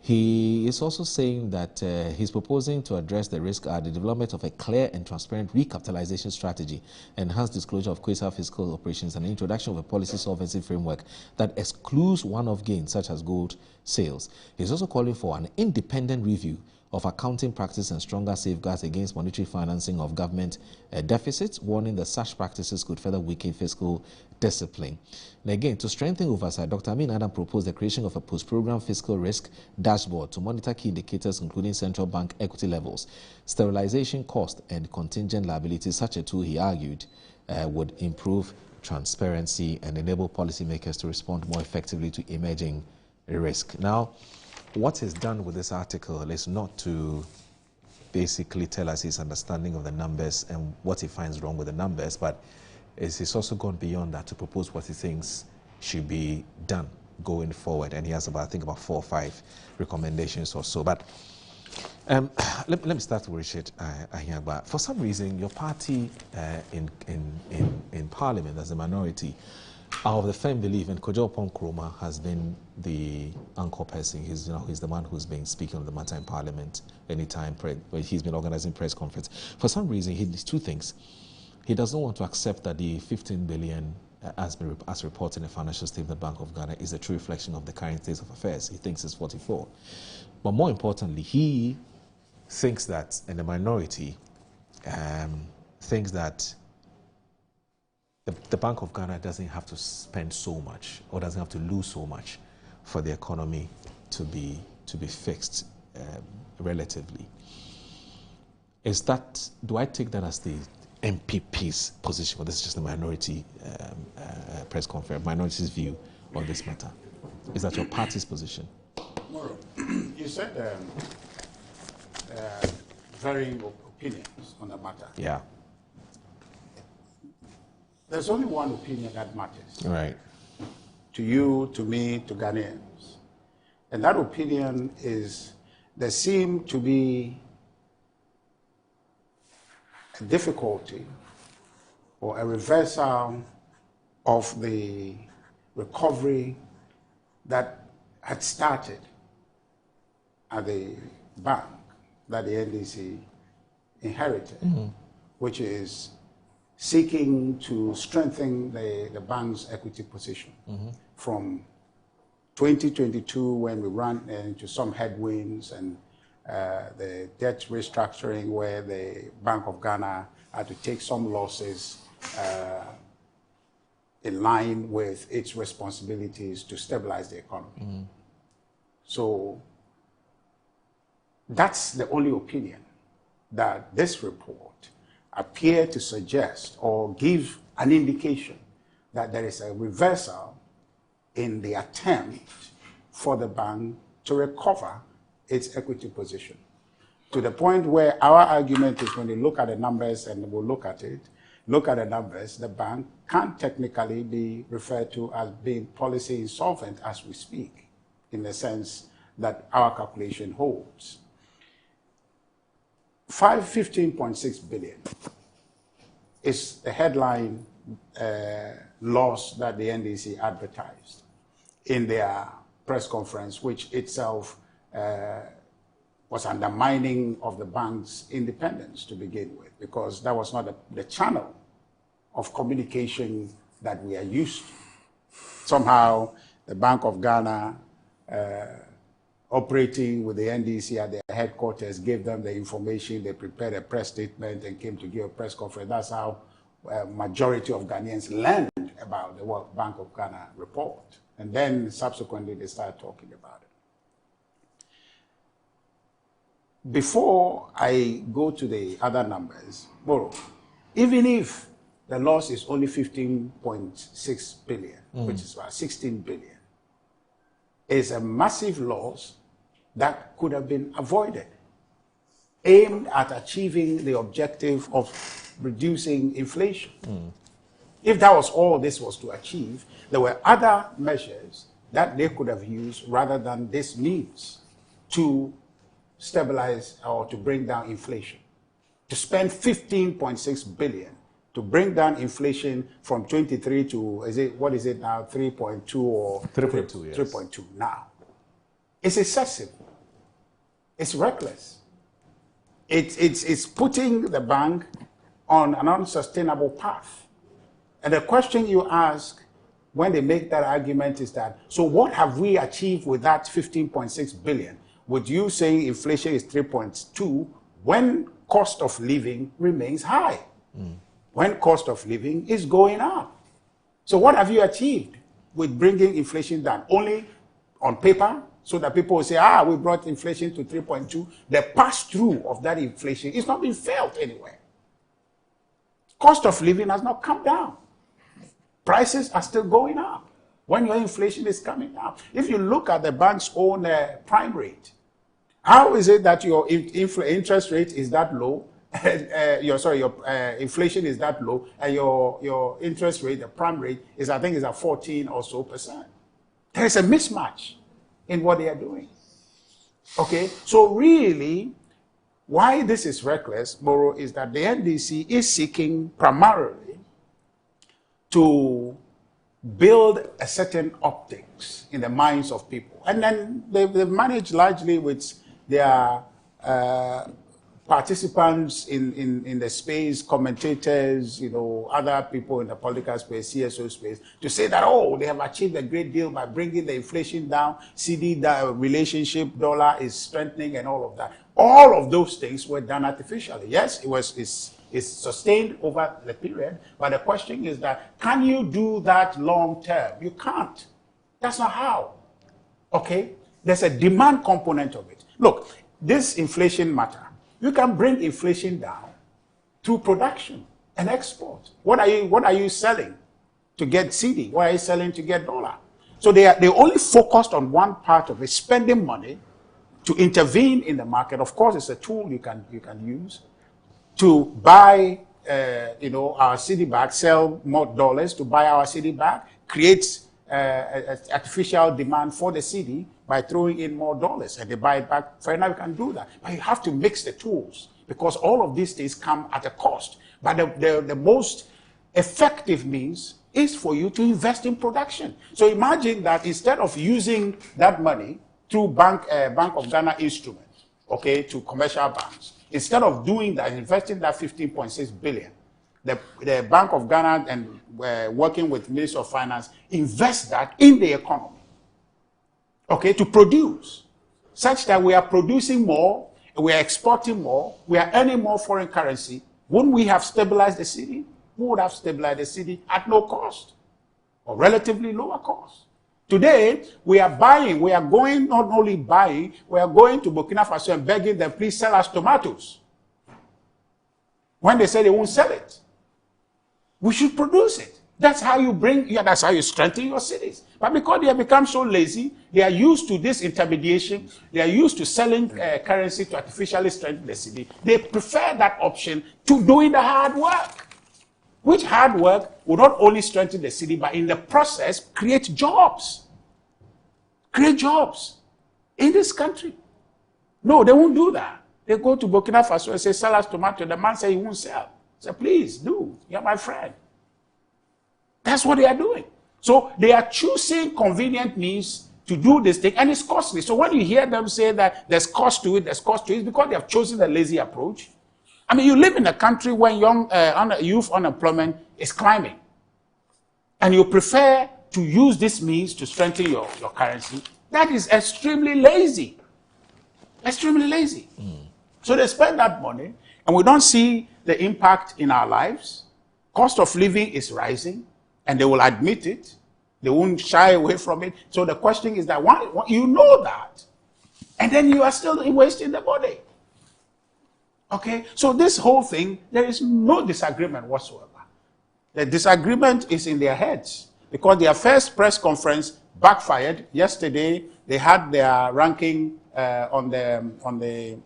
He is also saying that he's proposing to address the risk at the development of a clear and transparent recapitalization strategy, enhanced disclosure of quasi-fiscal operations, and the introduction of a policy solvency framework that excludes one-off gains such as gold sales. He's also calling for an independent review of accounting practice and stronger safeguards against monetary financing of government deficits, warning that such practices could further weaken fiscal discipline. And again, to strengthen oversight, Dr. Amin Adam proposed the creation of a post-program fiscal risk dashboard to monitor key indicators including central bank equity levels, sterilization cost, and contingent liabilities. Such a tool, he argued, would improve transparency and enable policymakers to respond more effectively to emerging risk. Now, what is done with this article is not to basically tell us his understanding of the numbers and what he finds wrong with the numbers, but he's also gone beyond that to propose what he thinks should be done going forward. And he has about, I think, about 4 or 5 recommendations or so. But let me start with Richard Ahiagba. For some reason, your party in Parliament as a minority are of the firm belief, and Kojo Nkrumah has been the anchor person. He's the one who's been speaking on the matter in Parliament anytime. He's been organizing press conference. For some reason, he does 2 things. He doesn't want to accept that the 15 billion, as reported in the Financial Statement Bank of Ghana, is a true reflection of the current state of affairs. He thinks it's 44. But more importantly, he thinks that, and the minority thinks that the Bank of Ghana doesn't have to spend so much or doesn't have to lose so much for the economy to be fixed relatively. Is that, do I take that as the MPP's position? Well, this is just the minority press conference, minority's view on this matter. Is that your party's position? Moro, you said varying opinions on the matter. Yeah. There's only one opinion that matters. Right. To you, to me, to Ghanaians. And that opinion is there seemed to be a difficulty or a reversal of the recovery that had started at the bank that the NDC inherited, which is seeking to strengthen the bank's equity position from 2022, when we ran into some headwinds and the debt restructuring, where the Bank of Ghana had to take some losses in line with its responsibilities to stabilize the economy. So that's the only opinion that this report appear to suggest or give an indication that there is a reversal in the attempt for the bank to recover its equity position. To the point where our argument is, when you look at the numbers, and we'll look at the numbers, the bank can technically be referred to as being policy insolvent as we speak, in the sense that our calculation holds. 15.6 billion is the headline loss that the NDC advertised in their press conference, which itself was undermining of the bank's independence to begin with, because that was not the channel of communication that we are used to. Somehow, the Bank of Ghana, operating with the NDC at their headquarters, gave them the information, they prepared a press statement and came to give a press conference. That's how majority of Ghanaians learned about the World Bank of Ghana report. And then subsequently they started talking about it. Before I go to the other numbers, Moro, even if the loss is only 15.6 billion, which is about 16 billion, is a massive loss that could have been avoided, aimed at achieving the objective of reducing inflation. If that was all this was to achieve, there were other measures that they could have used rather than this means to stabilize or to bring down inflation. To spend 15.6 billion to bring down inflation from 23 to, what is it now, 3.2 or 3.2, yes. 3.2 now. It's excessive. It's reckless. It's putting the bank on an unsustainable path. And the question you ask when they make that argument is that, so what have we achieved with that 15.6 billion? With you saying inflation is 3.2 when cost of living remains high, when cost of living is going up. So what have you achieved with bringing inflation down? Only on paper, so that people will say, we brought inflation to 3.2. The pass-through of that inflation is not being felt anywhere. Cost of living has not come down. Prices are still going up when your inflation is coming down. If you look at the bank's own prime rate, how is it that your interest rate is that low? Your inflation is that low, and your interest rate, the prime rate, is at 14% or so. There is a mismatch in what they are doing. Okay, so really, why this is reckless, Moro, is that the NDC is seeking primarily to build a certain optics in the minds of people, and then they've managed largely with their participants in the space, commentators, other people in the political space, CSO space, to say that, they have achieved a great deal by bringing the inflation down, CD relationship, dollar is strengthening, and all of that. All of those things were done artificially. Yes, it's sustained over the period, but the question is that, can you do that long term? You can't. That's not how. Okay? There's a demand component of it. Look, this inflation matter, you can bring inflation down through production and export. What are you selling to get CD? What are you selling to get dollar? So they only focused on one part of it, spending money to intervene in the market. Of course, it's a tool you can use to buy our CD back, sell more dollars to buy our CD back, create artificial demand for the CD by throwing in more dollars, and they buy it back. Fair enough, you can do that. But you have to mix the tools, because all of these things come at a cost. But the most effective means is for you to invest in production. So imagine that instead of using that money through Bank of Ghana instruments, okay, to commercial banks, instead of doing that, investing that 15.6 billion, the Bank of Ghana and working with Ministry of Finance, invest that in the economy, okay, to produce, such that we are producing more, we are exporting more, we are earning more foreign currency. Wouldn't we have stabilized the city? We would have stabilized the city at no cost, or relatively lower cost. Today, we are buying, we are going, not only buying, we are going to Burkina Faso and begging them, please sell us tomatoes. When they say they won't sell it, we should produce it. That's how you that's how you strengthen your cities. But because they have become so lazy, they are used to this intermediation, they are used to selling currency to artificially strengthen the city. They prefer that option to doing the hard work, which hard work will not only strengthen the city, but in the process, create jobs. Create jobs in this country. No, they won't do that. They go to Burkina Faso and say, sell us tomato. The man says he won't sell. Say, please do. You're my friend. That's what they are doing. So they are choosing convenient means to do this thing, and it's costly. So when you hear them say that there's cost to it, it's because they have chosen the lazy approach. I mean, you live in a country where youth unemployment is climbing, and you prefer to use this means to strengthen your currency. That is extremely lazy. Extremely lazy. So they spend that money, and we don't see the impact in our lives. Cost of living is rising, and they will admit it. They won't shy away from it. So the question is that, why you know that, and then you are still wasting the money. Okay? So this whole thing, there is no disagreement whatsoever. The disagreement is in their heads, because their first press conference backfired. Yesterday, they had their ranking on the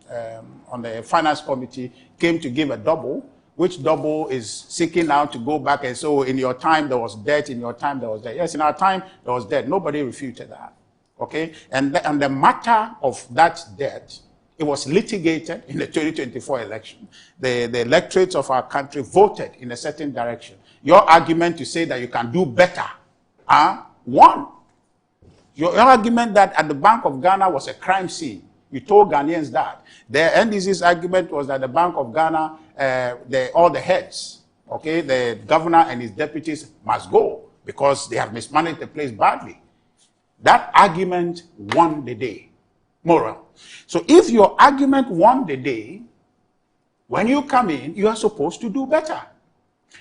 finance committee, came to give a double, which double is seeking now to go back and so in your time there was debt, in your time there was debt. Yes, in our time there was debt. Nobody refuted that. Okay? And the matter of that debt, it was litigated in the 2024 election. The electorates of our country voted in a certain direction. Your argument to say that you can do better, won. Your argument that at the Bank of Ghana was a crime scene, You told Ghanaians that. The NDC's argument was that the Bank of Ghana, all the heads, okay, the governor and his deputies must go because they have mismanaged the place badly. That argument won the day. Moral. So if your argument won the day, when you come in, you are supposed to do better.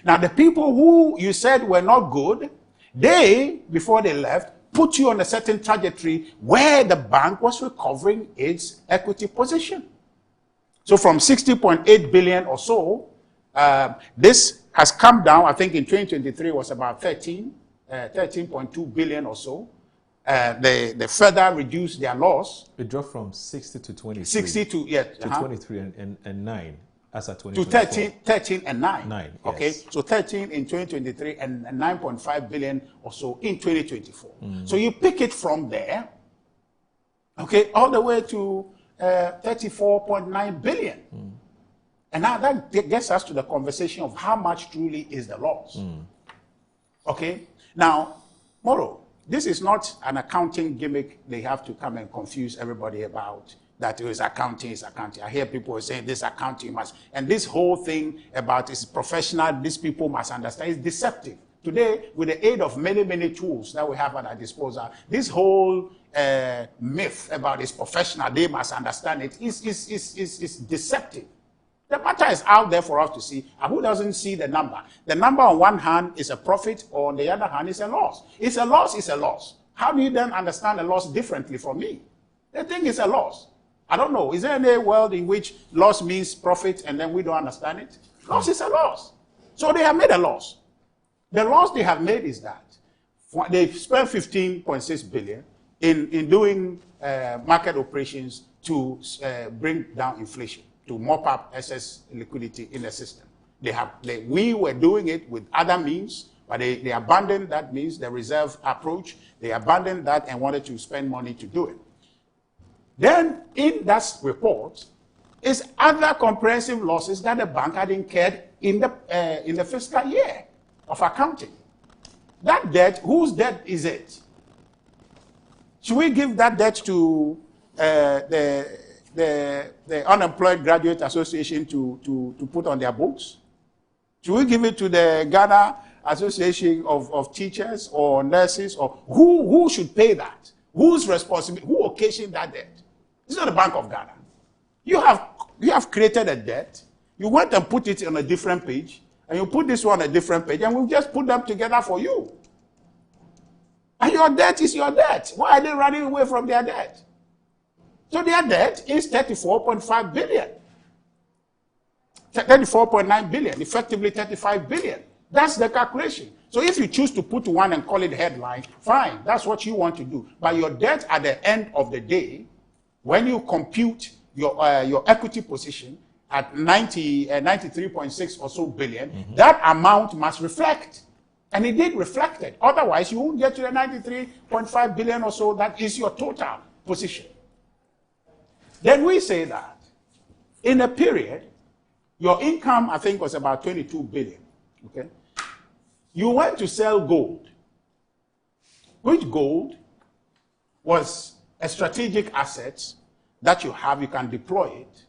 Now, the people who you said were not good, they, before they left, put you on a certain trajectory where the bank was recovering its equity position. So from 60.8 billion or so, this has come down. I think in 2023 was about 13.2 billion or so. They further reduced their loss. It dropped from 60 to 23. 60 to, yeah, to 23 and 9 as at 2024. To 13 and 9. 9, yes. Okay, so 13 in 2023 and 9.5 billion or so in 2024. So you pick it from there, okay, all the way to 34.9 billion. And now that gets us to the conversation of how much truly is the loss. Okay, now, Moro, this is not an accounting gimmick they have to come and confuse everybody about. That is accounting is accounting. I hear people saying this accounting must, and this whole thing about is professional, these people must understand, is deceptive. Today, with the aid of many, many tools that we have at our disposal, this whole myth about it's professional, they must understand it, is deceptive. The matter is out there for us to see. And who doesn't see the number? The number on one hand is a profit, or on the other hand is a loss. It's a loss, it's a loss. How do you then understand a loss differently from me? The thing is a loss. I don't know. Is there any world in which loss means profit and then we don't understand it? Loss is a loss. So they have made a loss. The loss they have made is that they've spent 15.6 billion in doing market operations to bring down inflation, to mop up excess liquidity in the system. We were doing it with other means, but they abandoned that means, the reserve approach. They abandoned that and wanted to spend money to do it. Then, in that report, is other comprehensive losses that the bank had incurred in the fiscal year of accounting. That debt, whose debt is it? Should we give that debt to the Unemployed Graduate Association to put on their books? Should we give it to the Ghana Association of Teachers or Nurses? Or who should pay that? Whose responsibility? Who occasioned that debt? It's not the Bank of Ghana. You have created a debt. You went and put it on a different page, and you put this one on a different page, and we've just put them together for you. And your debt is your debt. Why are they running away from their debt? So their debt is 34.5 billion. 34.9 billion, effectively 35 billion. That's the calculation. So if you choose to put one and call it headline, fine, that's what you want to do. But your debt at the end of the day, when you compute your equity position at 93.6 or so billion, that amount must reflect. And it did reflect it. Otherwise, you won't get to the 93.5 billion or so that is your total position. Then we say that in a period, your income, I think, was about 22 billion. Okay? You went to sell gold, which gold was a strategic asset that you have, you can deploy it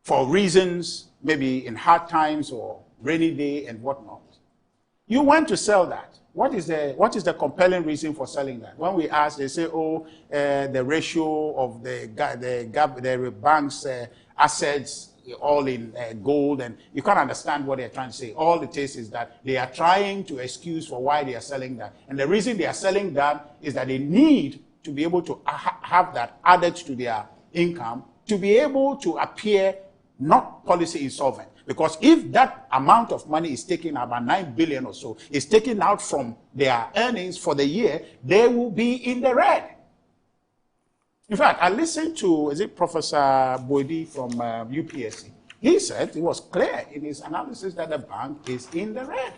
for reasons, maybe in hard times or rainy day and whatnot. You went to sell that. What is the compelling reason for selling that? When we ask, they say, oh, the ratio of the bank's assets all in gold, and you can't understand what they're trying to say. All it is that they are trying to excuse for why they are selling that. And the reason they are selling that is that they need to be able to have that added to their income to be able to appear not policy insolvent. Because if that amount of money is taken, about 9 billion or so, is taken out from their earnings for the year, they will be in the red. In fact, I listened to, Professor Boidi from UPSC. He said it was clear in his analysis that the bank is in the red.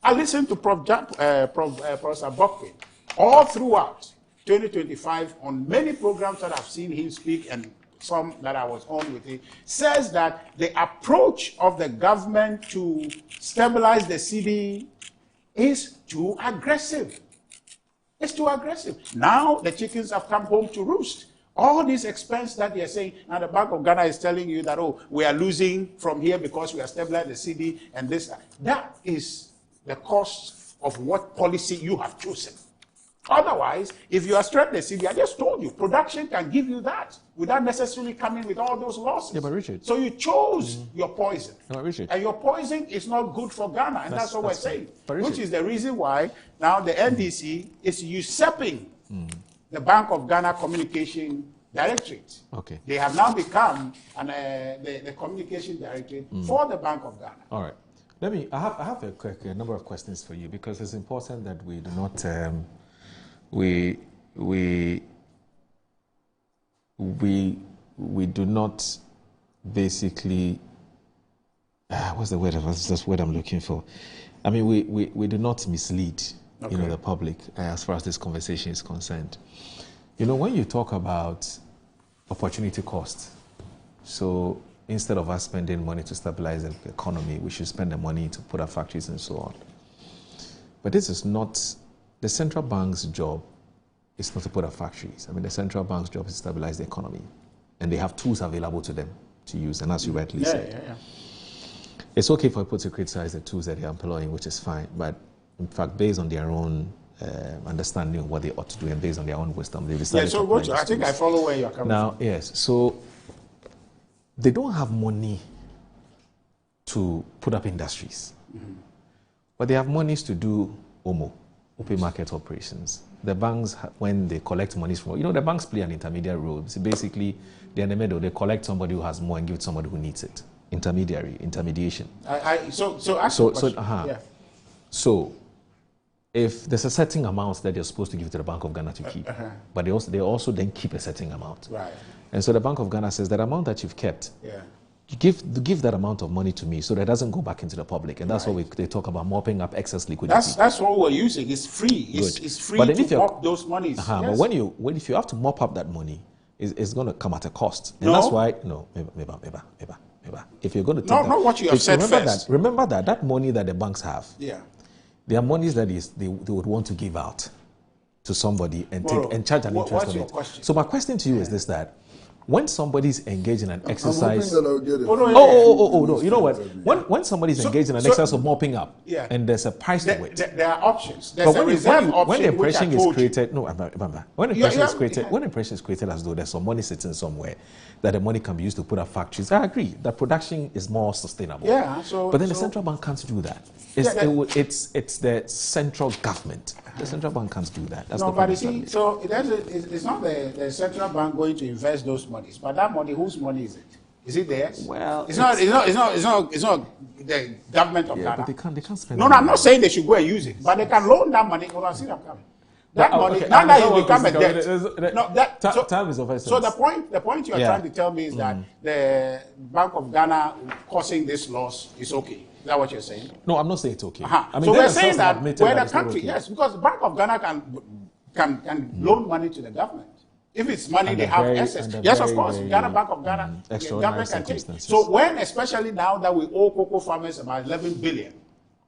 I listened to Professor Bokwe all throughout 2025 on many programs that I've seen him speak, and some that I was on with him, says that the approach of the government to stabilize the cedi is too aggressive. It's too aggressive. Now the chickens have come home to roost. All this expense that you're saying, and the Bank of Ghana is telling you that, oh, we are losing from here because we are stabilizing the cedi and this. That is the cost of what policy you have chosen. Otherwise, if you are strengthening the cedi, I just told you, production can give you that without necessarily coming with all those losses. Yeah, but Richard. So you chose your poison. Yeah, but Richard. And your poison is not good for Ghana, and that's what we're saying. Which is the reason why now the NDC is usurping the Bank of Ghana Communication Directorate. Okay. They have now become the Communication Directorate for the Bank of Ghana. All right. I have a number of questions for you, because it's important that we do not we do not basically what's the word? What's the word I'm looking for? I mean, we do not mislead the public as far as this conversation is concerned. When you talk about opportunity cost, so instead of us spending money to stabilize the economy, we should spend the money to put up factories and so on. But this is not the central bank's job. Is not to put up factories. I mean, the central bank's job is to stabilize the economy, and they have tools available to them to use. And as you rightly said, it's okay for people to criticize the tools that they're employing, which is fine. But in fact, based on their own understanding of what they ought to do and based on their own wisdom, they decided to apply these tools. I think I follow where you're coming from. Now, yes, so they don't have money to put up industries, but they have monies to do open market operations. The banks, when they collect monies from, the banks play an intermediary role. So basically, they're in the middle. They collect somebody who has more and give it to somebody who needs it. Intermediation. So if there's a certain amount that you're supposed to give to the Bank of Ghana to keep, but they also then keep a certain amount. Right. And so the Bank of Ghana says that amount that you've kept, you give that amount of money to me so that it doesn't go back into the public. And that's what they talk about, mopping up excess liquidity. That's what we're using. It's free. It's free to mop those monies. But if you have to mop up that money, it's going to come at a cost. And that's why, if you're going to take not what you have said first. Remember that money that the banks have, they are monies that they would want to give out to somebody and charge an interest on it. Question? So my question to you is this, that when somebody's engaged in an exercise, no, you know what? When somebody's engaged in an exercise of mopping up, and there's a price to it, there are options. There's a reserve option. When the impression is created, when the impression is created as though there's some money sitting somewhere that the money can be used to put up factories, I agree that production is more sustainable. But then the central bank can't do that. It's the central government. The central bank can't do that. That's the but you see, so it's not the central bank going to invest those monies, but that money, whose money is it? Is it theirs? Well, it's not the government of Ghana. But they can't spend. No, I'm not saying they should go and use it, but they can loan that money. Hold on, see that coming. That money, now that you become a debt. Time is of essence. So the point you are trying to tell me is that the Bank of Ghana causing this loss is okay. Is that what you're saying? No, I'm not saying it's okay. I mean, so we're saying that we're the country, yes, because the Bank of Ghana can loan money to the government. If it's money they have access. Yes, of course, Ghana Bank of Ghana, the government can take. So when, especially now that we owe cocoa farmers about 11 billion,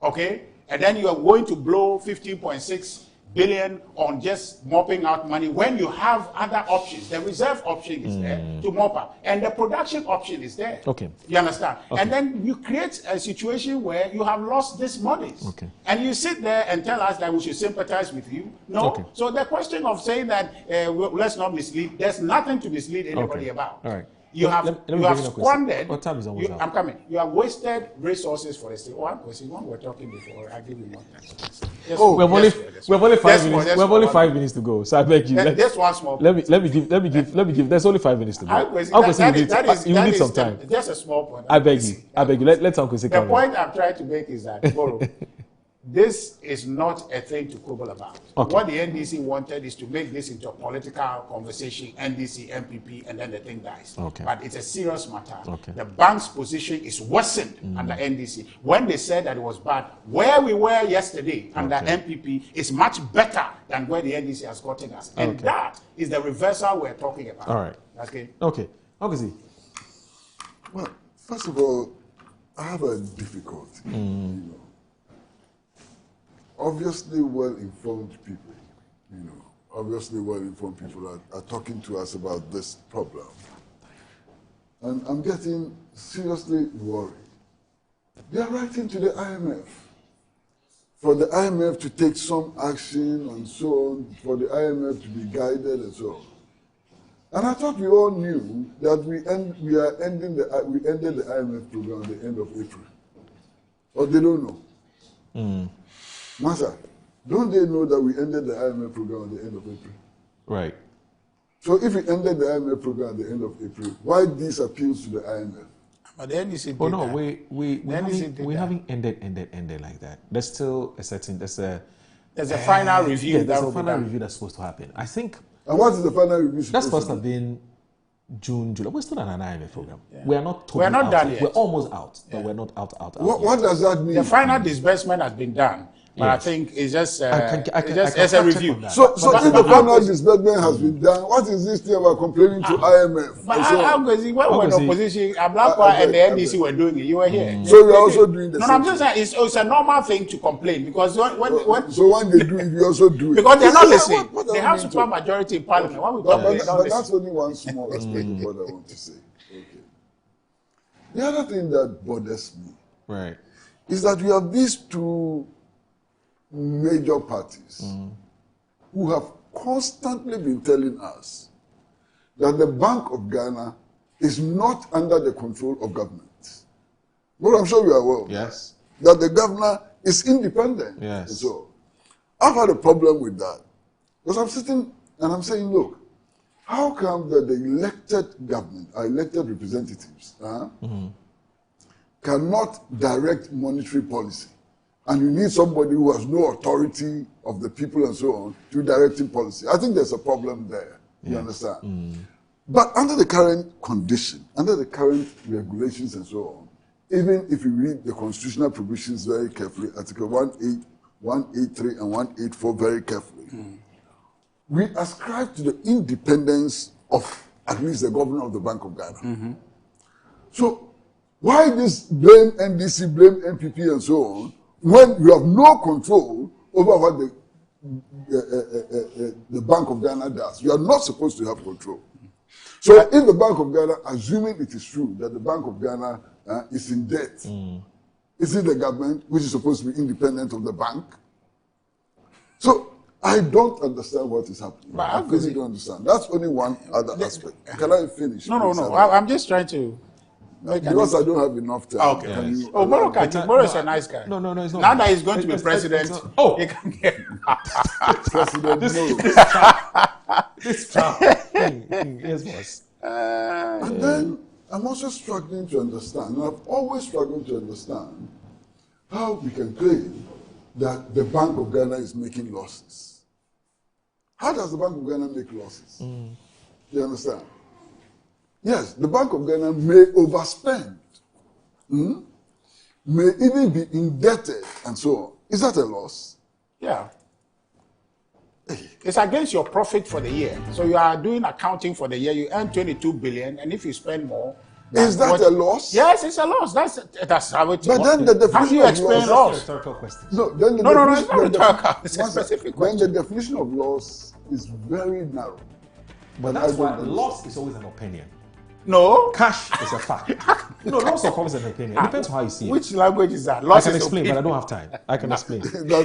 okay, and then you are going to blow 15.6 billion on just mopping out money when you have other options. The reserve option is there to mop up, and the production option is there. Okay. You understand? Okay. And then you create a situation where you have lost these monies. Okay. And you sit there and tell us that we should sympathize with you. No. Okay. So the question of saying that let's not mislead, there's nothing to mislead anybody about. All right. You have squandered. What time is almost up? I'm coming. You have wasted resources for the state. One we're talking before. I give you more time. We have only 5 minutes. We have only 5 minutes to go. So I beg you. Just one small. Let me give. There's only 5 minutes to go. You need some time. Just a small point. I beg you. Let Uncle say. The point I'm trying to make is that this is not a thing to quibble about. Okay. What the NDC wanted is to make this into a political conversation, NDC, MPP, and then the thing dies. Okay. But it's a serious matter. Okay. The bank's position is worsened under NDC. When they said that it was bad, where we were yesterday under MPP is much better than where the NDC has gotten us. And that is the reversal we're talking about. All right. Okay. Okay. Well, first of all, I have a difficulty. Obviously well-informed people, obviously well-informed people are talking to us about this problem. And I'm getting seriously worried. They are writing to the IMF for the IMF to take some action and so on, for the IMF to be guided and so on. And I thought we all knew that we ended the IMF program at the end of April. Or they don't know. Master, don't they know that we ended the IMF program at the end of April? Right. So if we ended the IMF program at the end of April, why these appeals to the IMF? But the NDC Oh no, we haven't ended like that. There's still there's a final review. Yeah, there's a final review that's supposed to happen. I think. And what is the final review? That's supposed to have been June, July. We're still on an IMF program. Yeah. We are not. We're not done yet. We're almost out, but we're not out. What does that mean? The final disbursement has been done. But I think it's just it's a review. So if the final disbursement has been done, what is this thing about complaining to IMF? But when we were in opposition, Ablakwa and the NDC were doing it. You were here. So you are also doing the same. No, I'm just saying it's a normal thing to complain because when so when they do it, you also do it. Because they're not listening. They have super majority in parliament. When we talk, but that's only one small aspect of what I want to say. Okay. The other thing that bothers me, right, is that we have these two major parties who have constantly been telling us that the Bank of Ghana is not under the control of government. But I'm sure you are aware. Yes. That the governor is independent. Yes. So I've had a problem with that. Because I'm sitting and I'm saying, look, how come that the elected government, our elected representatives, cannot direct monetary policy? And you need somebody who has no authority of the people and so on to directing policy. I think there's a problem there. You understand? But under the current condition, under the current regulations and so on, even if you read the constitutional provisions very carefully, Article 183 and 184 very carefully, we ascribe to the independence of at least the governor of the Bank of Ghana. So why this blame NDC, blame NPP and so on, when you have no control over what the Bank of Ghana does? You are not supposed to have control. So if the Bank of Ghana, assuming it is true that the Bank of Ghana is in debt, is it the government which is supposed to be independent of the bank? So I don't understand what is happening. But I really don't understand. That's only one other aspect. Can I finish? No. I'm just trying to. Because I don't have enough time. Okay. Moro is a nice guy. No, it's not. Now that he's going to be president, he can get president. This child. Yes, boss. And then I'm also struggling to understand, and I've always struggled to understand how we can claim that the Bank of Ghana is making losses. How does the Bank of Ghana make losses? You understand? Yes, the Bank of Ghana may overspend, may even be indebted and so on. Is that a loss? Yeah. It's against your profit for the year. So you are doing accounting for the year. You earn 22 billion, and if you spend more, is that a loss? Yes, it's a loss. That's how it works. But then the definition how do you explain loss? No, then it's not rhetorical. It's a specific question. Then the definition of loss is very narrow. But that's why loss is always an opinion. No. Cash is a fact. No, loss of course is an opinion. It depends on how you see it. Which language is that? Loss I can explain, but I don't have time. I can explain.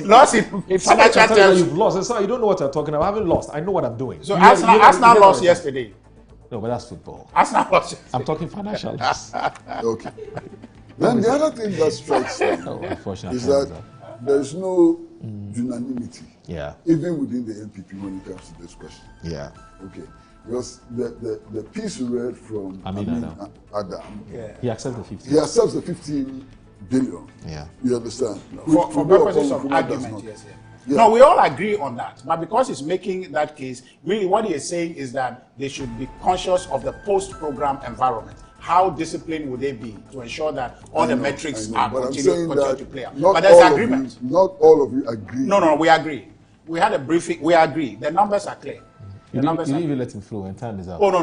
Loss in financial terms. You've lost. So you don't know what you're talking about. I haven't lost. I know what I'm doing. So Arsenal lost yesterday. No, but that's football. Arsenal lost yesterday. I'm talking financial loss. Okay. Then the other thing that strikes me is that there's no unanimity. Yeah. Even within the NPP when it comes to this question. Yeah. Okay. Because the piece we read from Amin Adam, he accepts the 15. He accepts the 15 billion. Yeah. You understand? For purposes of argument, yes. Yeah. No, we all agree on that. But because he's making that case, really what he is saying is that they should be conscious of the post-program environment. How disciplined would they be to ensure that all the metrics are continue to play out? But there's agreement. Not all of you agree. No, we agree. We had a briefing. We agree. The numbers are clear. You didn't even let him flow and time is out. Oh, no,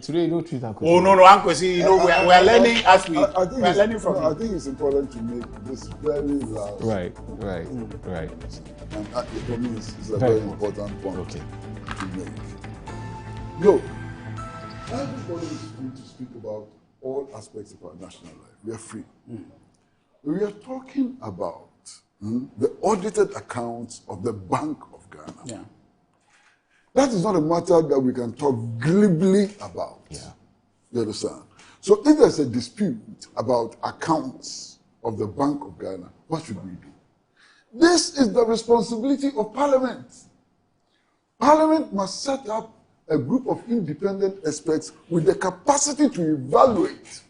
Today, no treat Uncle. Oh, no, Uncle. You know, we are learning as we are learning from him. I think it's important to make this very loud. Right. And for me, it's a very important point to make. Look, everybody is free to speak about all aspects of our national life. We are free. We are talking about the audited accounts of the Bank of Ghana. Yeah. That is not a matter that we can talk glibly about. Yeah. You understand? So if there's a dispute about accounts of the Bank of Ghana, what should we do? This is the responsibility of Parliament. Parliament must set up a group of independent experts with the capacity to evaluate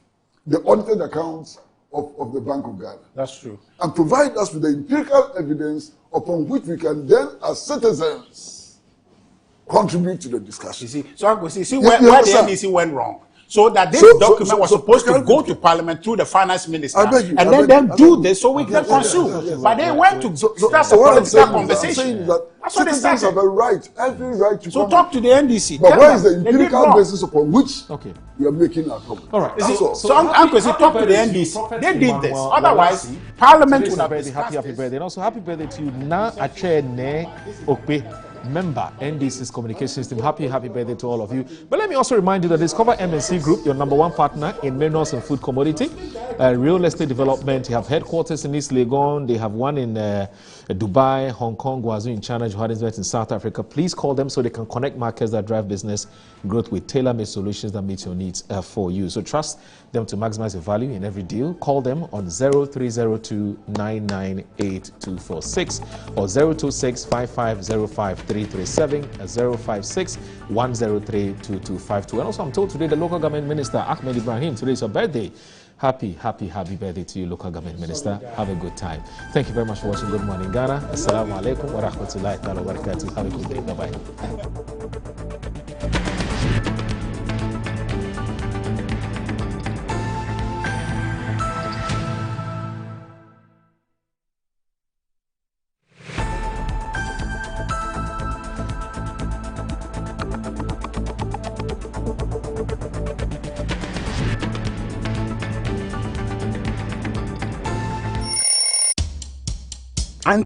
the audited accounts of the Bank of Ghana. That's true. And provide us with the empirical evidence upon which we can then, as citizens, contribute to the discussion. You see, so Uncle, see where the NDC went wrong. So that this document was supposed to go to Parliament through the Finance Minister, and then do this so we can consume. But they went to start a political conversation. That's what citizens have a right, every right to. So talk to the NDC. But where is the empirical basis upon which we are making our comment? All right. So Uncle, talk to the NDC. They did this. Otherwise, Parliament would have discussed happy birthday. And also happy birthday to you. Na Ache Ne Okpe, member NDC's communications team. Happy birthday to all of you. But let me also remind you that Discover MNC Group, your #1 partner in minerals and food commodity, real estate development. You have headquarters in East Legon. They have one in Dubai, Hong Kong, Guangzhou in China, Johannesburg in South Africa. Please call them so they can connect markets that drive business growth with tailor-made solutions that meet your needs for you. So trust them to maximize your value in every deal. Call them on 0302 998 or 026 5505 337 056 103 2252. And also I'm told today the local government minister Ahmed Ibrahim, today is your birthday. Happy birthday to you, local government minister. Have a good time. Thank you very much for watching Good Morning Ghana. Assalamu alaikum wa rahmatullahi wa barakatuh. Have a good day. Bye-bye.